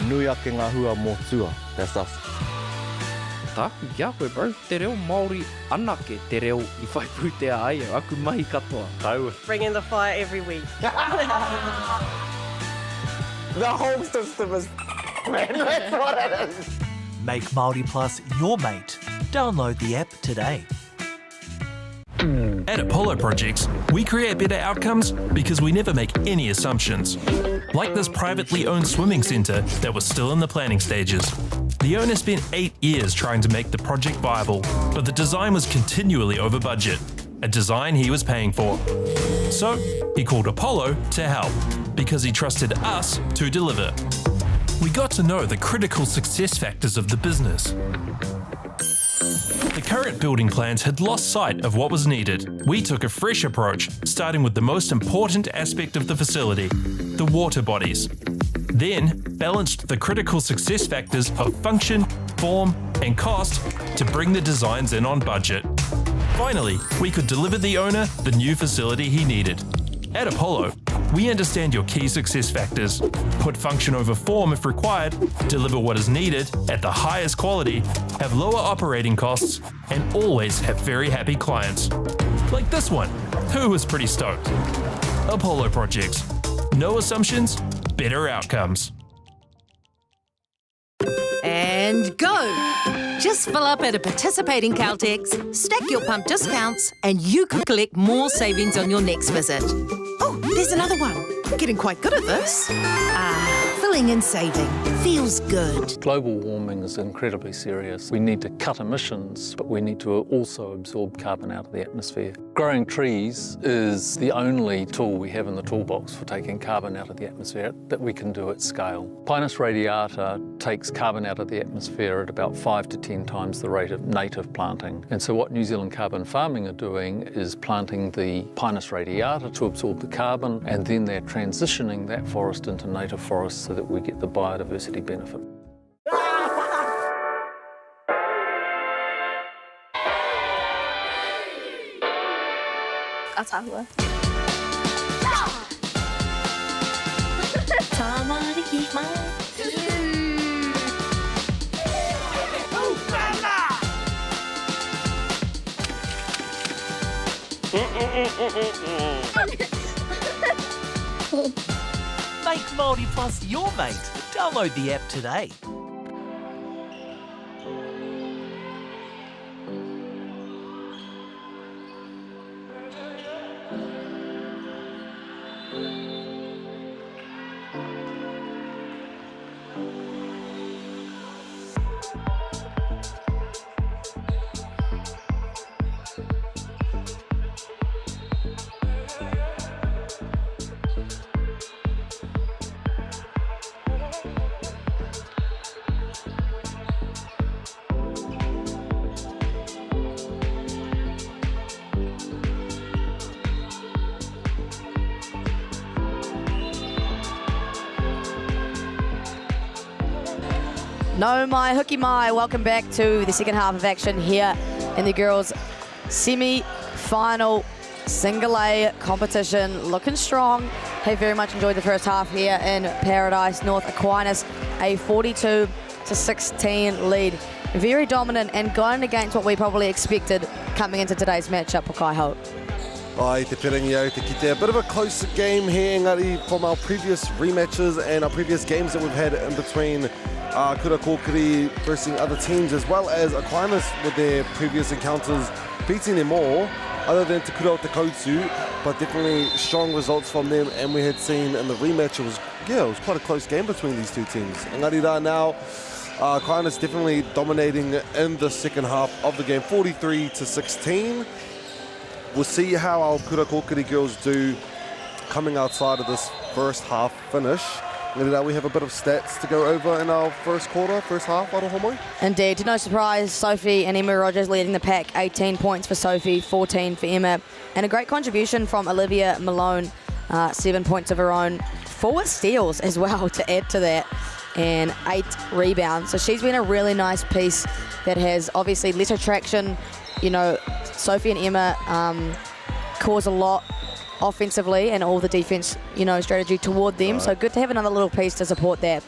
Nui ake ngā hua mō tua. That's us. Tāku kia koe, bro. Te reo Māori anake te reo I whai pūtea ai, aku mahi katoa. Tau. Bringing the fire every week. The whole system is man, that's what it is. Make Māori Plus your mate. Download the app today. At Apollo Projects, we create better outcomes because we never make any assumptions. Like this privately owned swimming centre that was still in the planning stages. The owner spent 8 years trying to make the project viable, but the design was continually over budget, a design he was paying for. So he called Apollo to help, because he trusted us to deliver. We got to know the critical success factors of the business. The current building plans had lost sight of what was needed. We took a fresh approach, starting with the most important aspect of the facility, the water bodies. Then balanced the critical success factors of function, form, and cost to bring the designs in on budget. Finally, we could deliver the owner the new facility he needed. At Apollo, we understand your key success factors, put function over form if required, deliver what is needed at the highest quality, have lower operating costs, and always have very happy clients. Like this one, who was pretty stoked. Apollo Projects. No assumptions, better outcomes. And go! Just fill up at a participating Caltex, stack your pump discounts, and you could collect more savings on your next visit. Oh, there's another one. Getting quite good at this. Filling and saving. Feels good. Global warming is incredibly serious. We need to cut emissions, but we need to also absorb carbon out of the atmosphere. Growing trees is the only tool we have in the toolbox for taking carbon out of the atmosphere that we can do at scale. Pinus radiata takes carbon out of the atmosphere at about 5 to 10 times the rate of native planting. And so what New Zealand Carbon Farming are doing is planting the Pinus radiata to absorb the carbon, and then they're transitioning that forest into native forests so that we get the biodiversity benefit. Atahua. Somebody keep my Make Māori Plus your mate. Download the app today. No mai, hooky mai. Welcome back to the second half of action here in the girls' semi-final single A competition. Looking strong. Have very much enjoyed the first half here in Paradise North. Aquinas, a 42-16 lead. Very dominant and going against what we probably expected coming into today's matchup, Pokai Hope. Ai te pirangi au te kite. A bit of a closer game here, engari, from our previous rematches and our previous games that we've had in between Kura Kōkiri versus other teams, as well as Aquinas with their previous encounters, beating them all, other than Te Kura o Te Koutu, but definitely strong results from them. And we had seen in the rematch, it was quite a close game between these two teams. Engari rā now, Aquinas definitely dominating in the second half of the game, 43-16. We'll see how our Kura Kōkiri girls do coming outside of this first half finish. We have a bit of stats to go over in our first half, Arohomoi. Indeed, to no surprise, Sophie and Emma Rogers leading the pack. 18 points for Sophie, 14 for Emma. And a great contribution from Olivia Malone, 7 points of her own. 4 steals as well to add to that, and 8 rebounds. So she's been a really nice piece that has obviously less attraction. You know, Sophie and Emma cause a lot offensively and all the defense, strategy toward them. Right. So good to have another little piece to support that.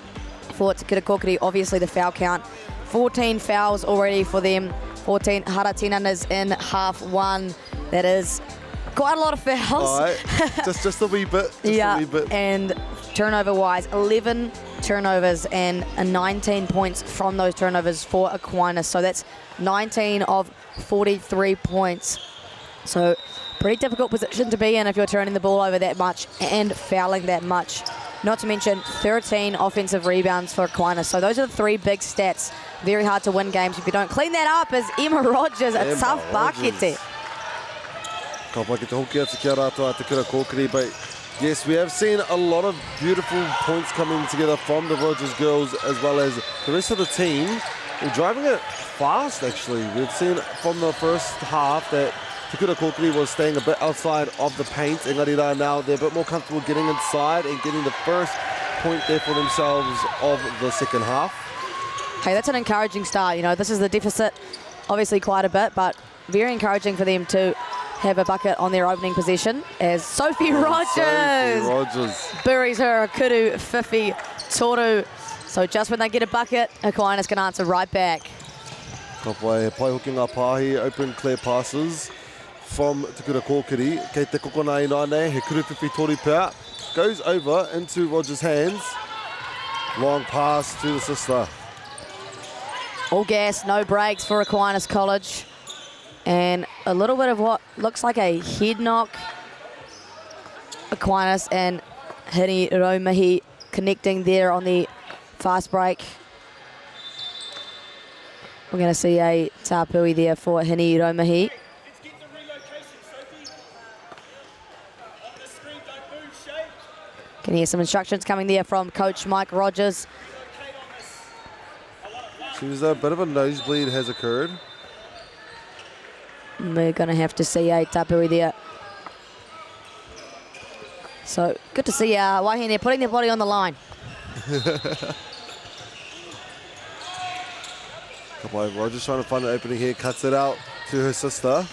For Te Kura Kōkiri, obviously the foul count. 14 fouls already for them. 14 haratinangas in half one. That is quite a lot of fouls. Right. just a wee bit. A wee bit. And turnover-wise, 11 turnovers and 19 points from those turnovers for Aquinas. So that's 19 of 43 points. So pretty difficult position to be in if you're turning the ball over that much and fouling that much. Not to mention 13 offensive rebounds for Aquinas. So those are the 3 big stats. Very hard to win games if you don't clean that up, as Emma Rogers, a tough bakete. Ka pai ki te hoki atu kia rātua Te Kura Kōkiri, but yes, we have seen a lot of beautiful points coming together from the Rogers girls as well as the rest of the team. We're driving it fast, actually. We've seen from the first half that Te Kura Kōkiri was staying a bit outside of the paint. Engari rā now, they're a bit more comfortable getting inside and getting the first point there for themselves of the second half. Hey, that's an encouraging start. This is the deficit, obviously quite a bit, but very encouraging for them to have a bucket on their opening possession as Sophie Rogers buries her Kuru Fifi Toru. So just when they get a bucket, Aquinas can answer right back. Ka pai hoki ngā pāhi, open clear passes from Te Kura Kōkiri. Kei te kokona ina nei, he Kuru Fifi Toru pea. Goes over into Rogers' hands. Long pass to the sister. All gas, no breaks for Aquinas College. And a little bit of what looks like a head knock. Aquinas and Hini Romahi connecting there on the fast break. We're going to see a tāpui there for Hini Romahi. Can hear some instructions coming there from Coach Mike Rogers. Seems a bit of a nosebleed has occurred. We're going to have to see a tapui there. So good to see Wahine putting their body on the line. Rogers trying to find an opening here, cuts it out to her sister.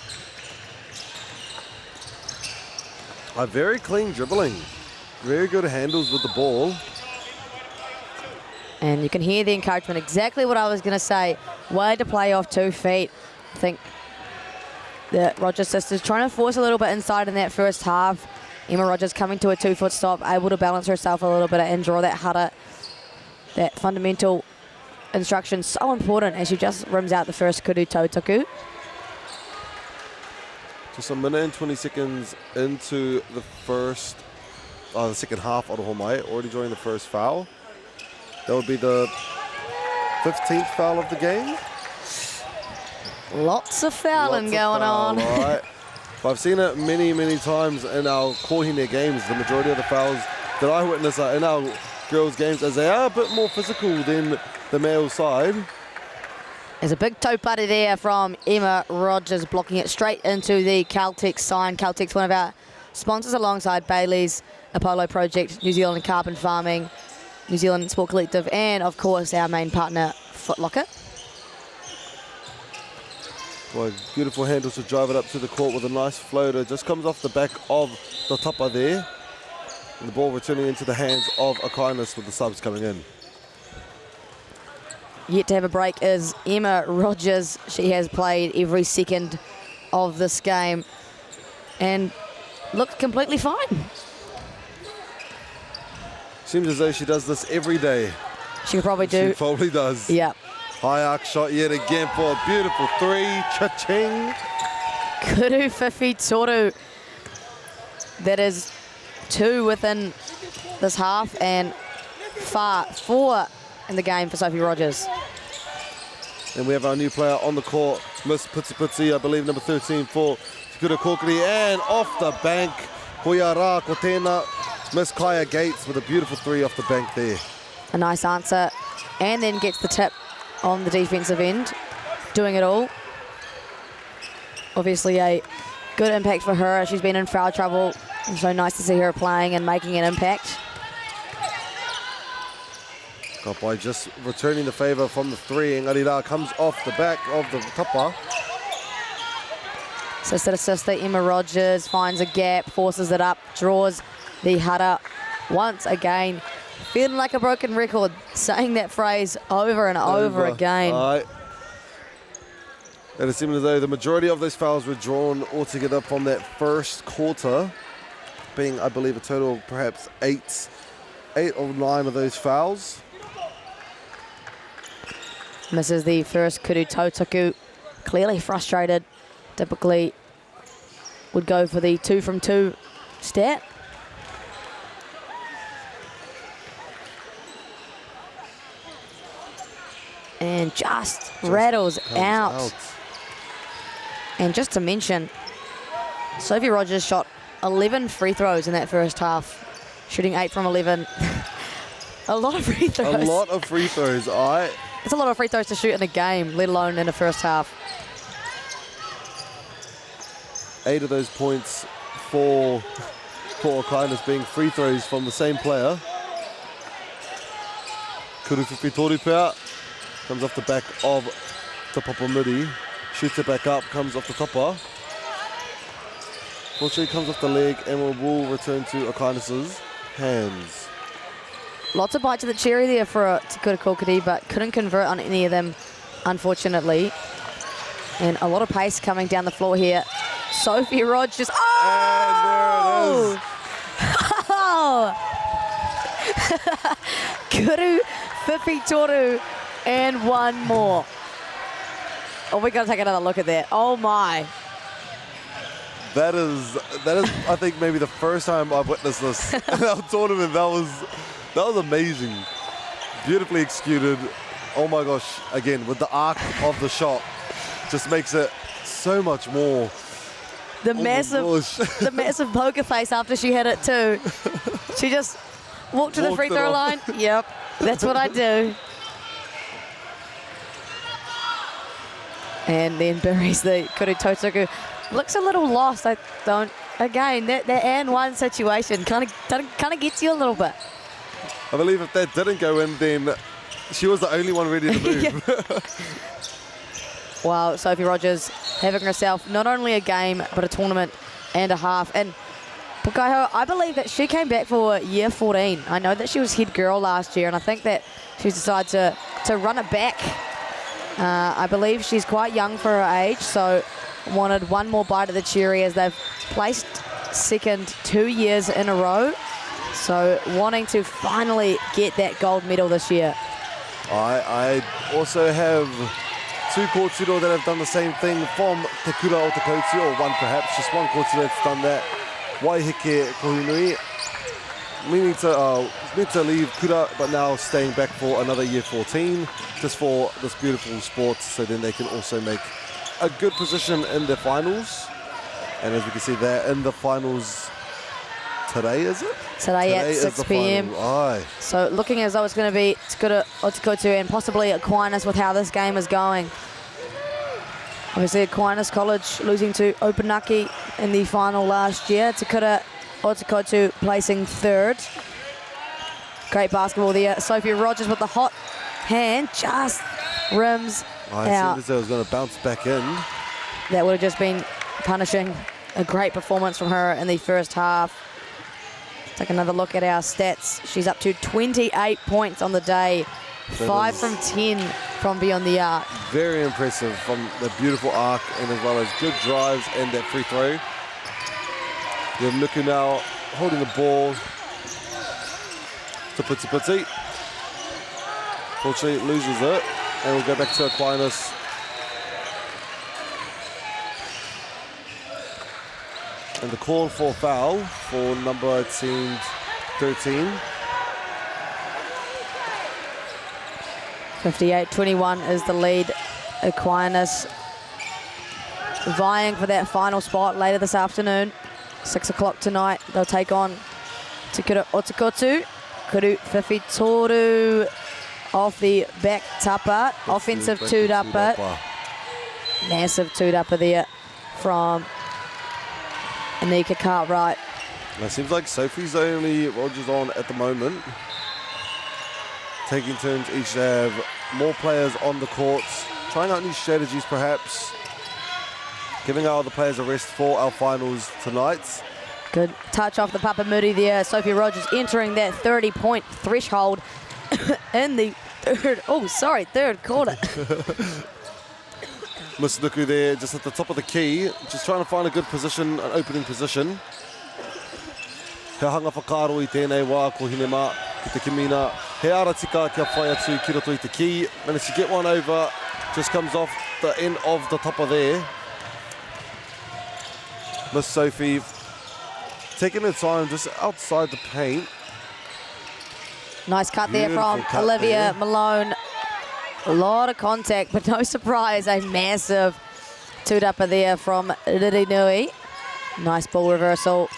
A very clean dribbling. Very good handles with the ball. And you can hear the encouragement. Exactly what I was going to say. Way to play off 2 feet. I think the Rogers sisters trying to force a little bit inside in that first half. Emma Rogers coming to a 2-foot stop, able to balance herself a little bit and draw that hara. That fundamental instruction so important as she just rims out the first kuru tautaku. Just a minute and 20 seconds into the second half of the Homai, already drawing the first foul. That would be the 15th foul of the game. Lots of fouling going on. Right. But I've seen it many, many times in our Kohine games. The majority of the fouls that I witness are in our girls' games, as they are a bit more physical than the male side. There's a big taupare there from Emma Rogers, blocking it straight into the Caltex sign. Caltex, one of our sponsors alongside Bailey's Apollo Project, New Zealand Carbon Farming, New Zealand Sport Collective, and of course our main partner footlocker. Boy, beautiful handles to drive it up to the court with a nice floater. Just comes off the back of the tapa there. And the ball returning into the hands of Aquinas with the subs coming in. Yet to have a break is Emma Rogers. She has played every second of this game and looked completely fine. Seems as though she does this every day. She probably do. She probably does. Yeah. High arc shot yet again for a beautiful three. Cha-ching. Koutu Whiwhi Toru. That is 2 within this half and 4 in the game for Sophie Rogers. And we have our new player on the court, Miss Putsi, I believe, number 13 for Te Kura Kōkiri. And off the bank, Hoia rā ko tēnā, Miss Kaya Gates with a beautiful 3 off the bank there. A nice answer, and then gets the tip on the defensive end, doing it all. Obviously a good impact for her. She's been in foul trouble, and so nice to see her playing and making an impact. By just returning the favour from the 3, and Arira comes off the back of the tapa. Sister to sister, Emma Rogers finds a gap, forces it up, draws the hara once again. Feeling like a broken record, saying that phrase over and over again. And it seemed as though the majority of those fouls were drawn altogether from that first quarter, being, I believe, a total of perhaps 8 or 9 of those fouls. Misses the first Koutu Tautaku, clearly frustrated. Typically would go for the 2 from 2 stat. And just rattles out. And just to mention, Sophie Rogers shot 11 free throws in that first half, shooting 8 from 11. A lot of free throws. A lot of free throws, It's a lot of free throws to shoot in a game, let alone in the first half. 8 of those points for Aquinas being free throws from the same player. Koutu Whiwhi Toru pea. Comes off the back of the Papamuri. Shoots it back up, comes off the topper. Fortunately, comes off the leg and will return to Aquinas' hands. Lots of bite to the cherry there for Te Kura Kōkiri, but couldn't convert on any of them, unfortunately. And a lot of pace coming down the floor here. Sophie Rogers. Oh! Koutu Whiwhi Toru. And one more. Oh, we got to take another look at that. Oh my. That is, I think, maybe the first time I've witnessed this in our tournament. That was amazing. Beautifully executed. Oh my gosh. Again, with the arc of the shot, just makes it so much more. The massive poker face after she hit it too. She just walked to the free throw line. Yep, that's what I do. And then buries the Koutu Tautaku. Looks a little lost. Again, that and one situation kind of gets you a little bit. I believe if that didn't go in, then she was the only one ready to move. Wow, Sophie Rogers having herself not only a game, but a tournament and a half. And Pukaiho, I believe that she came back for year 14. I know that she was head girl last year, and I think that she's decided to run it back. I believe she's quite young for her age, so wanted one more bite of the cherry as they've placed second 2 years in a row. So wanting to finally get that gold medal this year. I also have 2 kōturo that have done the same thing from Te Kura o Te Koutu, or one perhaps, just one kōturo that's done that. Waiheke Kohunui. We need to leave Kura, but now staying back for another year 14, just for this beautiful sport, so then they can also make a good position in the finals. And as we can see, they're in the finals today, is it? Today at 6 p.m. So looking as though it's going to be Te Kura o Te Koutu and possibly Aquinas with how this game is going. Obviously Aquinas College losing to Opunaki in the final last year. Te Kura o Te Koutu placing third. Great basketball there. Sophie Rogers with the hot hand, just rims. I out. said as I was going to bounce back in. That would have just been punishing a great performance from her in the first half. Take another look at our stats. She's up to 28 points on the day. 5 from 10 from beyond the arc. Very impressive from the beautiful arc and as well as good drives and that free throw. We're looking now, holding the ball to Puti. Fortunately, it loses it. And we'll go back to Aquinas. And the call for foul for number team 13. 58-21 is the lead. Aquinas vying for that final spot later this afternoon. 6 o'clock tonight, they'll take on Te Kura Otukotu. Kuru Whiwhitoru off the back tapa. Offensive two-dapper. Massive two-dapper there from Anika Cartwright. It seems like Sophie's the only Rogers on at the moment. Taking turns each to have more players on the courts, trying out new strategies perhaps, giving our other players a rest for our finals tonight. Good touch off the Papamuri there. Sophie Rogers entering that 30-point threshold in the third quarter. Miss Nuku there just at the top of the key, just trying to find a good position, an opening position. He hanga whakaro I tēnei wā ko Hinema ki te kimina. He ara tika kia whai atu ki roto I te key. Managed to get one over, just comes off the end of the topper there. Miss Sophie taking her time just outside the paint. Nice cut Beautiful there from cut Olivia there. Malone. A lot of contact, but no surprise, a massive two-dapper there from Riri Nui. Nice ball reversal.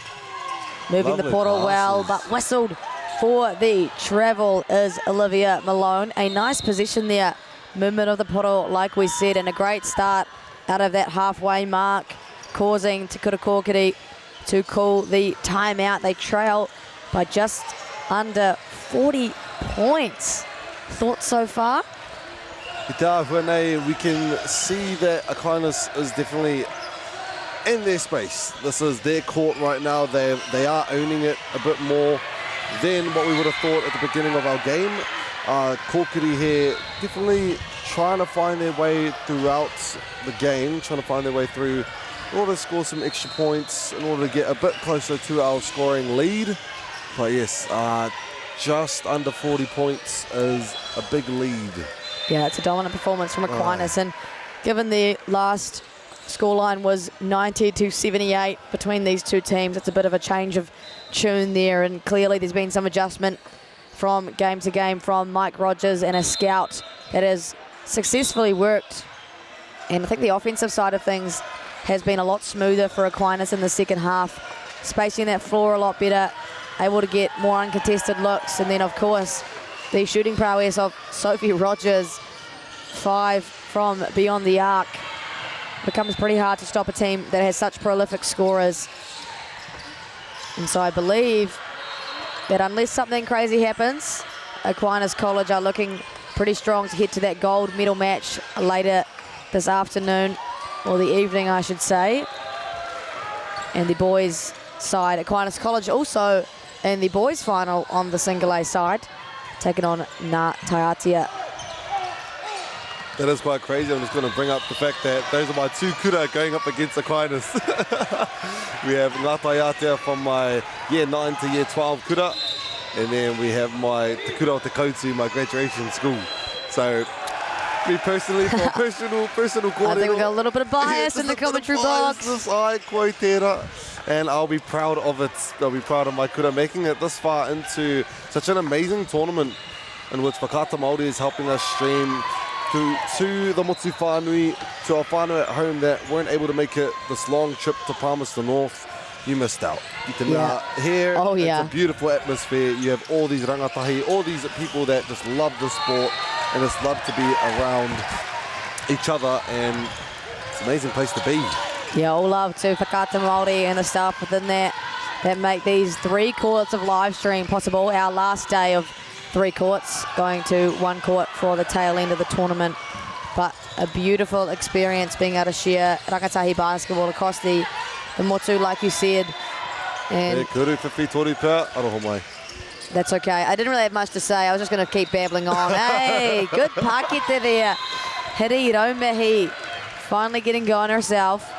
Moving Lovely the portal well, passes. but whistled for the travel is Olivia Malone. A nice position there. Movement of the portal, like we said, and a great start out of that halfway mark, causing Te Kura Kōkiri to call the timeout. They trail by just under 40 points. Thoughts so far? We can see that Aquinas is definitely in their space. This is their court right now. They are owning it a bit more than what we would have thought at the beginning of our game. Kōkiri here definitely trying to find their way throughout the game, trying to find their way through in order to score some extra points, in order to get a bit closer to our scoring lead. But yes, just under 40 points is a big lead. Yeah, it's a dominant performance from Aquinas, and given the last scoreline was 90-78 between these two teams, it's a bit of a change of tune there, and clearly there's been some adjustment from game to game from Mike Rogers and a scout that has successfully worked. And I think the offensive side of things has been a lot smoother for Aquinas in the second half, spacing that floor a lot better, able to get more uncontested looks, and then of course the shooting prowess of Sophie Rogers, 5 from beyond the arc. Becomes pretty hard to stop a team that has such prolific scorers. And so I believe that unless something crazy happens, Aquinas College are looking pretty strong to head to that gold medal match later this afternoon, or the evening I should say. And the boys side, Aquinas College also in the boys final on the single A side, taking on Ngā Taiatea. That is quite crazy. I'm just going to bring up the fact that those are my two kura going up against Aquinas. We have Ngā Taiatea from my year 9 to year 12 kura, and then we have my Te Kura o Te Koutu, my graduation school. So, me personally, for a personal kōrero, I think we got a little bit of bias in the commentary box. Ai koe tērā. And I'll be proud of it. I'll be proud of my kura making it this far into such an amazing tournament in which Whakata Māori is helping us stream to the Motu Whānui, to our whānau at home that weren't able to make it this long trip to Palmerston North. You missed out. Here, it's a beautiful atmosphere. You have all these rangatahi, all these people that just love the sport and just love to be around each other, and it's an amazing place to be. Yeah, all love to Whakata Māori and the staff within that make these 3 quarters of live stream possible. Our last day of 3 courts, going to 1 court for the tail end of the tournament. But a beautiful experience being able to share Rakatahi basketball across the motu, like you said. And Kuru whiwhi toru pea, aroho mai. that's okay. I didn't really have much to say. I was just going to keep babbling on. Hey, good pakete there. Hiri Raumihi finally getting going herself.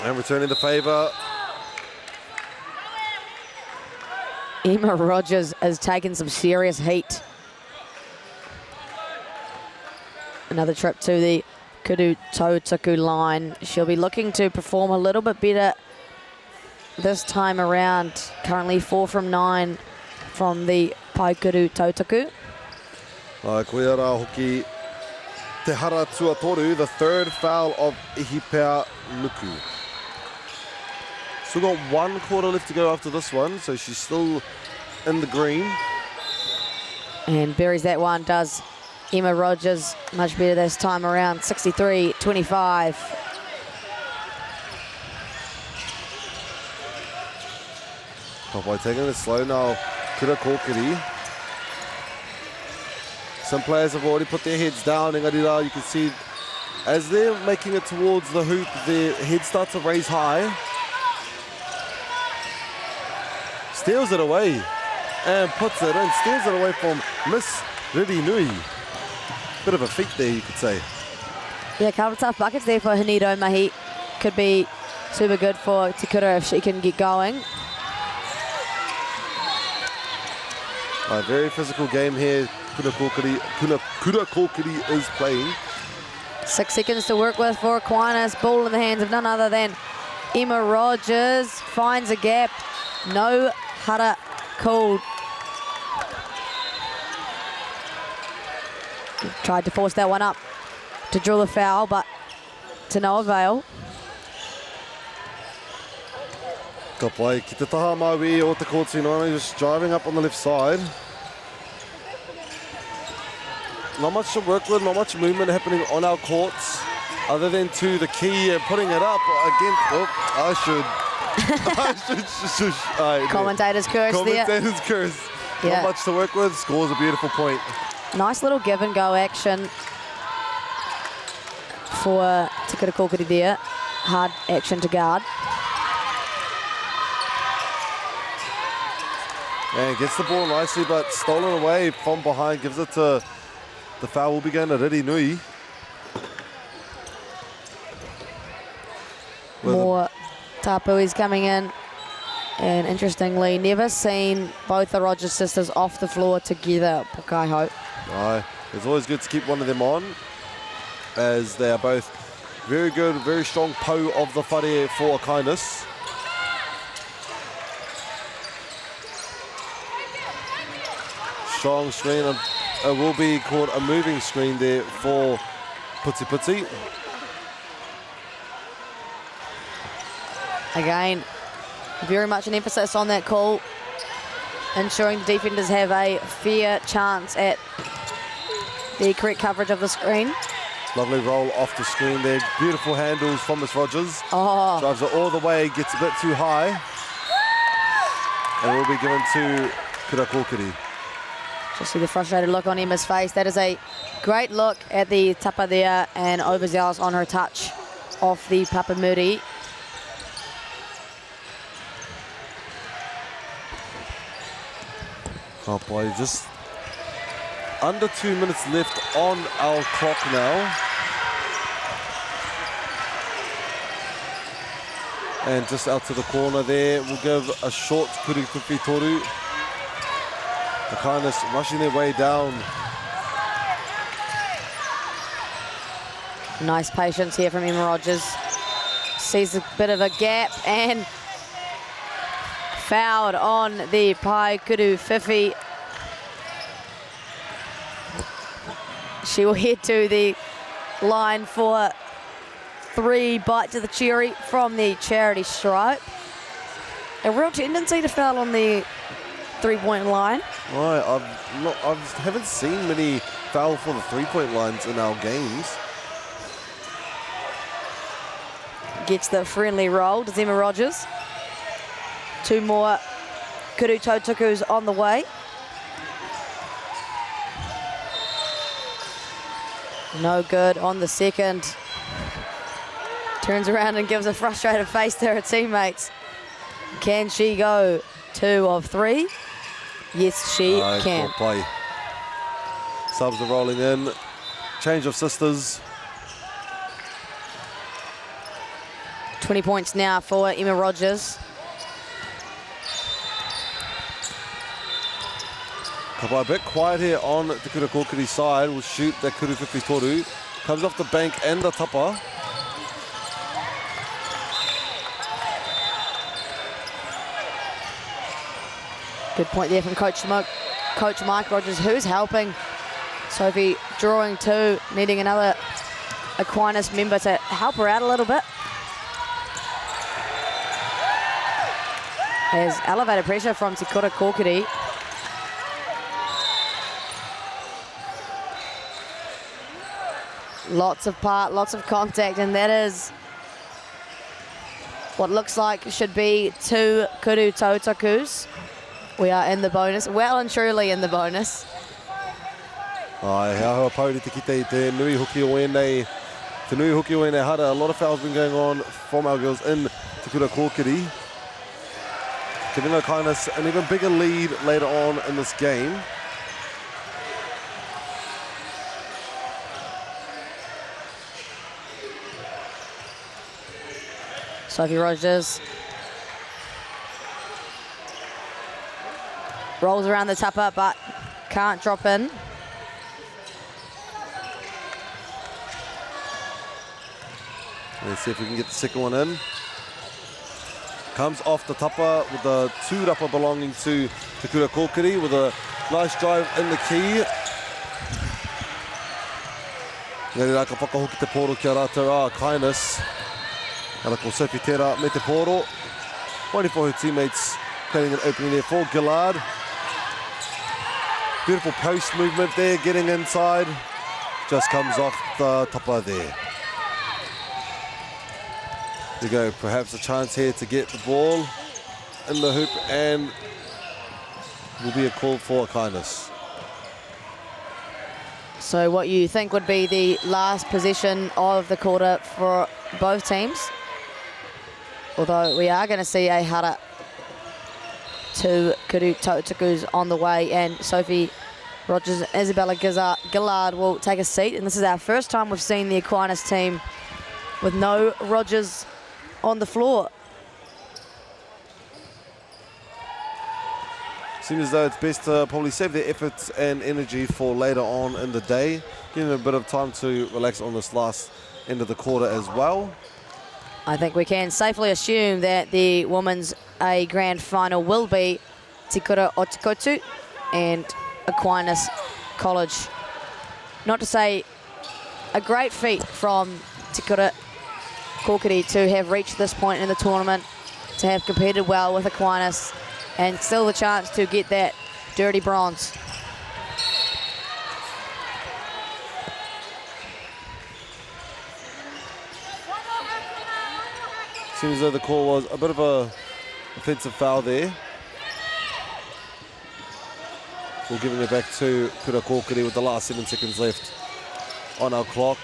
And returning the favour. Emma Rogers has taken some serious heat. Another trip to the Koutu Tautaku line. She'll be looking to perform a little bit better this time around. Currently 4 from 9 from the Koutu Tautaku. Koe ara hoki te hara tuatoru, the 3rd foul of Ihipea Nuku. Still got 1 quarter left to go after this one, so she's still in the green. And buries that one, does Emma Rogers much better this time around, 63-25. By taking it slow now, Kura Kokiri. Some players have already put their heads down, Ingarira, you can see as they're making it towards the hoop, their heads start to raise high. Steals it away and puts it in, steals it away from Miss Riri Nui. Bit of a feat there, you could say. Yeah, a couple of tough buckets there for Hinido Mahi. Could be super good for Te Kura if she can get going. A very physical game here. Kura Kokiri is playing. 6 seconds to work with for Aquinas. Ball in the hands of none other than Emma Rogers. Finds a gap. No hara called. Tried to force that one up to draw the foul, but to no avail. Ka pai ki te taha maui o te courts just driving up on the left side. Not much to work with, not much movement happening on our courts, other than to the key and putting it up against. Oh, I should. Commentator's curse there. Commentator's curse. Yeah. Not much to work with. Scores a beautiful point. Nice little give and go action for Te Kura Kokiri there. Hard action to guard. And gets the ball nicely, but stolen away from behind. Gives it to the foul. Will be going to Riri Nui. More Tapuis coming in. And interestingly, never seen both the Rogers sisters off the floor together, Pukai hope. Aye, it's always good to keep one of them on, as they are both very good, very strong po of the whare for kindness. Strong screen, it will be called a moving screen there for Puti Puti. Again, very much an emphasis on that call, ensuring the defenders have a fair chance at the correct coverage of the screen. Lovely roll off the screen there. Beautiful handles from Miss Rogers. Oh. Drives it all the way, gets a bit too high. And will be given to Kura Kokiri. Just see the frustrated look on Emma's face. That is a great look at the tapa there, and overzealous on her touch off the Papamuri. Oh boy, just under 2 minutes left on our clock now. And just out to the corner there, we'll give a short kuri kupi toru. The kindness rushing their way down. Nice patience here from Emma Rogers. Sees a bit of a gap and fouled on the Pai Kuru Whiwhi. She will head to the line for 3 bites of the cherry from the charity stripe. A real tendency to foul on the 3-point line. Right, I haven't seen many foul for the 3-point lines in our games. Gets the friendly roll to Emma Rogers. 2 more Koutu Tautakus on the way. No good on the second. Turns around and gives a frustrated face to her teammates. Can she go 2 of 3? Yes, she can. Good play. Subs are rolling in. Change of sisters. 20 points now for Emma Rogers. A bit quiet here on Te Kura Kōkiri's side. Will shoot the Kuru 50 toru. Comes off the bank and the tapa. Good point there from Coach Mike Rogers, who's helping Sophie, drawing 2, needing another Aquinas member to help her out a little bit. There's elevated pressure from Te Kura Kōkiri. Lots of contact, and that is what looks like should be 2 kuru tautakus. We are in the bonus, well and truly in the bonus. Ai, hea hoa pauri te kite I te nui hoki o enei. Te nui hoki o enei hara. A lot of fouls been going on from our girls in Te Kura Kōkiri. Giving Aquinas an even bigger lead later on in this game. Sophie Rogers rolls around the tapa, but can't drop in. Let's see if we can get the second one in. Comes off the tapa with the 2 rapa belonging to Te Kura Kōkiri with a nice drive in the key. Ngari rā ka whakahoki te poro kia rātou Aquinas. Ala ko Sophie Tera me te poro. Waiting for her teammates, creating an opening there for Gillard. Beautiful post movement there, getting inside. Just comes off the tapa there. There you go, perhaps a chance here to get the ball in the hoop, and will be a call for Aquinas. So what you think would be the last possession of the quarter for both teams? Although we are going to see a hara 2 kuru tautakus on the way, and Sophie Rogers and Isabella Gillard will take a seat. And this is our first time we've seen the Aquinas team with no Rogers on the floor. Seems as though it's best to probably save their efforts and energy for later on in the day. Giving them a bit of time to relax on this last end of the quarter as well. I think we can safely assume that the women's A grand final will be Te Kura o Te Koutu and Aquinas College. Not to say a great feat from Te Kura Kōkiri to have reached this point in the tournament, to have competed well with Aquinas, and still the chance to get that dirty bronze. Seems as though the call was a bit of a offensive foul there. We're giving it back to Kura Kōkiri with the last 7 seconds left on our clock.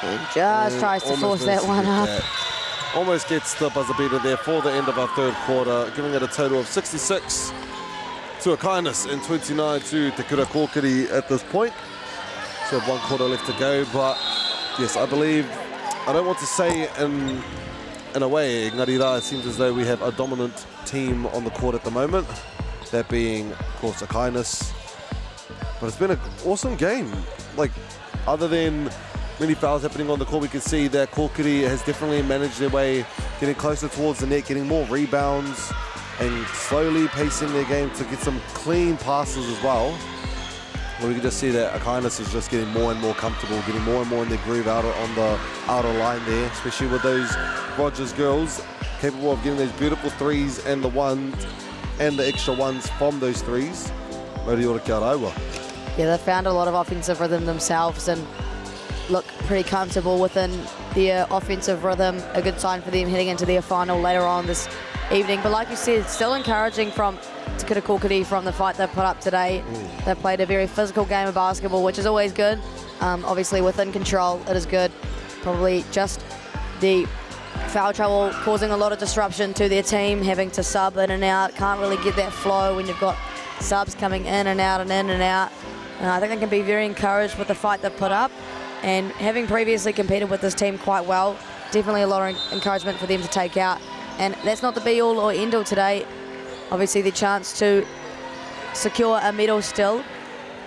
And just tries to force that one up. Almost gets the buzzer beater there for the end of our third quarter, giving it a total of 66 to Aquinas and 29 to Te Kura Kōkiri at this point. So 1 quarter left to go, but yes, I believe, I don't want to say in a way, ngari rā, it seems as though we have a dominant team on the court at the moment, that being, of course, Aquinas. But it's been an awesome game. Like, other than many fouls happening on the court, we can see that Kōkiri has definitely managed their way, getting closer towards the net, getting more rebounds, and slowly pacing their game to get some clean passes as well. Well, we can just see that Aquinas is just getting more and more comfortable, getting more and more in their groove out on the outer line there, especially with those Rogers girls, capable of getting those beautiful threes and the ones and the extra ones from those threes. Yeah, they found a lot of offensive rhythm themselves and look pretty comfortable within their offensive rhythm. A good sign for them heading into their final later on this evening. But like you said, still encouraging from Te Koutu Kōkiri from the fight they've put up today. They've played a very physical game of basketball, which is always good. Obviously within control, it is good. Probably just the foul trouble causing a lot of disruption to their team, having to sub in and out. Can't really get that flow when you've got subs coming in and out and in and out. I think they can be very encouraged with the fight they've put up, and having previously competed with this team quite well, definitely a lot of encouragement for them to take out. And that's not the be all or end all today. Obviously the chance to secure a medal still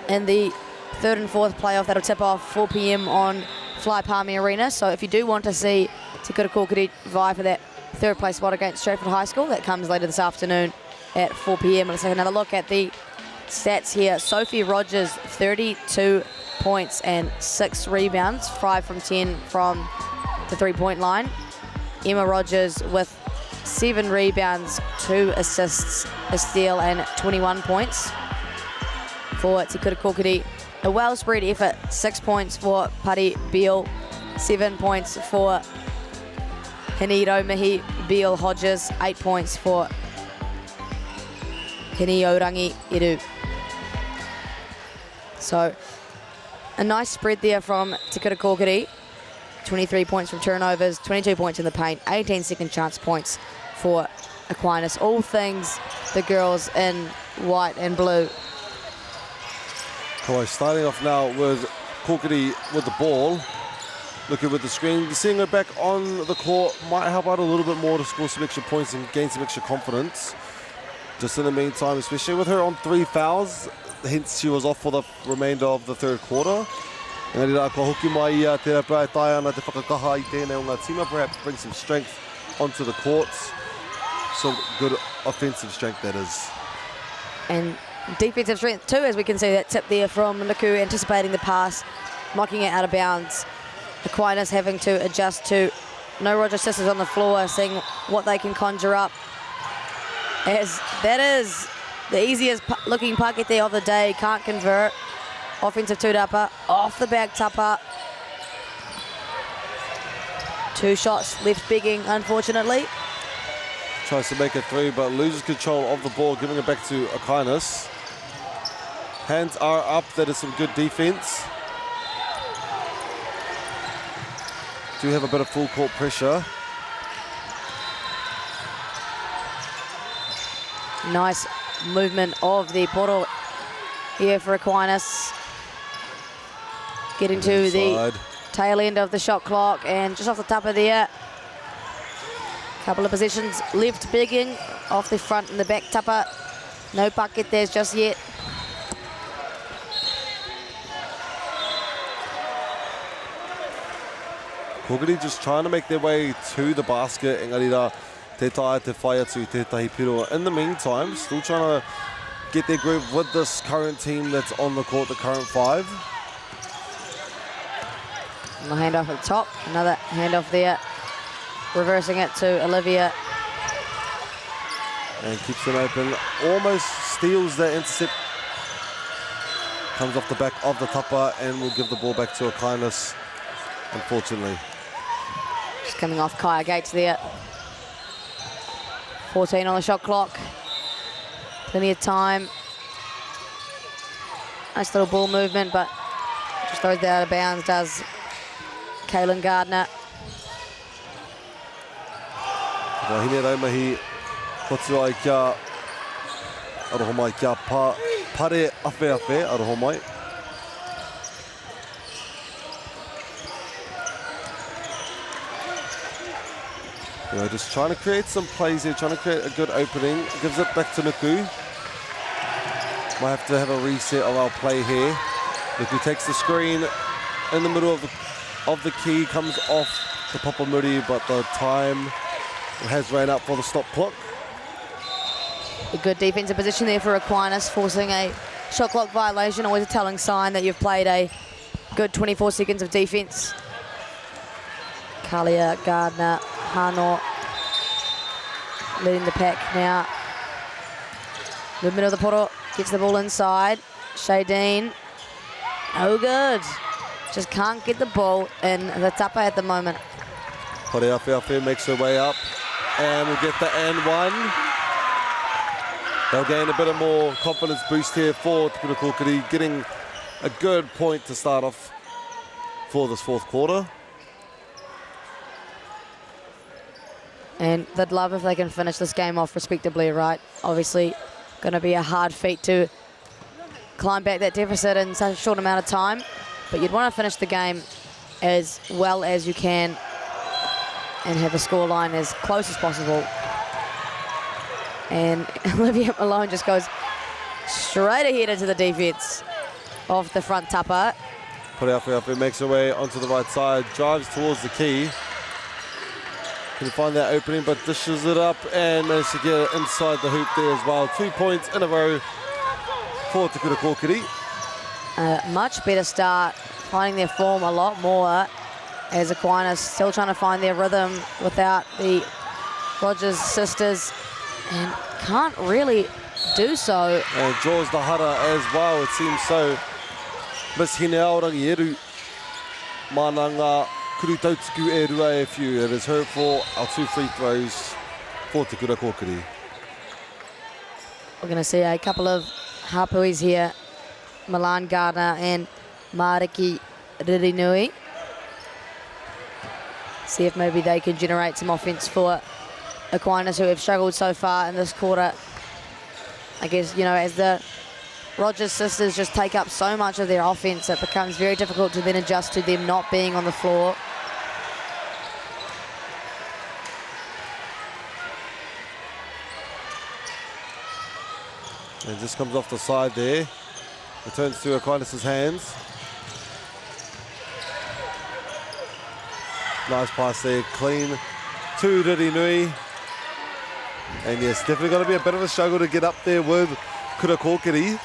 in the third and fourth playoff that'll tip off 4 p.m. on Fly Palmy Arena. So if you do want to see Te Koutu Kōkiri vie for that third place spot against Stratford High School, that comes later this afternoon at 4 p.m. Let's take another look at the stats here. Sophie Rogers, 32 points and 6 rebounds, 5 from 10 from the three-point line. Emma Rogers with 7 rebounds, 2 assists, a steal and 21 points for Te Koutu Kōkiri. A well-spread effort, 6 points for Pari Beale, 7 points for Hini Raumihi Beale Hodges, 8 points for Hini Orangi Eru. So a nice spread there from Te Koutu Kōkiri. 23 points from turnovers, 22 points in the paint, 18 second chance points for Aquinas. All things the girls in white and blue. Kawai starting off now with Kōkiri with the ball. Looking with the screen. Seeing her back on the court might help out a little bit more to score some extra points and gain some extra confidence. Just in the meantime, especially with her on 3 fouls, hence she was off for the remainder of the third quarter. Engari rā, kua hoki mai ia te rapai tai ana te whakakaha I tēnei o ngā tima, perhaps bring some strength onto the courts. Some good offensive strength, that is. And defensive strength too, as we can see that tip there from Nuku, anticipating the pass, knocking it out of bounds. Aquinas having to adjust to no Roger sisters on the floor, seeing what they can conjure up. As that is the easiest looking pakete of the day, can't convert. Offensive two-dapper, off the back tupper. 2 shots left begging, unfortunately. Tries to make a 3, but loses control of the ball, giving it back to Aquinas. Hands are up, that is some good defense. Do have a bit of full court pressure. Nice movement of the portal here for Aquinas. Getting to the tail end of the shot clock and just off the top of there. Couple of possessions left begging off the front and the back tupper. No bucket there's just yet. Kōkiri just trying to make their way to the basket. Engari rā, te tae te whai atu tētahi piro. In the meantime, still trying to get their groove with this current team that's on the court, the current 5. And the handoff at the top, another handoff there. Reversing it to Olivia. And keeps them open, almost steals the intercept. Comes off the back of the tupper and will give the ball back to Aquinas, unfortunately. Just coming off Kaya Gates there. 14 on the shot clock. Plenty of time. Nice little ball movement, but just throws that out of bounds, does Kaylin Gardner. Hine Raumihi, kotu ai kia aroho mai kia pare awhi aroho mai. You know, just trying to create some plays here, trying to create a good opening. Gives it back to Nuku. Might have to have a reset of our play here. Nuku takes the screen in the middle of the key, comes off the Papamuri, but the time has ran up for the stop clock. A good defensive position there for Aquinas, forcing a shot clock violation. Always a telling sign that you've played a good 24 seconds of defense. Kalia, Gardner, Hano leading the pack now. Movement of the portal, gets the ball inside. Shadeen, no good. Just can't get the ball in the tapa at the moment. Pare Awhi makes her way up and we'll get the and one. They'll gain a bit of more confidence boost here for Te Kura Kōkiri, getting a good point to start off for this fourth quarter. And they'd love if they can finish this game off respectably, right? Obviously, going to be a hard feat to climb back that deficit in such a short amount of time. But you'd want to finish the game as well as you can and have a scoreline as close as possible. And Olivia Malone just goes straight ahead into the defense of the front tapa. Pareawhiawhi makes her way onto the right side, drives towards the key. Can find that opening, but dishes it up and managed to get it inside the hoop there as well. 2 points in a row for Te Kura Kōkiri. A much better start, finding their form a lot more as Aquinas still trying to find their rhythm without the Rogers sisters and can't really do so. And draws the hara as well, it seems so. Miss Hine Aorangi Eru, mana ngā kuru tautuku e rua e whiu. It is her for our 2 free throws for Te Kura Kōkiri. We're going to see a couple of hapuis here, Milan Gardner and Mariki Ririnui. See if maybe they can generate some offense for Aquinas, who have struggled so far in this quarter. I guess, you know, as the Rogers sisters just take up so much of their offense, it becomes very difficult to then adjust to them not being on the floor. And just comes off the side there. Returns to Aquinas' hands. Nice pass there, clean to Ririnui. And yes, definitely going to be a bit of a struggle to get up there with Kura Kōkiri.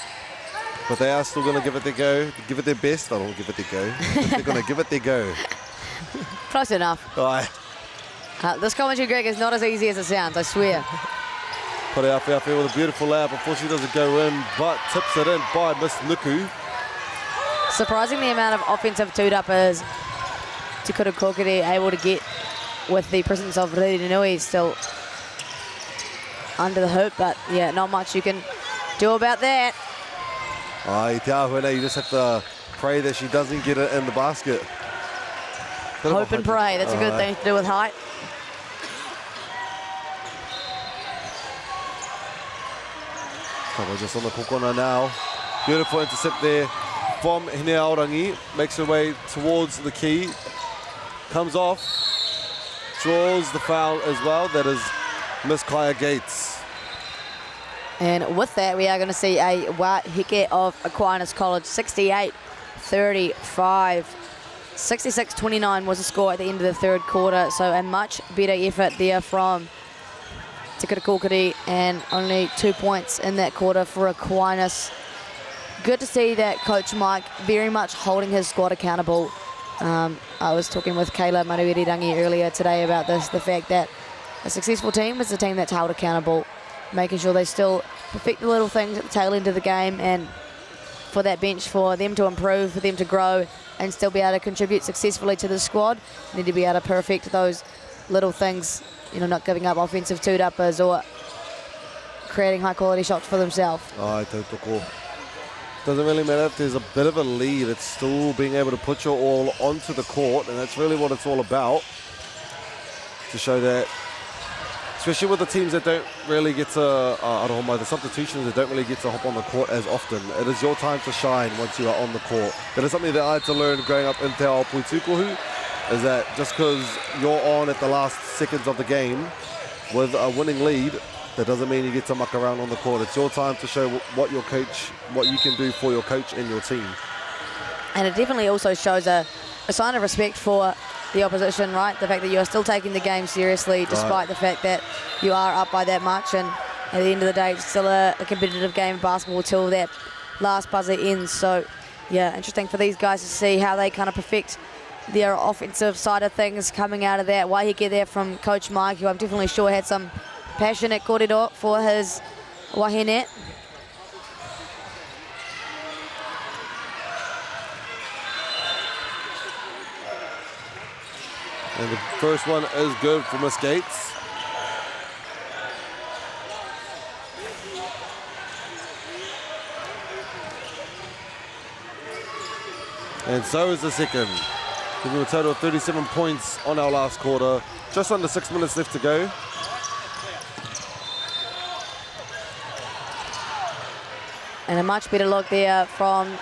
But they are still going to give it their go, give it their best. I don't give it their go. They're going to give it their go. Close enough. Aye. This commentary, Greg, is not as easy as it sounds, I swear. Pareawhiawhi with a beautiful layup. Unfortunately, doesn't go in, but tips it in by Miss Nuku. Surprising the amount of offensive two-uppers Te Kura Kōkiri able to get with the presence of Ririnui still under the hoop, but yeah, not much you can do about that. I te ahuena, you just have to pray that she doesn't get it in the basket. Hope and pray, that's a good thing to do with height. Just on the kokona now. Beautiful intercept there from Hine Aorangi. Makes her way towards the key. Comes off. Draws the foul as well. That is Miss Kaya Gates. And with that, we are going to see a Wahike of Aquinas College, 68-35. 66-29 was the score at the end of the third quarter, so a much better effort there from Te Kura Kōkiri, and only 2 points in that quarter for Aquinas. Good to see that Coach Mike very much holding his squad accountable. I was talking with Kayla Manuiri-Rangi earlier today about this, the fact that a successful team is a team that's held accountable, making sure they still perfect the little things at the tail end of the game, and for that bench, for them to improve, for them to grow and still be able to contribute successfully to the squad, need to be able to perfect those little things, you know, not giving up offensive two-uppers or creating high-quality shots for themselves. Ai tautoko. Doesn't really matter if there's a bit of a lead, it's still being able to put your all onto the court, and that's really what it's all about. To show that, especially with the teams that don't really get to, the substitutions that don't really get to hop on the court as often, it is your time to shine once you are on the court. That is something that I had to learn growing up in Te Ao Puitukuhu, is that just because you're on at the last seconds of the game with a winning lead, that doesn't mean you get to muck around on the court. It's your time to show what your coach, what you can do for your coach and your team. And it definitely also shows a sign of respect for the opposition, right? The fact that you are still taking the game seriously despite the fact that you are up by that much, and at the end of the day it's still a competitive game of basketball till that last buzzer ends. So yeah, interesting for these guys to see how they kind of perfect their offensive side of things coming out of that. Wahike there from Coach Mike, who I'm definitely sure had some passionate kōrero for his wahine. And the first one is good for Miss Gates. And so is the second. Giving a total of 37 points on our last quarter. Just under 6 minutes left to go. And a much better look there from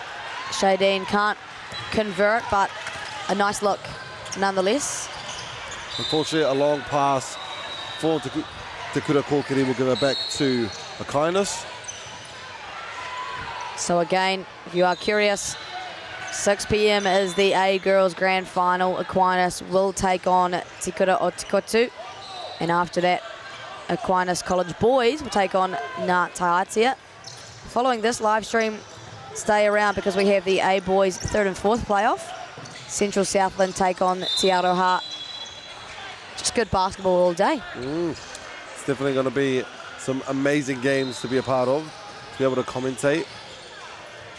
Shadeen. Can't convert, but a nice look nonetheless. Unfortunately, a long pass for Te Kura Kōkiri will give it back to Aquinas. So again, if you are curious, 6 p.m. is the A Girls Grand Final. Aquinas will take on Te Kura o Te Koutu. And after that, Aquinas College Boys will take on Ngā Taiatea. Following this live stream, stay around because we have the A Boys 3rd and 4th playoff. Central Southland take on Te Aroha. Just good basketball all day. It's definitely going to be some amazing games to be a part of, to be able to commentate,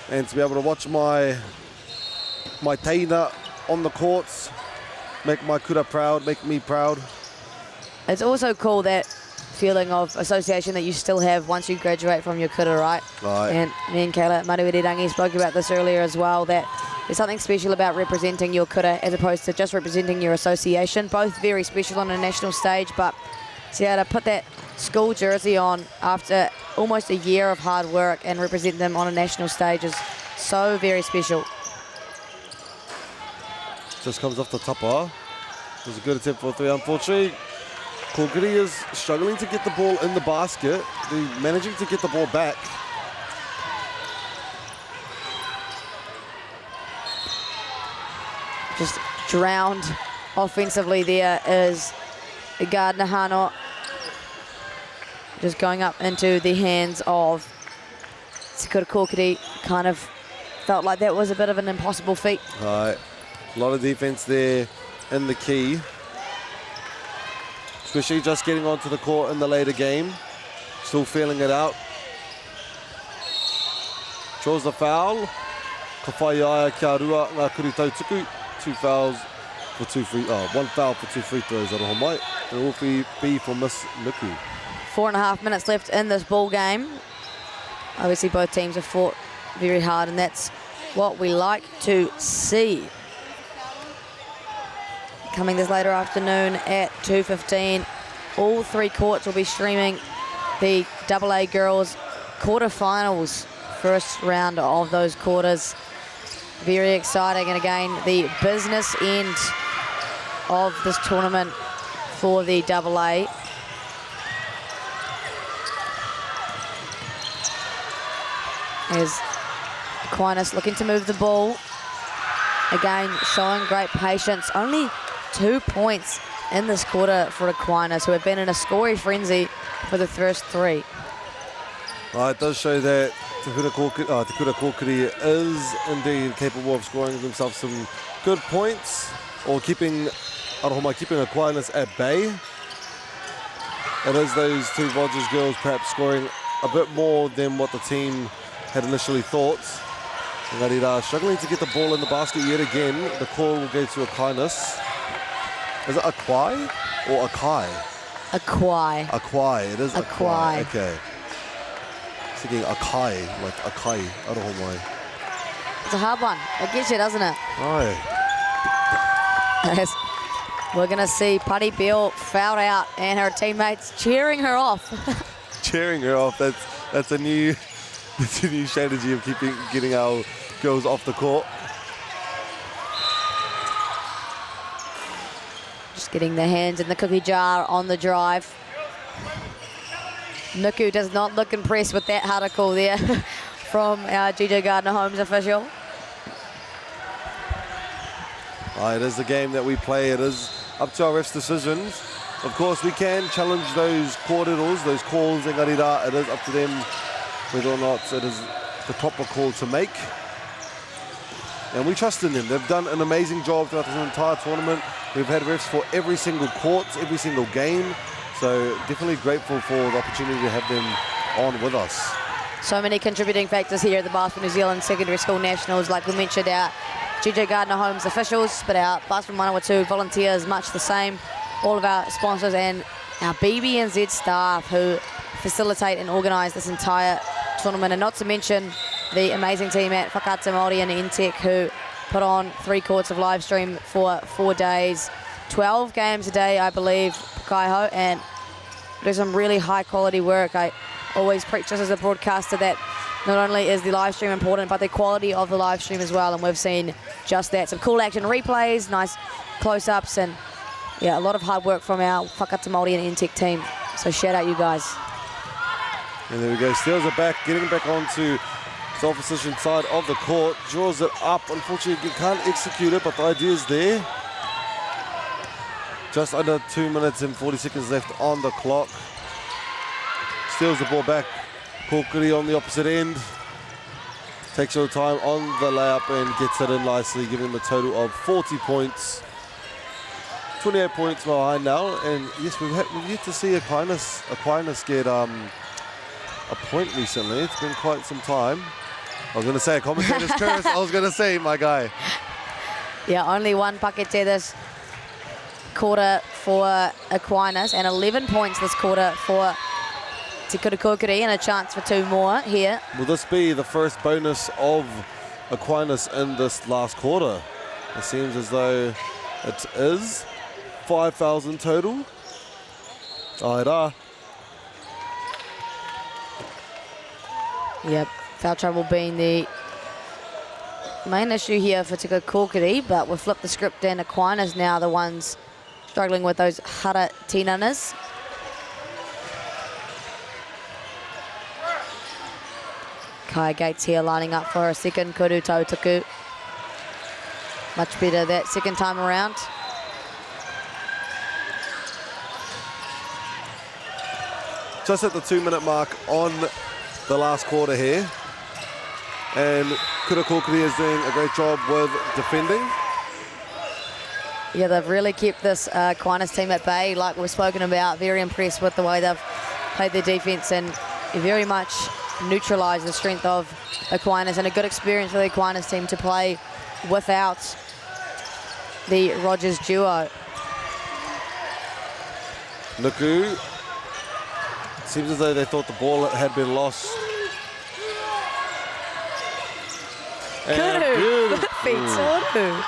and to be able to watch my teina on the courts, make my kura proud, make me proud. It's also cool that feeling of association that you still have once you graduate from your kura, right? Right. And me and Kayla Maruirirangi spoke about this earlier as well, that there's something special about representing your kura as opposed to just representing your association. Both very special on a national stage, but to be able to put that school jersey on after almost a year of hard work and represent them on a national stage is so very special. Just comes off the tapa. It was a good attempt for 3, unfortunately. Kōkiri is struggling to get the ball in the basket. They're managing to get the ball back. Just drowned offensively there is Gardner Hano. Just going up into the hands of Te Kura Kōkiri. Kind of felt like that was a bit of an impossible feat. Right. A lot of defense there in the key. Especially just getting onto the court in the later game. Still feeling it out. Draws the foul. Ka whai aia kia rua ngā kuri tautuku. 2 fouls for 2 free, 1 foul for 2 free throws aroha mai. And it will be for Miss Nuku. 4.5 minutes left in this ball game. Obviously both teams have fought very hard, and that's what we like to see. Coming this later afternoon at 2:15, all 3 courts will be streaming the AA Girls quarterfinals, first round of those quarters. Very exciting, and again, the business end of this tournament for the AA. As Aquinas looking to move the ball. Again, showing great patience. Only 2 points in this quarter for Aquinas, who have been in a scoring frenzy for the first 3. It does show that Te Kura Kōkiri is indeed capable of scoring themselves some good points, or keeping Aquinas at bay. It is those 2 Rogers girls perhaps scoring a bit more than what the team had initially thought. Engari rā, struggling to get the ball in the basket yet again. The call will go to Aquinas. Is it Akwai or Akai? Akwai. Akwai, it is Akwai. Akwai. Okay. Thinking Akai, like Akai, aroha mai. It's a hard one. It gets you, doesn't it? Aye. Yes. We're going to see Putty Bill fouled out and her teammates cheering her off. Cheering her off. That's a new strategy of getting our girls off the court. Just getting their hands in the cookie jar on the drive. Nuku does not look impressed with that article there from our GJ Gardner Homes official. It is the game that we play. It is up to our refs' decisions. Of course, we can challenge those kōreros, those calls, engari rā. It is up to them whether or not it is the proper call to make. And we trust in them. They've done an amazing job throughout this entire tournament. We've had refs for every single court, every single game. So definitely grateful for the opportunity to have them on with us. So many contributing factors here at the Basketball New Zealand Secondary School Nationals. Like we mentioned, our GJ Gardner Homes officials, but our Basketball Manawatu volunteers, much the same. All of our sponsors and our BBNZ staff who facilitate and organise this entire tournament. And not to mention the amazing team at Whakaata Māori and NTEC who put on 3 courts of live stream for 4 days, 12 games a day, I believe, Kaiho, and do some really high quality work. I always preach this as a broadcaster that not only is the live stream important, but the quality of the live stream as well, and we've seen just that. Some cool action replays, nice close-ups, and yeah, a lot of hard work from our Whakata Māori and NTEC team. So shout out you guys. And there we go, Steels are back, getting back onto the opposition side of the court, draws it up. Unfortunately, you can't execute it, but the idea is there. Just under 2 minutes and 40 seconds left on the clock. Steals the ball back. Kokiri on the opposite end. Takes your time on the layup and gets it in nicely, giving them a total of 40 points. 28 points behind now. And yes, we've yet to see Aquinas get a point recently. It's been quite some time. I was going to say a commentator's curse. I was going to say, my guy. Yeah, only 1 bucket there this quarter for Aquinas, and 11 points this quarter for Te Koutu, and a chance for 2 more here. Will this be the first bonus of Aquinas in this last quarter? It seems as though it is. 5,000 total. Aira. Yep, foul trouble being the main issue here for Te Koutu, but we'll flip the script, and Aquinas now the ones struggling with those hara tinanas. Kai Gates here lining up for a second Kuru Tautaku. Much better that second time around. Just at the 2-minute mark on the last quarter here. And Kura Kokiri is doing a great job with defending. Yeah, they've really kept this Aquinas team at bay, like we've spoken about. Very impressed with the way they've played their defense and very much neutralised the strength of Aquinas, and a good experience for the Aquinas team to play without the Rogers duo. Nuku. Seems as though they thought the ball had been lost. Kuru,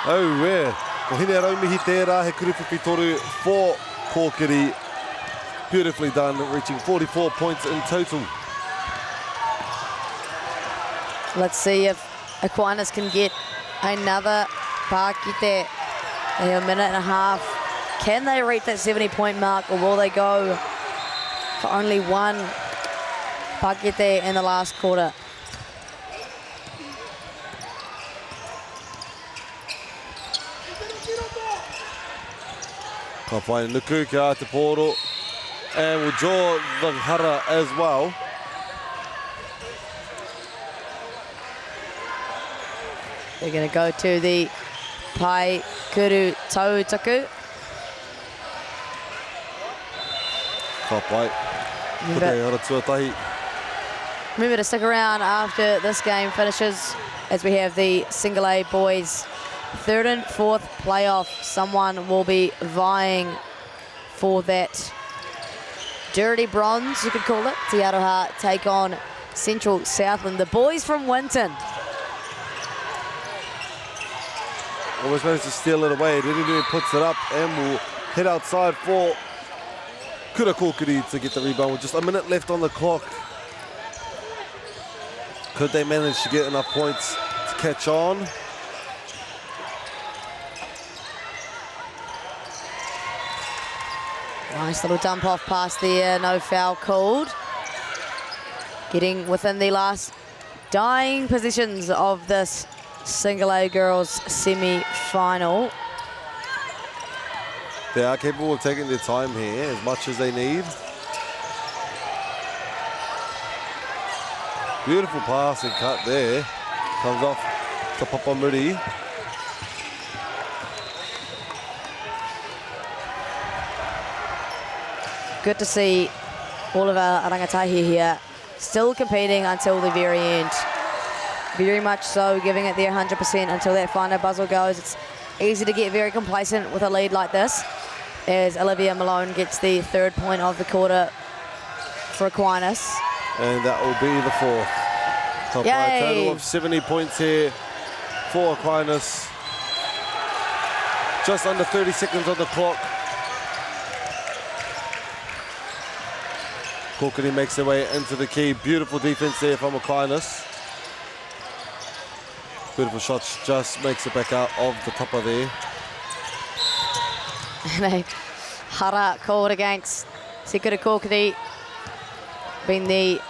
oh, where? Ko hine raumihi tērā, he kuruwhiwhi toru for Kokiri. Beautifully done, reaching 44 points in total. Let's see if Aquinas can get another pakite. They have a minute and a half. Can they reach that 70-point mark, or will they go for only 1 pakite in the last quarter? Ka pai Nuku ki a te poro, and will draw the hara as well. They're going to go to the Pai Kuru Tautaku. Ka pai. Remember to stick around after this game finishes, as we have the Single A boys 3rd and 4th playoff. Someone will be vying for that dirty bronze, you could call it. Te Aroha take on Central Southland, the boys from Winton. Almost managed to steal it away. Ririri puts it up and will head outside for Kura Kokiri to get the rebound with just a minute left on the clock. Could they manage to get enough points to catch on? Nice little dump off pass there, no foul called. Getting within the last dying positions of this Single A girls semi-final. They are capable of taking their time here as much as they need. Beautiful pass and cut there. Comes off to Papamuri. Good to see all of our rangatahi here still competing until the very end. Very much so, giving it their 100% until that final buzzer goes. It's easy to get very complacent with a lead like this, as Olivia Malone gets the 3rd point of the quarter for Aquinas. And that will be the 4th. Top Yay. total of 70 points here for Aquinas. Just under 30 seconds on the clock. Koutu makes their way into the key. Beautiful defense there from Aquinas. Beautiful shots, just makes it back out of the tapa there. And a hara called against Sekura Koutu. Been the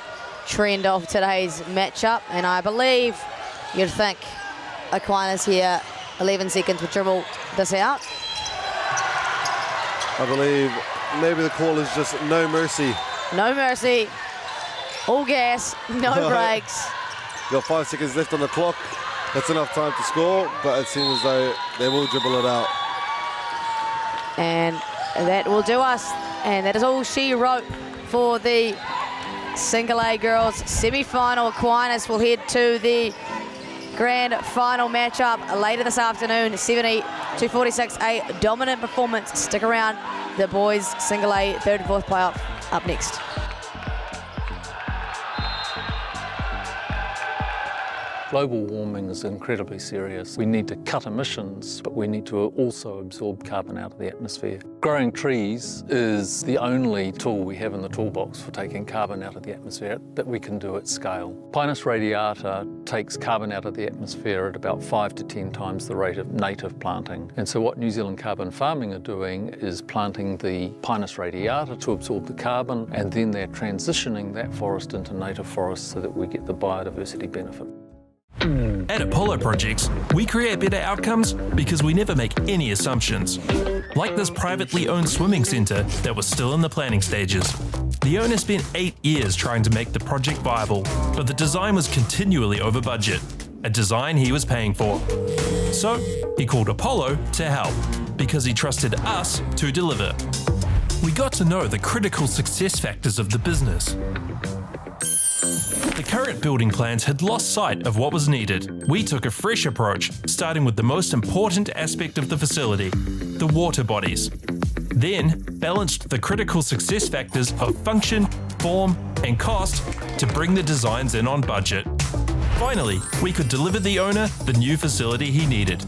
trend of today's matchup, and I believe you'd think Aquinas here, 11 seconds would dribble this out. I believe maybe the call is just no mercy. No mercy, all gas, no brakes. Got 5 seconds left on the clock. That's enough time to score, but it seems as though they will dribble it out. And that will do us. And that is all she wrote for the Single A girls semi-final. Aquinas will head to the grand final matchup later this afternoon, 70-46, a dominant performance. Stick around, the boys Single A third and fourth playoff up next. Global warming is incredibly serious. We need to cut emissions, but we need to also absorb carbon out of the atmosphere. Growing trees is the only tool we have in the toolbox for taking carbon out of the atmosphere that we can do at scale. Pinus radiata takes carbon out of the atmosphere at about 5 to 10 times the rate of native planting. And so what New Zealand Carbon Farming are doing is planting the Pinus radiata to absorb the carbon, and then they're transitioning that forest into native forest so that we get the biodiversity benefit. At Apollo Projects, we create better outcomes because we never make any assumptions. Like this privately owned swimming centre that was still in the planning stages. The owner spent 8 years trying to make the project viable, but the design was continually over budget, a design he was paying for. So he called Apollo to help, because he trusted us to deliver. We got to know the critical success factors of the business. The current building plans had lost sight of what was needed. We took a fresh approach, starting with the most important aspect of the facility, the water bodies. Then balanced the critical success factors of function, form, and cost to bring the designs in on budget. Finally, we could deliver the owner the new facility he needed.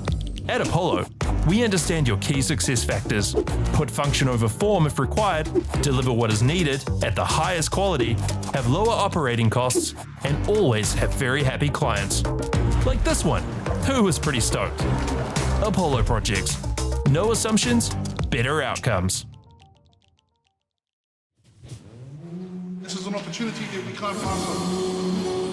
At Apollo, we understand your key success factors, put function over form if required, deliver what is needed at the highest quality, have lower operating costs, and always have very happy clients. Like this one, who was pretty stoked. Apollo Projects. No assumptions, better outcomes. This is an opportunity that we can't pass on.